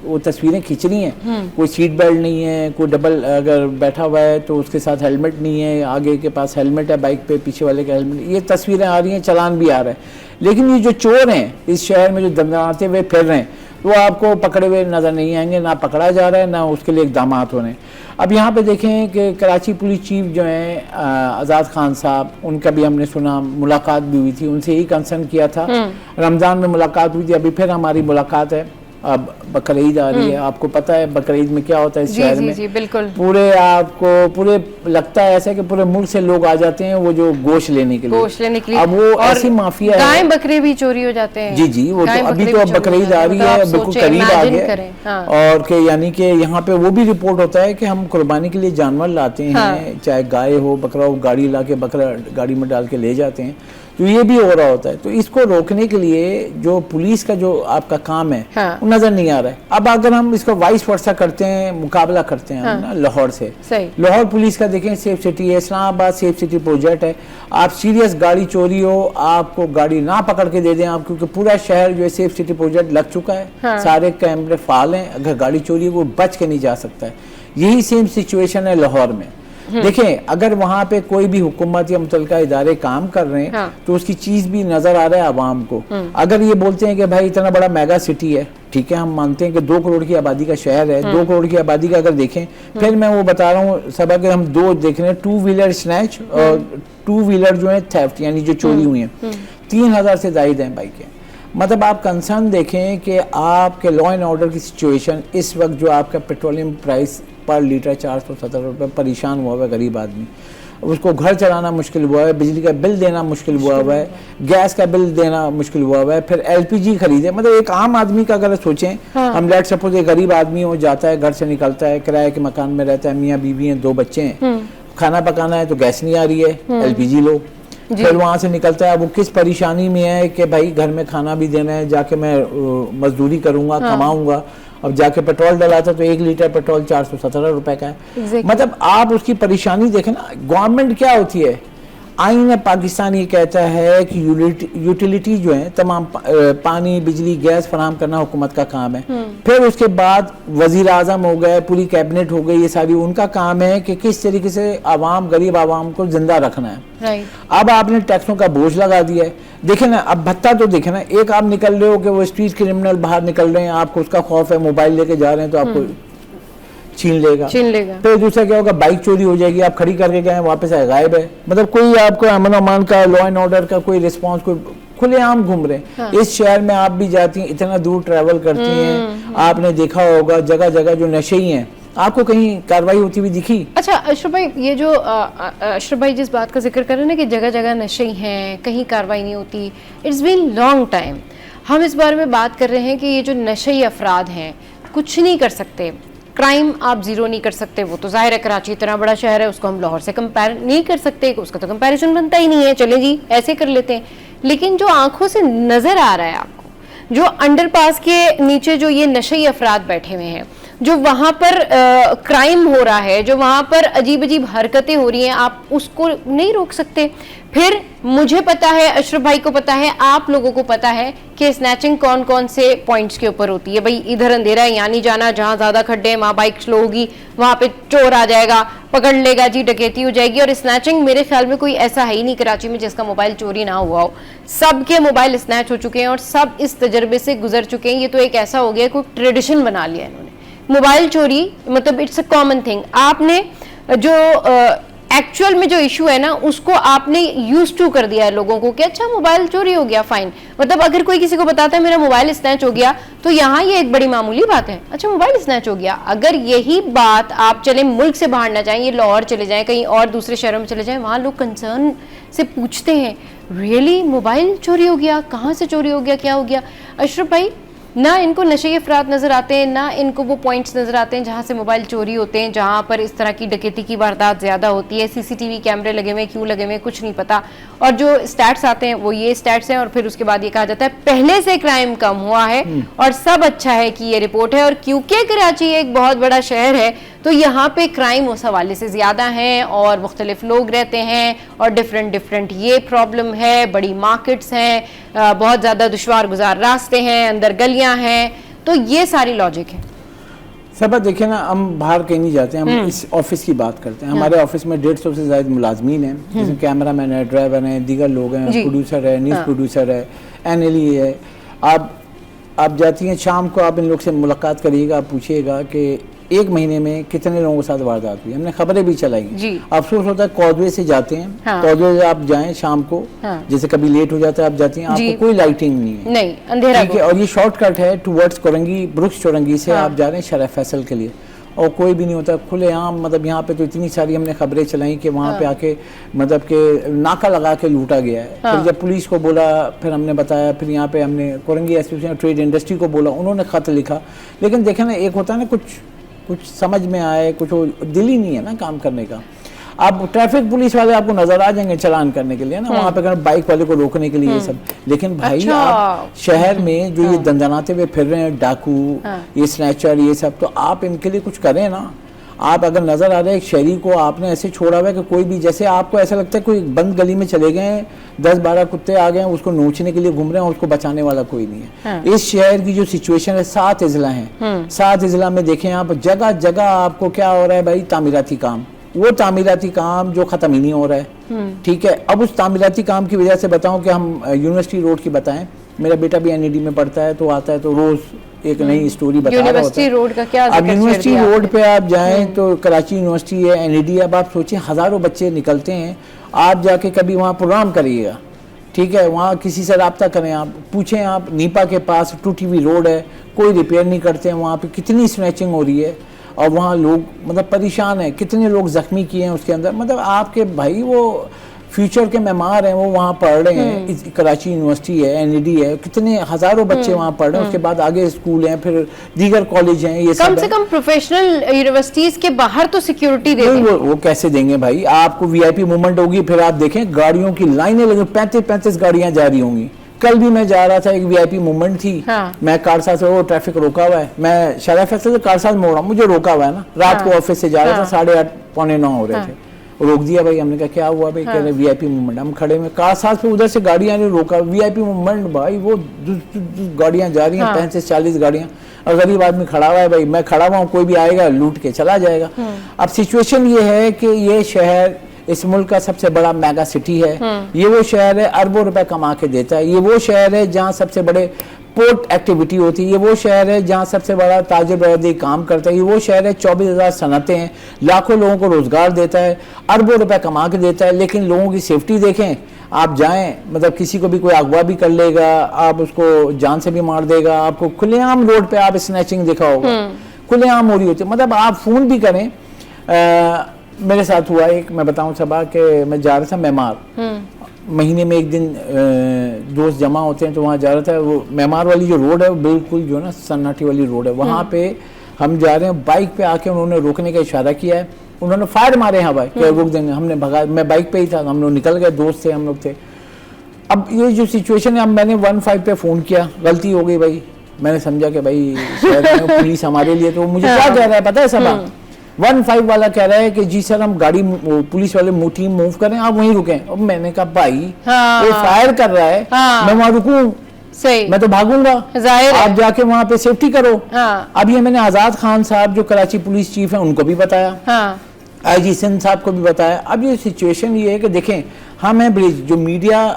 वो तस्वीरें खींच रही हैं, कोई सीट बेल्ट नहीं है, कोई डबल अगर बैठा हुआ है तो उसके साथ हेलमेट नहीं है, आगे के पास हेलमेट है बाइक पे, पीछे वाले का हेलमेट, ये तस्वीरें आ रही हैं, चालान भी आ रहा है। लेकिन ये जो चोर हैं इस शहर में जो दमदमाते हुए फिर रहे हैं वो आपको पकड़े हुए नज़र नहीं आएंगे, ना पकड़ा जा रहा है ना उसके लिए इकदाम हो रहे हैं। अब यहाँ पे देखें कि कराची पुलिस चीफ जो हैं आज़ाद खान साहब, उनका भी हमने सुना, मुलाकात भी हुई थी, उनसे यही कंसर्न किया था। रमज़ान में मुलाकात हुई थी, अभी फिर हमारी मुलाकात है। अब बकर ईद आ रही है, आपको पता है बकर ईद में क्या होता है इस शहर में। जी, बिल्कुल। पूरे लगता है ऐसा कि पूरे मुल्क से लोग आ जाते हैं वो जो गोश्त लेने के लिए। अब वो ऐसी माफिया है, गाय बकरे भी चोरी हो जाते हैं। जी, वो तो अभी तो अब बकर ईद आ रही है, बिल्कुल करीब आ गया। और के यानी कि यहाँ पे वो भी रिपोर्ट होता है कि हम कुर्बानी के लिए जानवर लाते हैं, चाहे गाय हो बकरा हो, गाड़ी ला के बकरा गाड़ी में डाल के ले जाते हैं, तो ये भी हो रहा होता है। तो इसको रोकने के लिए जो पुलिस का जो आपका काम है वो नजर नहीं आ रहा है। अब अगर हम इसको वाइस वर्सा करते हैं, मुकाबला करते हैं ना लाहौर से, लाहौर पुलिस का देखें सेफ सिटी है, इस्लामाबाद सेफ सिटी प्रोजेक्ट है। आप सीरियस गाड़ी चोरी हो, आपको गाड़ी ना पकड़ के दे दें आप, क्योंकि पूरा शहर जो है सेफ सिटी प्रोजेक्ट लग चुका है, सारे कैमरे फाल हैं, अगर गाड़ी चोरी वो बच के नहीं जा सकता है। यही सेम सिचुएशन है लाहौर में। देखें अगर वहाँ पे कोई भी हुकूमत या मुतलका इदारे काम कर रहे हैं तो उसकी चीज भी नजर आ रहा है आवाम को। अगर ये बोलते हैं कि भाई इतना बड़ा मेगा सिटी है, ठीक है, हम मानते हैं कि 2 करोड़ की आबादी का शहर है, 2 करोड़ की आबादी का अगर देखें, फिर मैं वो बता रहा हूँ सब, अगर हम 2 देख रहे हैं, 2 व्हीलर स्नैच और 2 व्हीलर जो है थेफ्ट यानी जो चोरी हुई है, 3000 से ज्यादा हैं बाइकें। मतलब आप कंसर्न देखें कि आपके लॉ एंड ऑर्डर की सिचुएशन इस वक्त जो आपका पेट्रोलियम प्राइस पर लीटर 470 रुपये, परेशान हुआ हुआ है गरीब आदमी, उसको घर चलाना मुश्किल हुआ है, बिजली का बिल देना मुश्किल हुआ हुआ है, गैस का बिल देना मुश्किल हुआ हुआ है, फिर LPG खरीदे। मतलब एक आम आदमी का अगर सोचें, हम लेट सपोज एक गरीब आदमी हो, जाता है घर से निकलता है, किराए के मकान में रहता है, मियाँ बीवी हैं, 2 बच्चे हैं, खाना पकाना है तो गैस नहीं आ रही है, LPG लो, फिर वहाँ से निकलता है, वो किस परेशानी में है कि भाई घर में खाना भी देना है, जाके मैं मजदूरी करूंगा, कमाऊंगा, अब जाके पेट्रोल डलाता तो 1 लीटर पेट्रोल 417 रुपए का है। मतलब आप उसकी परेशानी देखें ना। गवर्नमेंट क्या होती है, आईन पाकिस्तान ये कहता है कि यूटिलिटी जो है तमाम पानी बिजली गैस फराहम करना हुकूमत का काम है। फिर उसके बाद वजीर आजम हो गए, पूरी कैबिनेट हो गई, ये सारी उनका काम है कि किस तरीके से आवाम गरीब आवाम को जिंदा रखना है। अब आपने टैक्सों का बोझ लगा दिया है। देखे ना, अब भत्ता तो देखे ना, एक आप निकल रहे हो कि वो स्ट्रीट क्रिमिनल बाहर निकल रहे हैं, आपको उसका खौफ है, मोबाइल लेके जा रहे हैं तो आपको छीन लेगा। फिर दूसरा क्या होगा, बाइक चोरी हो जाएगी, आप खड़ी करके गए वापस आए गायब है। मतलब कोई आपको अमन अमान का, लॉ एंड ऑर्डर का कोई रिस्पांस, कोई खुलेआम घूम रहे हैं। इस शहर में आप भी जाती हैं, इतना दूर ट्रैवल करती हैं, आपने देखा होगा जगह जगह जो नशेई हैं, आपको कहीं कार्रवाई होती हुई दिखी? अच्छा अशरफ भाई, ये जो अशरफ भाई जिस बात का जिक्र कर रहे हैं ना कि जगह जगह नशे हैं, कहीं कार्रवाई नहीं होती, इट्स बीन लॉन्ग टाइम। हम इस बारे में बात कर रहे हैं कि ये जो नशेई अफराद हैं कुछ नहीं कर सकते, क्राइम आप जीरो नहीं कर सकते। वो तो जाहिर है कराची इतना बड़ा शहर है, उसको हम लाहौर से कंपेयर नहीं कर सकते, उसका तो कंपैरिजन बनता ही नहीं है, चले जी ऐसे कर लेते हैं। लेकिन जो आंखों से नजर आ रहा है आपको, जो अंडरपास के नीचे जो ये नशेई अफराद बैठे हुए हैं, जो वहां पर क्राइम हो रहा है, जो वहां पर अजीब अजीब हरकतें हो रही हैं, आप उसको नहीं रोक सकते। फिर मुझे पता है, अशरफ भाई को पता है, आप लोगों को पता है कि स्नैचिंग कौन कौन से पॉइंट्स के ऊपर होती है। भाई इधर अंधेरा है, यहाँ नहीं जाना, जहाँ ज्यादा खड्डे हैं वहाँ बाइक स्लो होगी, वहाँ पे चोर आ जाएगा, पकड़ लेगा जी, डकैती हो जाएगी। और स्नैचिंग मेरे ख्याल में कोई ऐसा है ही नहीं कराची में जिसका मोबाइल चोरी ना हुआ हो। सबके मोबाइल स्नैच हो चुके हैं और सब इस तजर्बे से गुजर चुके हैं। ये तो एक ऐसा हो गया, कोई ट्रेडिशन बना लिया इन्होंने, मोबाइल चोरी, मतलब इट्स अ कॉमन थिंग। आपने जो एक्चुअल में जो इशू है ना, उसको आपने यूज टू कर दिया है लोगों को कि अच्छा मोबाइल चोरी हो गया, फाइन। मतलब अगर कोई किसी को बताता है मेरा मोबाइल स्नैच हो गया, तो यहाँ ये एक बड़ी मामूली बात है, अच्छा मोबाइल स्नैच हो गया। अगर यही बात आप चले मुल्क से बाहर ना जाएं, ये लाहौर चले जाएं, कहीं और दूसरे शहरों में चले जाएं, वहाँ लोग कंसर्न से पूछते हैं रियली मोबाइल चोरी हो गया, कहाँ से चोरी हो गया, क्या हो गया। अशरफ भाई, ना इनको नशे अफराद नजर आते हैं, ना इनको वो पॉइंट्स नजर आते हैं जहाँ से मोबाइल चोरी होते हैं, जहाँ पर इस तरह की डकैती की वारदात ज्यादा होती है। सीसीटीवी कैमरे लगे हुए, क्यों लगे हुए कुछ नहीं पता। और जो स्टैट्स आते हैं वो ये स्टैट्स हैं, और फिर उसके बाद ये कहा जाता है पहले से क्राइम कम हुआ है और सब अच्छा है कि ये रिपोर्ट है। और क्योंकि कराची एक बहुत बड़ा शहर है तो यहाँ पे क्राइम उस हवाले से ज्यादा है और मुख्तलिफ लोग रहते हैं और डिफरेंट ये प्रॉब्लम है, बड़ी मार्केट्स हैं, बहुत ज्यादा दुश्वार गुजार रास्ते हैं, अंदर गलियां हैं, तो ये सारी लॉजिक है। सब देखिए ना, हम बाहर कहीं नहीं जाते, हम इस ऑफिस की बात करते हैं। हमारे ऑफिस में 150 से ज्यादा मुलाजमीन हैं, जिसमें कैमरा मैन है, ड्राइवर हैं, दीगर लोग हैं, प्रोड्यूसर है, न्यूज़ प्रोड्यूसर है, एनएलई है। आप जाती हैं शाम को, आप इन लोग से मुलाकात करिएगा, आप पूछिएगा कि एक महीने में कितने लोगों के साथ वारदात हुई। हमने खबरें भी चलाई। अफसोस होता है कॉजवे से जाते हैं, कॉजवे से आप जाएं शाम को, जैसे कभी लेट हो जाता है, आप जाती हैं, आपको कोई लाइटिंग नहीं है, नहीं अंधेरा है, और ये शॉर्टकट है टुवर्ड्स कोरंगी, ब्रुक्स चौरंगी से आप जा रहे हैं शरफ फैसल के लिए, और कोई भी नहीं होता खुलेआम। मतलब यहाँ पे तो इतनी सारी हमने खबरें चलाई कि वहाँ पे आके मतलब के नाका लगा के लूटा गया है। फिर जब पुलिस को बोला, फिर हमने बताया, फिर यहाँ पे हमने कोरंगी एसोसिएशन ट्रेड इंडस्ट्री को बोला, उन्होंने खत लिखा। लेकिन देखे ना, एक होता है ना कुछ समझ में आए, कुछ दिल ही नहीं है ना काम करने का। अब ट्रैफिक पुलिस वाले आपको नजर आ जाएंगे चलान करने के लिए ना, वहाँ पे बाइक वाले को रोकने के लिए ये सब। लेकिन भाई आप शहर में जो ये दंदनाते हुए फिर रहे हैं, डाकू, ये स्नैचर, ये सब, तो आप इनके लिए कुछ करें ना। आप अगर नजर आ रहे हैं एक शहरी को आपने ऐसे छोड़ा हुआ है कि कोई भी, जैसे आपको ऐसा लगता है कोई बंद गली में चले गए, 10-12 कुत्ते आ गए, उसको नोचने के लिए घूम रहे हैं, उसको बचाने वाला कोई नहीं है। इस शहर की जो सिचुएशन है, 7 अजला हैं, 7 अजला में देखें आप, जगह जगह आपको क्या हो रहा है भाई, तामीराती काम, वो तामीराती काम जो खत्म ही नहीं हो रहा है। ठीक है, अब उस तामीराती काम की वजह से बताऊं कि हम यूनिवर्सिटी रोड की बताएं, मेरा बेटा भी एनईडी में पढ़ता है, तो आता है तो रोज एक नई स्टोरी बता रहा होता है। यूनिवर्सिटी रोड का क्या अब यूनिवर्सिटी रोड पे आप जाएं तो कराची यूनिवर्सिटी है, एनईडी। अब आप सोचें हजारों बच्चे निकलते हैं, आप जाके कभी वहाँ प्रोग्राम करिएगा, ठीक है, वहाँ किसी से रब्ता करें, आप पूछें, आप नीपा के पास टूटी हुई रोड है, कोई रिपेयर नहीं करते हैं, वहाँ पे कितनी स्नैचिंग हो रही है और वहाँ लोग मतलब परेशान हैं, कितने लोग जख्मी किए हैं उसके अंदर। मतलब आपके भाई वो फ्यूचर के मेहमान हैं, वो वहाँ पढ़ रहे हैं, कराची यूनिवर्सिटी है, एनईडी है, कितने हजारों बच्चे वहाँ पढ़ रहे हैं, उसके बाद आगे स्कूल हैं, फिर दीगर कॉलेज हैं, ये कम से कम प्रोफेशनल यूनिवर्सिटीज के बाहर तो सिक्योरिटी दे वो कैसे देंगे भाई। आपको वीआईपी मूवमेंट होगी, फिर आप देखें गाड़ियों की लाइनें लगी, 35-35 गाड़ियां जा रही होंगी, कल भी मैं जा रहा था, एक वीआईपी मूवमेंट थी, मैं कारसा से, वो ट्रैफिक रोका हुआ है, मैं शराब फैक्ट्री से कारसा मोड़ रहा हूँ, मुझे रोका हुआ है ना, रात को ऑफिस से जा रहा था, 8:30 पौने 9 हो रहे थे, रोक दिया भाई। हमने कहा क्या हुआ भाई? कह रहे वीआईपी मूवमेंट। हम खड़े में, कार साथ पे उधर से गाड़ियां ने रोका, वीआईपी मूवमेंट भाई, वो गाड़ियां जा रही हैं, 35-40 गाड़ियां, और गरीब आदमी खड़ा हुआ है भाई, मैं खड़ा हुआ हूँ, कोई भी आएगा लूट के चला जाएगा। अब सिचुएशन ये है कि ये शहर इस मुल्क का सबसे बड़ा मेगा सिटी है, ये वो शहर है अरबों रुपए कमा के देता है, ये वो शहर है जहाँ सबसे बड़े पोर्ट एक्टिविटी होती है, ये वो शहर है जहाँ सबसे बड़ा ताजिर बरदरी काम करता है, ये वो शहर है 24,000 सनतें हैं, लाखों लोगों को रोजगार देता है, अरबों रुपए कमा के देता है। लेकिन लोगों की सेफ्टी देखें, आप जाएं, मतलब किसी को भी कोई अगवा भी कर लेगा, आप उसको जान से भी मार देगा, आपको खुलेआम रोड पे आप स्नैचिंग देखा होगा, खुलेआम हो रही होती है। मतलब आप फोन भी करें, मेरे साथ हुआ एक, मैं बताऊं सबा कि मैं जा रहा था मेमार, महीने में एक दिन दोस्त जमा होते हैं, तो वहाँ जा रहा था। वो मेमार वाली जो रोड है वो बिल्कुल जो ना सन्नाटी वाली रोड है, वहाँ पे हम जा रहे हैं, बाइक पे आके उन्होंने रोकने का इशारा किया है, उन्होंने फायर मारे हैं भाई कि रोक देंगे, हमने भगा, मैं बाइक पे ही था, हम लोग निकल गए, दोस्त थे हम लोग थे। अब ये जो सिचुएशन है, अब मैंने 15 पे फ़ोन किया, गलती हो गई भाई, मैंने समझा कि भाई पुलिस हमारे लिए, तो मुझे क्या कह रहा है पता है सबा, 15 वाला कह रहा है कि जी सर हम गाड़ी पुलिस वाले टीम मूव करें, आप वहीं रुकें। अब मैंने कहा भाई वो फायर कर रहा है, मैं वहां रुकूं? सही, मैं तो भागूंगा, आप जाके वहां पे सेफ्टी करो। अब ये मैंने आजाद खान साहब जो कराची पुलिस चीफ है उनको भी बताया, IG सिंध साहब को भी बताया। अब ये सिचुएशन ये है कि देखें, हम हैं ब्रिज, जो मीडिया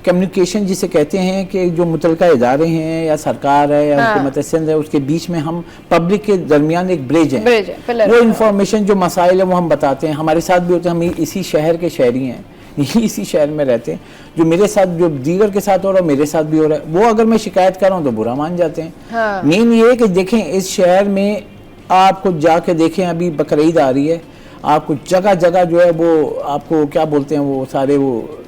कम्युनिकेशन जिसे कहते हैं कि जो मुतलका इदारे हैं या सरकार है या हुकूमत सिंध है, उसके बीच में हम पब्लिक के दरमियान एक ब्रिज है, वो इंफॉर्मेशन जो मसाइल है वो हम बताते हैं। हमारे साथ भी होते हैं, हम इसी शहर के शहरी हैं, इसी शहर में रहते हैं, जो मेरे साथ, जो दीगर के साथ हो रहा है मेरे साथ भी हो रहा है, वो अगर मैं शिकायत कर रहा हूँ तो बुरा मान जाते हैं। मेन ये है कि देखें, इस शहर में आपको जाके देखें, अभी बकरीद आ रही है, आपको जगह जगह जो है वो आपको क्या बोलते हैं, वो सारे वो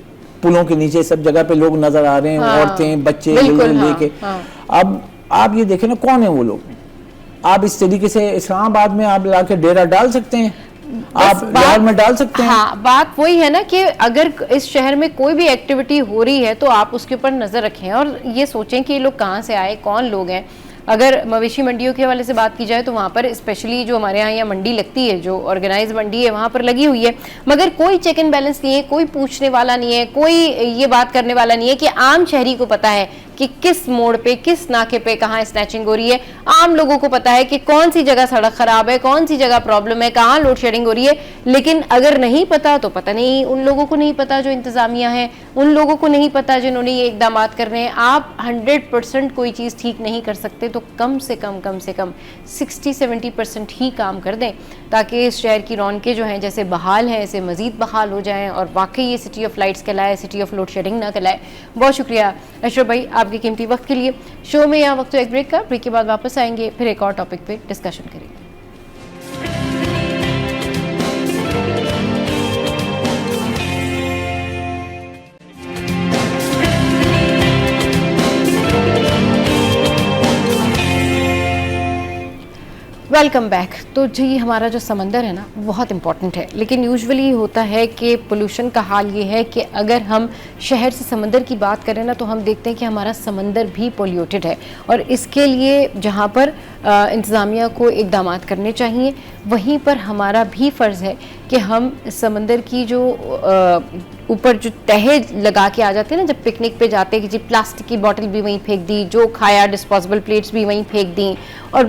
पुलों के नीचे सब जगह पे लोग नजर आ रहे हैं, औरतें बच्चे लेके। अब आप ये देखें ना, कौन है वो लोग? आप इस तरीके से इस्लामाबाद में आप लाके डेरा डाल सकते हैं, आप लाहौर में डाल सकते हैं। हाँ, बात वही है ना कि अगर इस शहर में कोई भी एक्टिविटी हो रही है तो आप उसके ऊपर नजर रखें और ये सोचें कि ये लोग कहाँ से आए, कौन लोग हैं। अगर मवेशी मंडियों के हवाले से बात की जाए तो वहाँ पर स्पेशली जो हमारे यहाँ मंडी लगती है, जो ऑर्गेनाइज मंडी है, वहाँ पर लगी हुई है, मगर कोई चेक एंड बैलेंस नहीं है, कोई पूछने वाला नहीं है, कोई ये बात करने वाला नहीं है कि आम शहरी को पता है कि किस मोड़ पे, किस नाके पे कहाँ स्नैचिंग हो रही है। आम लोगों को पता है कि कौन सी जगह सड़क खराब है, कौन सी जगह प्रॉब्लम है, कहाँ लोड शेडिंग हो रही है। लेकिन अगर नहीं पता तो पता नहीं, उन लोगों को नहीं पता जो इंतजामिया है, उन लोगों को नहीं पता जिन्होंने ये इकदाम कर रहे हैं। आप 100% कोई चीज़ ठीक नहीं कर सकते तो कम से कम 60-70% ही काम कर दें, ताकि इस शहर की रौनकें जो हैं जैसे बहाल हैं ऐसे मज़ीद बहाल हो जाएं और वाकई ये सिटी ऑफ लाइट्स कहलाए, सिटी ऑफ लोड शेडिंग ना कहलाए। बहुत शुक्रिया अशरफ भाई आपके कीमती वक्त के लिए। शो में यहाँ वक्त एक ब्रेक का, ब्रेक के बाद वापस आएंगे, फिर एक और टॉपिक पे डिस्कशन करेंगे। Welcome back. तो जी हमारा जो समंदर है ना बहुत इंपॉर्टेंट है, लेकिन यूजुअली होता है कि पोल्यूशन का हाल ये है कि अगर हम शहर से समंदर की बात करें ना तो हम देखते हैं कि हमारा समंदर भी पोल्यूटेड है और इसके लिए जहाँ पर इंतज़ामिया को इक़दाम करने चाहिए, वहीं पर हमारा भी फ़र्ज़ है कि हम समंदर की जो ऊपर जो तह लगा के आ जाते हैं ना, जब पिकनिक पे जाते हैं कि जी प्लास्टिक की बोतल भी वहीं फेंक दी, जो खाया डिस्पोजेबल प्लेट्स भी वहीं फेंक दी, और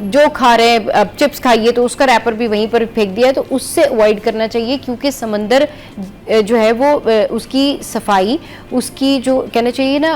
जो खा रहे हैं चिप्स खाइए तो उसका रैपर भी वहीं पर फेंक दिया, तो उससे अवॉइड करना चाहिए। क्योंकि समंदर जो है वो उसकी सफाई, उसकी जो कहना चाहिए ना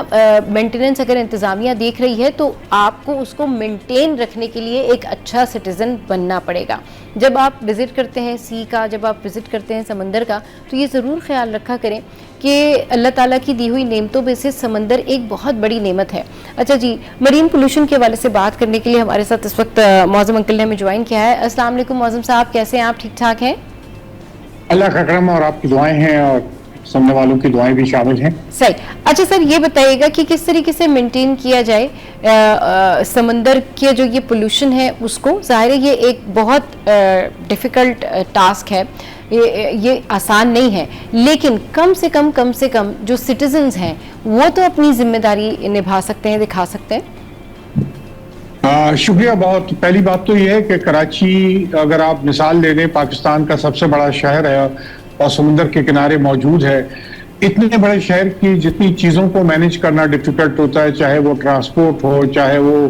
मेंटेनेंस अगर इंतज़ामिया देख रही है तो आपको उसको मेंटेन रखने के लिए एक अच्छा सिटीज़न बनना पड़ेगा। जब आप विज़िट करते हैं सी का, जब आप विज़िट करते हैं समंदर का, तो ये ज़रूर ख्याल रखा करें कि अल्लाह ताला की दी हुई नेमतों में से समंदर एक बहुत बड़ी नेमत है। अच्छा जी, मरीन पोल्यूशन के हवाले से बात करने के लिए हमारे साथ इस वक्त मौज़म अंकल ने हमें ज्वाइन किया है। अस्सलाम वालेकुम मौज़म साहब, कैसे हैं आप? ठीक ठाक हैं? अल्लाह का करम और आपकी दुआएं हैं और सुनने वालों की दुआएं भी शामिल हैं। सही। अच्छा सर, ये बताइएगा कि किस तरीके से मेंटेन किया जाए समंदर के जो ये पोल्यूशन है उसको। ज़ाहिर है ये एक बहुत डिफ़िकल्ट टास्क है, ये आसान नहीं है, लेकिन कम से कम जो सिटीजन्स हैं वो तो अपनी जिम्मेदारी निभा सकते हैं, दिखा सकते हैं। शुक्रिया। बहुत पहली बात तो यह है कि कराची, अगर आप मिसाल ले लें, पाकिस्तान का सबसे बड़ा शहर है और समुंदर के किनारे मौजूद है। इतने बड़े शहर की जितनी चीज़ों को मैनेज करना डिफिकल्ट होता है, चाहे वो ट्रांसपोर्ट हो, चाहे वो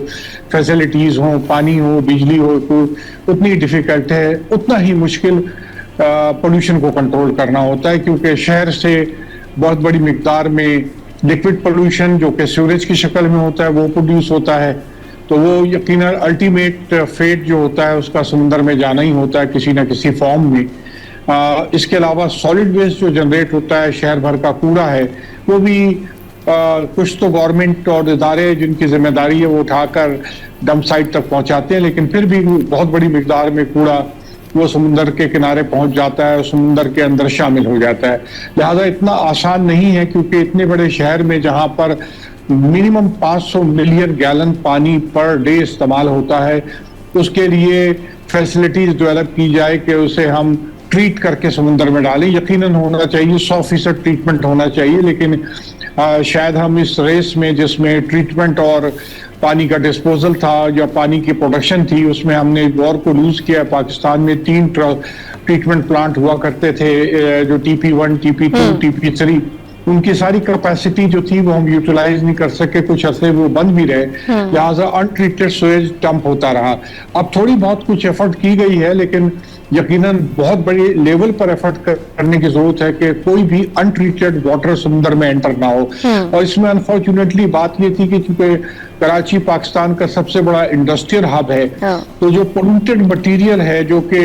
फैसिलिटीज़ हो, पानी हो, बिजली हो, तो उतनी डिफिकल्ट है, उतना ही मुश्किल पोल्यूशन को कंट्रोल करना होता है, क्योंकि शहर से बहुत बड़ी मिकदार में लिक्विड पोल्यूशन जो कि सीवरेज की शक्ल में होता है वो प्रोड्यूस होता है। तो वो यकीनन अल्टीमेट फेट जो होता है उसका समुंदर में जाना ही होता है किसी ना किसी फॉर्म में। इसके अलावा सॉलिड वेस्ट जो जनरेट होता है, शहर भर का कूड़ा है, वो भी कुछ तो गवर्नमेंट और इदारे जिनकी जिम्मेदारी है वो उठाकर डंप साइट तक पहुंचाते हैं, लेकिन फिर भी बहुत बड़ी मिकदार में कूड़ा वो समुंदर के किनारे पहुंच जाता है और समुंदर के अंदर शामिल हो जाता है। लिहाजा इतना आसान नहीं है, क्योंकि इतने बड़े शहर में जहां पर मिनिमम 500 मिलियन गैलन पानी पर डे इस्तेमाल होता है, उसके लिए फैसिलिटीज डेवलप की जाए कि उसे हम ट्रीट करके समुंदर में डालें। यकीनन होना चाहिए, 100% ट्रीटमेंट होना चाहिए, लेकिन शायद हम इस रेस में जिसमें ट्रीटमेंट और पानी का डिस्पोजल था या पानी की प्रोडक्शन थी, उसमें हमने गौर को लूज किया। पाकिस्तान में 3 ट्रीटमेंट प्लांट हुआ करते थे, जो TP1, TP2, TP3, उनकी सारी कैपेसिटी जो थी वो हम यूटिलाइज नहीं कर सके, कुछ अर्से वो बंद भी रहे, लिहाजा अनट्रीटेड स्वेज डंप होता रहा। अब थोड़ी बहुत कुछ एफर्ट की गई है, लेकिन यकीनन बहुत बड़ी लेवल पर एफर्ट करने की जरूरत है कि कोई भी अनट्रीटेड वाटर समुद्र में एंटर ना हो। और इसमें अनफॉर्चुनेटली बात ये थी कि चूंकि कराची पाकिस्तान का सबसे बड़ा इंडस्ट्रियल हब है, तो जो पोल्यूटेड मटेरियल है, जो कि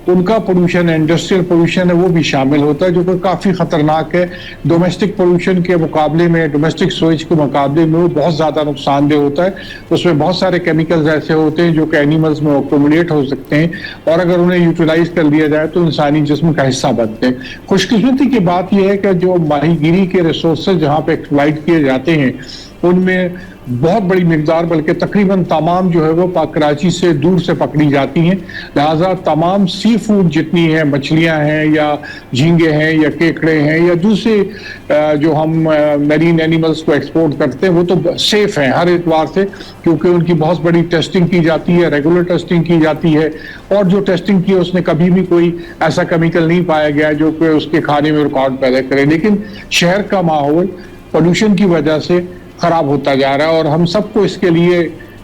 उनका पोल्यूशन है, इंडस्ट्रियल पोल्यूशन है, वो भी शामिल होता है, जो कि काफी खतरनाक है। डोमेस्टिक पोल्यूशन के मुकाबले में, डोमेस्टिक सोइज के मुकाबले में वो बहुत ज्यादा नुकसानदेह होता है। उसमें बहुत सारे केमिकल्स ऐसे होते हैं जो कि एनिमल्स में अकोमोडेट हो सकते हैं, और अगर उन्हें यूटिलाइज कर लिया जाए तो इंसानी जिस्म का हिस्सा बनते हैं। खुशकिस्मती की बात यह है कि जो माहीगीरी के रिसोर्सेज जहाँ पे एक्सप्लॉइट किए जाते हैं, उनमें बहुत बड़ी मिकदार, बल्कि तकरीबन तमाम जो है वो कराची से दूर से पकड़ी जाती हैं। लिहाजा तमाम सी फूड जितनी है, मछलियां हैं या झींगे हैं या केकड़े हैं या दूसरे जो हम मैरीन एनिमल्स को एक्सपोर्ट करते हैं, वो तो सेफ हैं हर एतबार से, क्योंकि उनकी बहुत बड़ी टेस्टिंग की जाती है, रेगुलर टेस्टिंग की जाती है, और जो टेस्टिंग की है उसने कभी भी कोई ऐसा केमिकल नहीं पाया गया जो कि उसके खाने में रुकावट पैदा करे। लेकिन शहर का माहौल पोल्यूशन की वजह से खराब होता जा रहा है, और हम सबको इसके लिए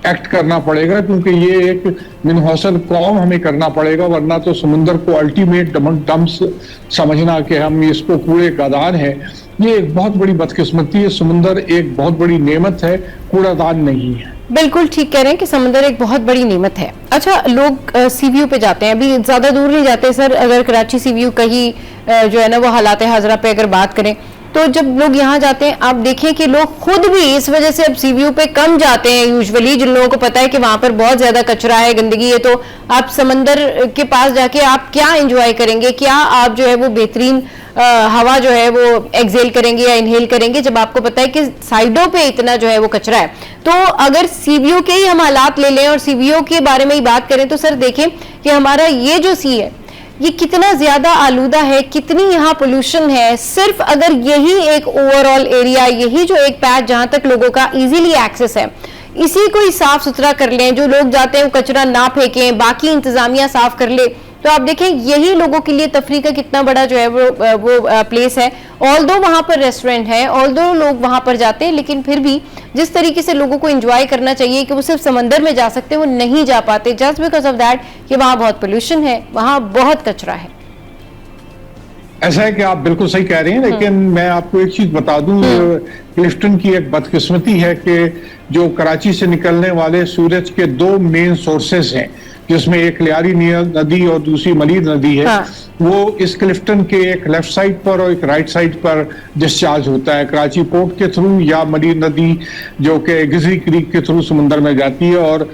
एक्ट करना पड़ेगा, क्योंकि ये एक मिनहौसल कौम हमें करना पड़ेगा, वरना तो समुंदर को अल्टीमेट डंप समझना कि हम इसको कूड़े दान है, ये एक बहुत बड़ी बदकिस्मती है। समुंदर एक बहुत बड़ी नेमत है, कूड़ादान नहीं है। बिल्कुल ठीक कह रहे हैं कि समुंदर एक बहुत बड़ी नेमत है। अच्छा, लोग सीवीयू पे जाते हैं, अभी ज्यादा दूर नहीं जाते सर, अगर कराची सीवीयू कहीं जो है ना वो हालात हाजरा पे अगर बात करें, तो जब लोग यहाँ जाते हैं, आप देखें कि लोग खुद भी इस वजह से अब सीवीयू पे कम जाते हैं यूजुअली। जिन लोगों को पता है कि वहां पर बहुत ज्यादा कचरा है, गंदगी है, तो आप समंदर के पास जाके आप क्या एंजॉय करेंगे, क्या आप जो है वो बेहतरीन हवा जो है वो एक्सेल करेंगे या इनहेल करेंगे, जब आपको पता है कि साइडों पे इतना जो है वो कचरा है। तो अगर सीवीयू के ही हम हालात ले लें और सीवीयू के बारे में ही बात करें, तो सर देखें कि हमारा ये जो सी है ये कितना ज्यादा आलूदा है, कितनी यहाँ पोल्यूशन है। सिर्फ अगर यही एक ओवरऑल एरिया, यही जो एक पैच जहां तक लोगों का इजीली एक्सेस है, इसी को ही साफ सुथरा कर लें, जो लोग जाते हैं वो कचरा ना फेंकें, बाकी इंतजामिया साफ कर ले, तो आप देखें यही लोगों के लिए तफरी का कितना बड़ा जो है वो प्लेस है। ऑल्दो वहां पर रेस्टोरेंट है, ऑल्दो लोग वहां पर जाते हैं, लेकिन फिर भी जिस तरीके से लोगों को एंजॉय करना चाहिए कि वो सिर्फ समंदर में जा सकते हैं, वो नहीं जा पाते, जस्ट बिकॉज ऑफ दैट कि वहां बहुत पोल्यूशन है, वहां बहुत कचरा है। ऐसा है कि आप बिल्कुल सही कह रही हैं, लेकिन मैं आपको एक चीज बता दूं, क्लिफ्टन की एक बदकिस्मती है कि जो कराची से निकलने वाले सूरज के 2 मेन सोर्सेस हैं, जिसमें एक लियारी नदी और दूसरी मलीर नदी है, वो इस क्लिफ्टन के एक लेफ्ट साइड पर और एक राइट साइड पर डिस्चार्ज होता है, कराची पोर्ट के थ्रू या मलीर नदी जो कि गिजरी क्रीक के थ्रू समुंदर में जाती है। और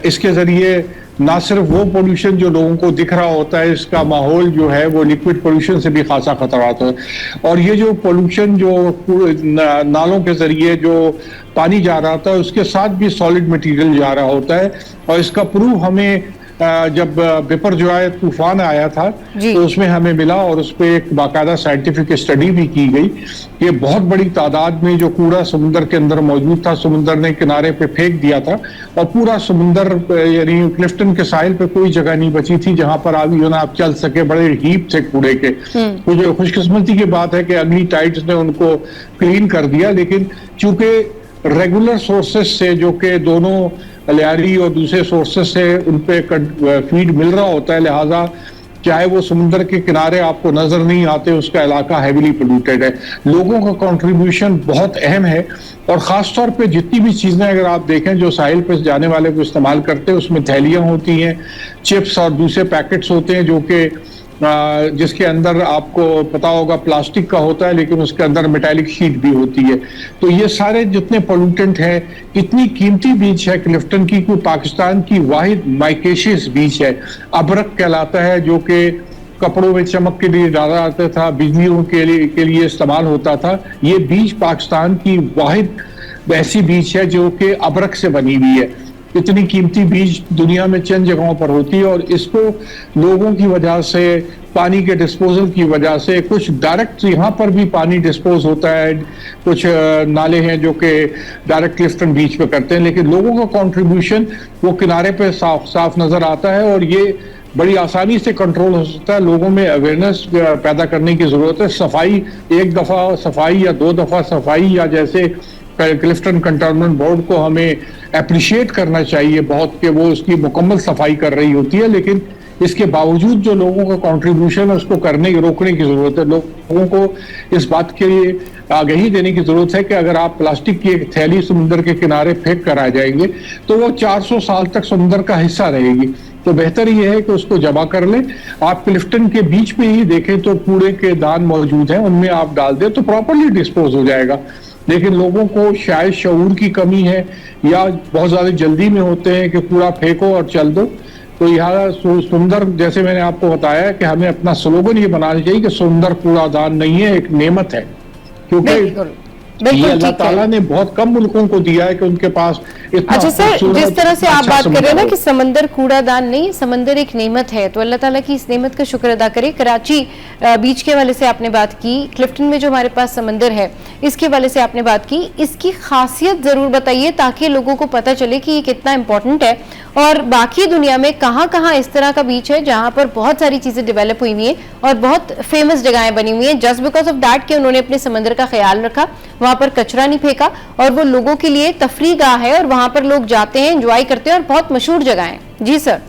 इसके जरिए ना सिर्फ वो पोल्यूशन जो लोगों को दिख रहा होता है, इसका माहौल जो है वो लिक्विड पोल्यूशन से भी खासा खतरा होता है। और ये जो पोल्यूशन जो नालों के जरिए जो पानी जा रहा होता है, उसके साथ भी सॉलिड मटेरियल जा रहा होता है, और इसका प्रूफ हमें जब बिपर जो है तूफान आया था तो उसमें हमें मिला और उस पर एक बाकायदा साइंटिफिक स्टडी भी की गई कि बहुत बड़ी तादाद में जो कूड़ा समुद्र के अंदर मौजूद था, समुद्र ने किनारे पे फेंक दिया था और पूरा समुद्र यानी क्लिफ्टन के साहिल पे कोई जगह नहीं बची थी जहां पर आप चल सके। बड़े हीप थे कूड़े के। तो जो खुशकिस्मती की बात है कि अगली टाइड्स ने उनको क्लीन कर दिया, लेकिन चूंकि रेगुलर सोर्सेस से जो कि दोनों लियारी और दूसरे सोर्सेस से उन पे फीड मिल रहा होता है, लिहाजा चाहे वो समुद्र के किनारे आपको नजर नहीं आते, उसका इलाका हैवीली पोल्यूटेड है। लोगों का कंट्रीब्यूशन बहुत अहम है और खास तौर पे जितनी भी चीजें अगर आप देखें जो साहिल पे जाने वाले को इस्तेमाल करते हैं उसमें थैलियां होती हैं, चिप्स और दूसरे पैकेट्स होते हैं जो कि जिसके अंदर आपको पता होगा प्लास्टिक का होता है लेकिन उसके अंदर मेटालिक शीट भी होती है। तो ये सारे जितने पोल्यूटेंट है, इतनी कीमती बीच है क्लिफ्टन की, कोई पाकिस्तान की वाहिद माइकेशियस बीच है। अबरक कहलाता है जो कि कपड़ों में चमक के लिए डाला जाता था, बिजलियों के लिए इस्तेमाल होता था। ये बीच पाकिस्तान की वाहिद ऐसी बीच है जो कि अबरक से बनी हुई है। इतनी कीमती बीज दुनिया में चंद जगहों पर होती है और इसको लोगों की वजह से, पानी के डिस्पोजल की वजह से, कुछ डायरेक्ट यहाँ पर भी पानी डिस्पोज होता है, कुछ नाले हैं जो कि डायरेक्ट क्लिफ्टन बीच पे करते हैं, लेकिन लोगों का कंट्रीब्यूशन वो किनारे पे साफ नजर आता है और ये बड़ी आसानी से कंट्रोल हो सकता है। लोगों में अवेयरनेस पैदा करने की जरूरत है। सफाई, एक दफा सफाई या 2 दफा सफाई, या जैसे क्लिफ्टन कंटोनमेंट बोर्ड को हमें अप्रिशिएट करना चाहिए बहुत कि वो उसकी मुकम्मल सफाई कर रही होती है, लेकिन इसके बावजूद जो लोगों का कंट्रीब्यूशन है उसको रोकने की जरूरत है। लोगों को इस बात के लिए आगाही देने की जरूरत है कि अगर आप प्लास्टिक की एक थैली समुद्र के किनारे फेंक कर आ जाएंगे तो वो 400 साल तक समुद्र का हिस्सा रहेगी। तो बेहतर ये है कि उसको जमा कर लें। आप क्लिफ्टन के बीच पे ही देखें तो कूड़े के दान मौजूद हैं, उनमें आप डाल दें तो प्रॉपरली डिस्पोज हो जाएगा। लेकिन लोगों को शायद शऊर की कमी है या बहुत ज्यादा जल्दी में होते हैं कि कूड़ा फेंको और चल दो। तो यहाँ सुंदर, जैसे मैंने आपको बताया कि हमें अपना स्लोगन ये बनाना चाहिए कि सुंदर कूड़ादान नहीं है, एक नेमत है, क्योंकि ये अल्लाह ताला ने बहुत कम मुल्कों को दिया है कि उनके पास इतना। अच्छा सर, जिस तरह से आप बात कर रहे हैं ना कि समंदर कूड़ादान नहीं, समंदर एक नेमत है, तो अल्लाह ताला की इस नेमत का शुक्र अदा करें। कराची बीच के हवाले से आपने बात की, क्लिफ्टन में जो हमारे पास समंदर है इसके हवाले से आपने बात की, इसकी खासियत जरूर बताइए ताकि लोगों को पता चले कि ये कितना इंपॉर्टेंट है और बाकी दुनिया में कहाँ कहाँ इस तरह का बीच है जहां पर बहुत सारी चीजें डेवलप हुई हुई हैं और बहुत फेमस जगहें बनी हुई हैं जस्ट बिकॉज ऑफ दैट कि उन्होंने अपने समंदर का ख्याल रखा, वहां पर कचरा नहीं फेंका और वो लोगों के लिए तफरीह गाह है और वहां पर लोग जाते हैं, एंजॉय करते हैं और बहुत मशहूर जगह है। जी सर।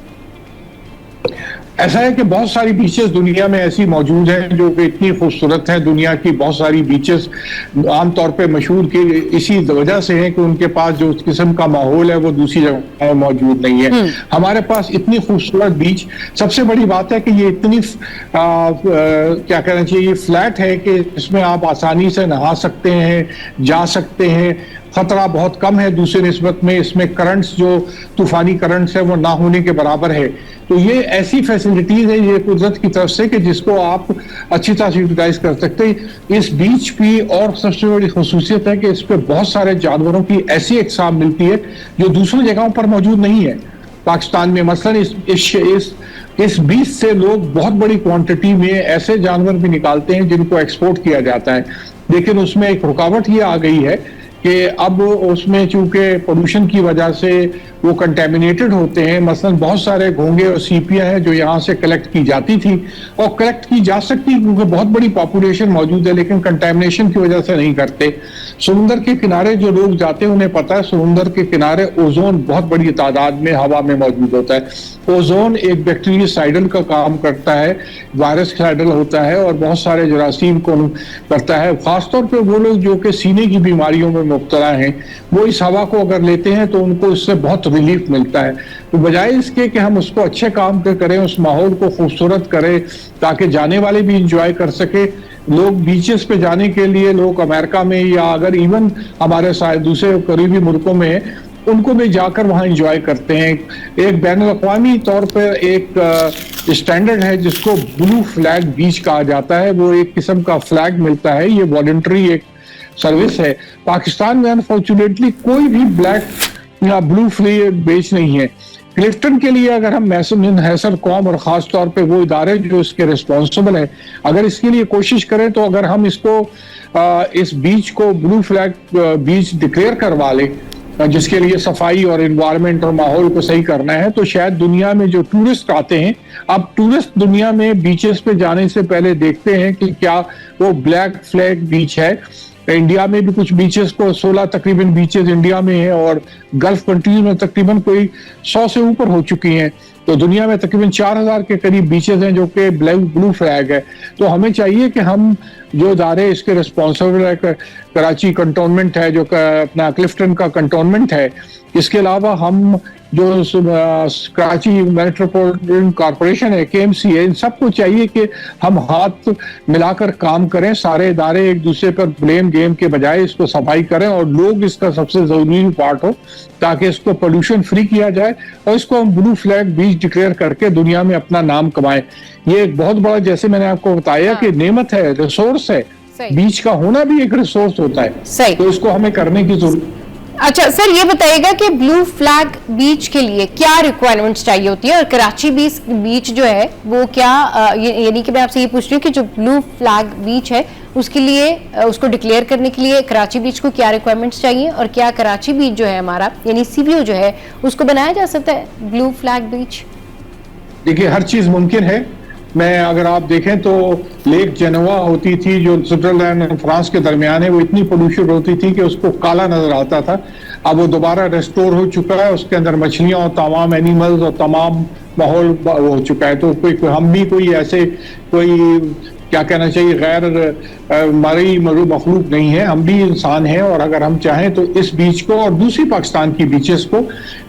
ऐसा है कि बहुत सारी बीचेस दुनिया में ऐसी मौजूद हैं जो कि इतनी खूबसूरत है। दुनिया की बहुत सारी बीचेस आमतौर पे मशहूर की इसी वजह से है कि उनके पास जो उस किस्म का माहौल है वो दूसरी जगह मौजूद नहीं है। हमारे पास इतनी खूबसूरत बीच, सबसे बड़ी बात है कि ये इतनी क्या कहना चाहिए, फ्लैट है कि इसमें आप आसानी से नहा सकते हैं, जा सकते हैं, खतरा बहुत कम है दूसरे निस्बत में। इसमें करंट्स, जो तूफानी करंट्स है वो ना होने के बराबर है। तो ये ऐसी फैसिलिटीज है ये कुदरत की तरफ से कि जिसको आप अच्छी तरह से यूटिलाइज कर सकते हैं। इस बीच की और सबसे बड़ी खसूसियत है कि इस पे बहुत सारे जानवरों की ऐसी इकसाम मिलती है जो दूसरी जगहों पर मौजूद नहीं है पाकिस्तान में। मसलन इस बीच से लोग बहुत बड़ी क्वांटिटी में ऐसे जानवर भी निकालते हैं जिनको एक्सपोर्ट किया जाता है, लेकिन उसमें एक रुकावट ये आ गई है कि अब उसमें चूंकि पोल्यूशन की वजह से वो कंटेमिनेटेड होते हैं। मसलन बहुत सारे घोंगे और सीपियां हैं जो यहाँ से कलेक्ट की जाती थी और कलेक्ट की जा सकती क्योंकि बहुत बड़ी पॉपुलेशन मौजूद है, लेकिन कंटेमिनेशन की वजह से नहीं करते। समुंदर के किनारे जो लोग जाते हैं उन्हें पता है समुंदर के किनारे ओजोन बहुत बड़ी तादाद में हवा में मौजूद होता है। ओजोन एक बैक्टीरियासाइडल का काम करता है, वायरसाइडल होता है और बहुत सारे जरासीम को करता है। खासतौर पर वो लोग जो कि सीने की बीमारियों में मुब्तला हैं वो इस हवा को अगर लेते हैं तो उनको इससे बहुत रिलीफ मिलता है। तो बजाय इसके कि हम उसको अच्छे काम पे करें, उस माहौल को खूबसूरत करें ताकि जाने वाले भी इंजॉय कर सके। लोग बीचेस पे जाने के लिए, लोग अमेरिका में या अगर इवन हमारे साथ दूसरे करीबी मुल्कों में उनको भी जाकर वहाँ इंजॉय करते हैं। एक बैनुल-अक़वामी तौर पर एक स्टैंडर्ड है जिसको ब्लू फ्लैग बीच कहा जाता है। वो एक किस्म का फ्लैग मिलता है, ये वॉलंटरी एक सर्विस है। पाकिस्तान में अनफॉर्चुनेटली कोई भी ब्लैक या ब्लू फ्लैग बीच नहीं है। क्लिफ्टन के लिए अगर हम मैसन हैसर कॉम और खास तौर पे वो इदारे जो इसके रिस्पॉन्सिबल है, अगर इसके लिए कोशिश करें तो अगर हम इसको इस बीच को ब्लू फ्लैग बीच डिक्लेयर करवा ले, जिसके लिए सफाई और एनवायरनमेंट और माहौल को सही करना है, तो शायद दुनिया में जो टूरिस्ट आते हैं, अब टूरिस्ट दुनिया में बीचेस पे जाने से पहले देखते हैं कि क्या वो ब्लैक फ्लैग बीच है। इंडिया में भी कुछ बीचेस को 16 तकरीबन बीचेस इंडिया में है और गल्फ कंट्रीज में तकरीबन कोई 100 से ऊपर हो चुकी हैं। तो दुनिया में तकरीबन 4000 के करीब बीचेस हैं जो कि ब्लू फ्लैग है। तो हमें चाहिए कि हम जो इदारे इसके रिस्पॉन्सिबल है, कराची कंटोनमेंट है, जो अपना क्लिफ्टन का कंटोनमेंट है, इसके अलावा हम जो कराची मेट्रोपॉलिटन कॉरपोरेशन है, KMC है, इन सबको चाहिए कि हम हाथ मिलाकर काम करें, सारे इदारे एक दूसरे पर ब्लेम गेम के बजाय इसको सफाई करें और लोग इसका सबसे जरूरी पार्ट हो, ताकि इसको पोल्यूशन फ्री किया जाए और इसको हम ब्लू फ्लैग बीच डिक्लेयर करके दुनिया में अपना नाम कमाएं। ये एक बहुत बड़ा, जैसे मैंने आपको बताया कि नेमत है, रिसोर्स है, बीच का होना भी एक रिसोर्स होता है, तो इसको हमें करने की जरूरत। अच्छा सर, ये बताइएगा कि ब्लू फ्लैग बीच के लिए क्या रिक्वायरमेंट्स चाहिए होती है, और कराची बीच जो है वो क्या, यानी कि मैं आपसे ये पूछ रही हूँ कि जो ब्लू फ्लैग बीच है उसके लिए, उसको डिक्लेयर करने के लिए कराची बीच को क्या रिक्वायरमेंट्स चाहिए, और क्या कराची बीच जो है हमारा यानी CVO जो है उसको बनाया जा सकता है ब्लू फ्लैग बीच? देखिए, हर चीज मुमकिन है। मैं अगर आप देखें तो लेक जेनोवा होती थी जो स्विट्जरलैंड और फ्रांस के दरमियान है, वो इतनी पोल्यूशन होती थी कि उसको काला नजर आता था। अब वो दोबारा रेस्टोर हो चुका है, उसके अंदर मछलियां और तमाम एनिमल्स और तमाम माहौल हो चुका है। तो हम भी कोई ऐसे कोई क्या कहना चाहिए गैर मरी मखलूक नहीं है, हम भी इंसान हैं, और अगर हम चाहें तो इस बीच को और दूसरी पाकिस्तान की बीचेस को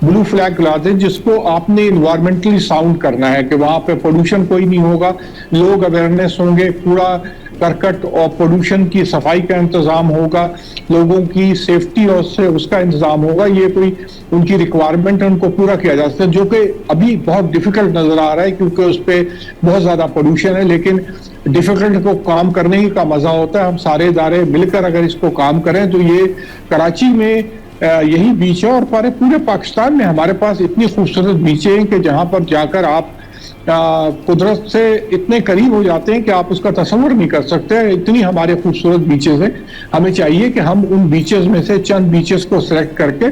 ब्लू फ्लैग ला दें, जिसको आपने इन्वायरमेंटली साउंड करना है कि वहां पे पोल्यूशन कोई नहीं होगा, लोग अवेयरनेस होंगे, कूड़ा करकट और पोल्यूशन की सफाई का इंतजाम होगा, लोगों की सेफ्टी और से उसका इंतजाम होगा। ये कोई उनकी रिक्वायरमेंट है, उनको पूरा किया जा सकता है, जो कि अभी बहुत डिफिकल्ट नजर आ रहा है क्योंकि उस पर बहुत ज्यादा पोल्यूशन है। लेकिन डिफिकल्ट को काम करने ही का मजा होता है। हम सारे इदारे मिलकर अगर इसको काम करें तो ये कराची में यही बीच है, और पूरे पाकिस्तान में हमारे पास इतनी खूबसूरत बीचें हैं कि जहां पर जाकर आप कुदरत से इतने करीब हो जाते हैं कि आप उसका तस्वीर नहीं कर सकते, इतनी हमारे खूबसूरत बीचेस हैं। हमें चाहिए कि हम उन बीचेस में से चंद बीचेस को सिलेक्ट करके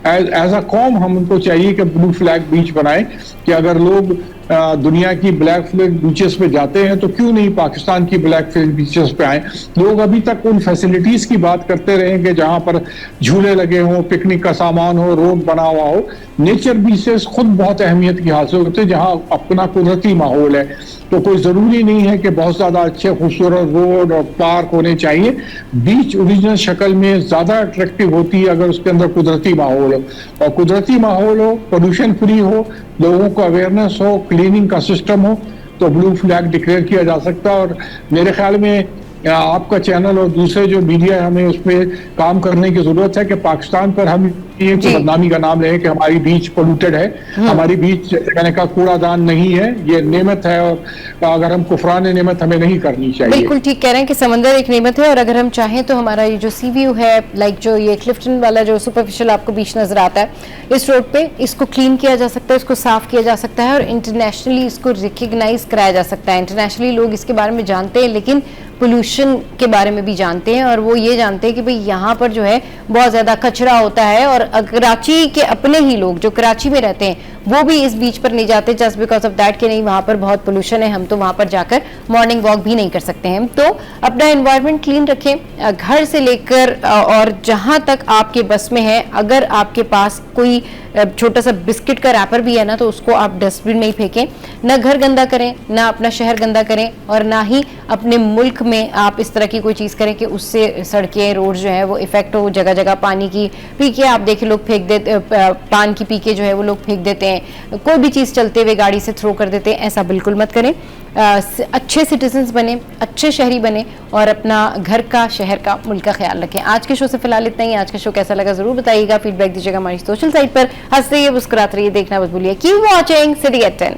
एज अ कॉम हम उनको चाहिए कि ब्लू फ्लैग बीच बनाएं, कि अगर लोग दुनिया की ब्लैक फ्लैग बीचेस पे जाते हैं तो क्यों नहीं पाकिस्तान की ब्लैक फ्लैग बीचेस पे आए। लोग अभी तक उन फैसिलिटीज की बात करते रहे कि जहां पर झूले लगे हों, पिकनिक का सामान हो, रोड बना हुआ हो। नेचर बीचेस खुद बहुत अहमियत की हासिल होते हैं, जहां अपना कुदरती माहौल है। तो कोई जरूरी नहीं है कि बहुत ज्यादा अच्छे खूबसूरत रोड और पार्क होने चाहिए। बीच ओरिजिनल शक्ल में ज्यादा अट्रैक्टिव होती है अगर उसके अंदर कुदरती माहौल हो, और कुदरती माहौल हो, पोल्यूशन फ्री हो, लोगों को अवेयरनेस हो, क्लीनिंग का सिस्टम हो, तो ब्लू फ्लैग डिक्लेयर किया जा सकता है। और मेरे ख्याल में आपका चैनल और दूसरे जो मीडिया है, हमें उस पर काम करने की जरूरत है कि पाकिस्तान पर हम ये बदनामी का नाम लें कि हमारी बीच पोल्यूटेड है। हमारी बीच मैंने कहा कूड़ादान नहीं है, ये नेमत है, और अगर हम कुफरान नेमत हमें नहीं करनी चाहिए। बिल्कुल ठीक कह रहे हैं कि समंदर एक नेमत है, और अगर हम चाहें तो हमारा ये जो CVO है, लाइक जो ये क्लिफ्टन वाला जो सुपरफिशियल आपको बीच नजर आता है इस रोड पे, इसको क्लीन किया जा सकता है, इसको साफ किया जा सकता है, और इंटरनेशनली इसको रिकग्नाइज कराया जा सकता है। इंटरनेशनली लोग इसके बारे में जानते हैं, लेकिन पोल्यूशन के बारे में भी जानते हैं, और वो ये जानते हैं कि भाई यहाँ पर जो है बहुत ज्यादा कचरा होता है, और कराची के अपने ही लोग जो कराची में रहते हैं वो भी इस बीच पर नहीं जाते जस्ट बिकॉज ऑफ दैट कि नहीं वहां पर बहुत पोल्यूशन है, हम तो वहां पर जाकर मॉर्निंग वॉक भी नहीं कर सकते हैं। तो अपना एनवायरनमेंट क्लीन रखें, घर से लेकर और जहां तक आपके बस में है। अगर आपके पास कोई छोटा सा बिस्किट का रैपर भी है ना, तो उसको आप डस्टबिन में ही फेंकें। ना घर गंदा करें, ना अपना शहर गंदा करें, और ना ही अपने मुल्क में आप इस तरह की कोई चीज़ करें कि उससे सड़कें रोड जो है वो इफेक्ट हो। जगह जगह पानी की पीके आप देखें लोग फेंक देते, पान की पीके जो है वो लोग फेंक देते हैं, कोई भी चीज़ चलते हुए गाड़ी से थ्रो कर देते हैं। ऐसा बिल्कुल मत करें। अच्छे सिटीजन्स बने, अच्छे शहरी बने, और अपना घर का, शहर का, मुल्क का ख्याल रखें। आज के शो से फिलहाल इतना ही। आज का शो कैसा लगा जरूर बताइएगा, फीडबैक दीजिएगा हमारी सोशल साइट पर। हंसते रहिए, मुस्कुराते रहिए, देखना मत भूलिए। Keep watching city at 10।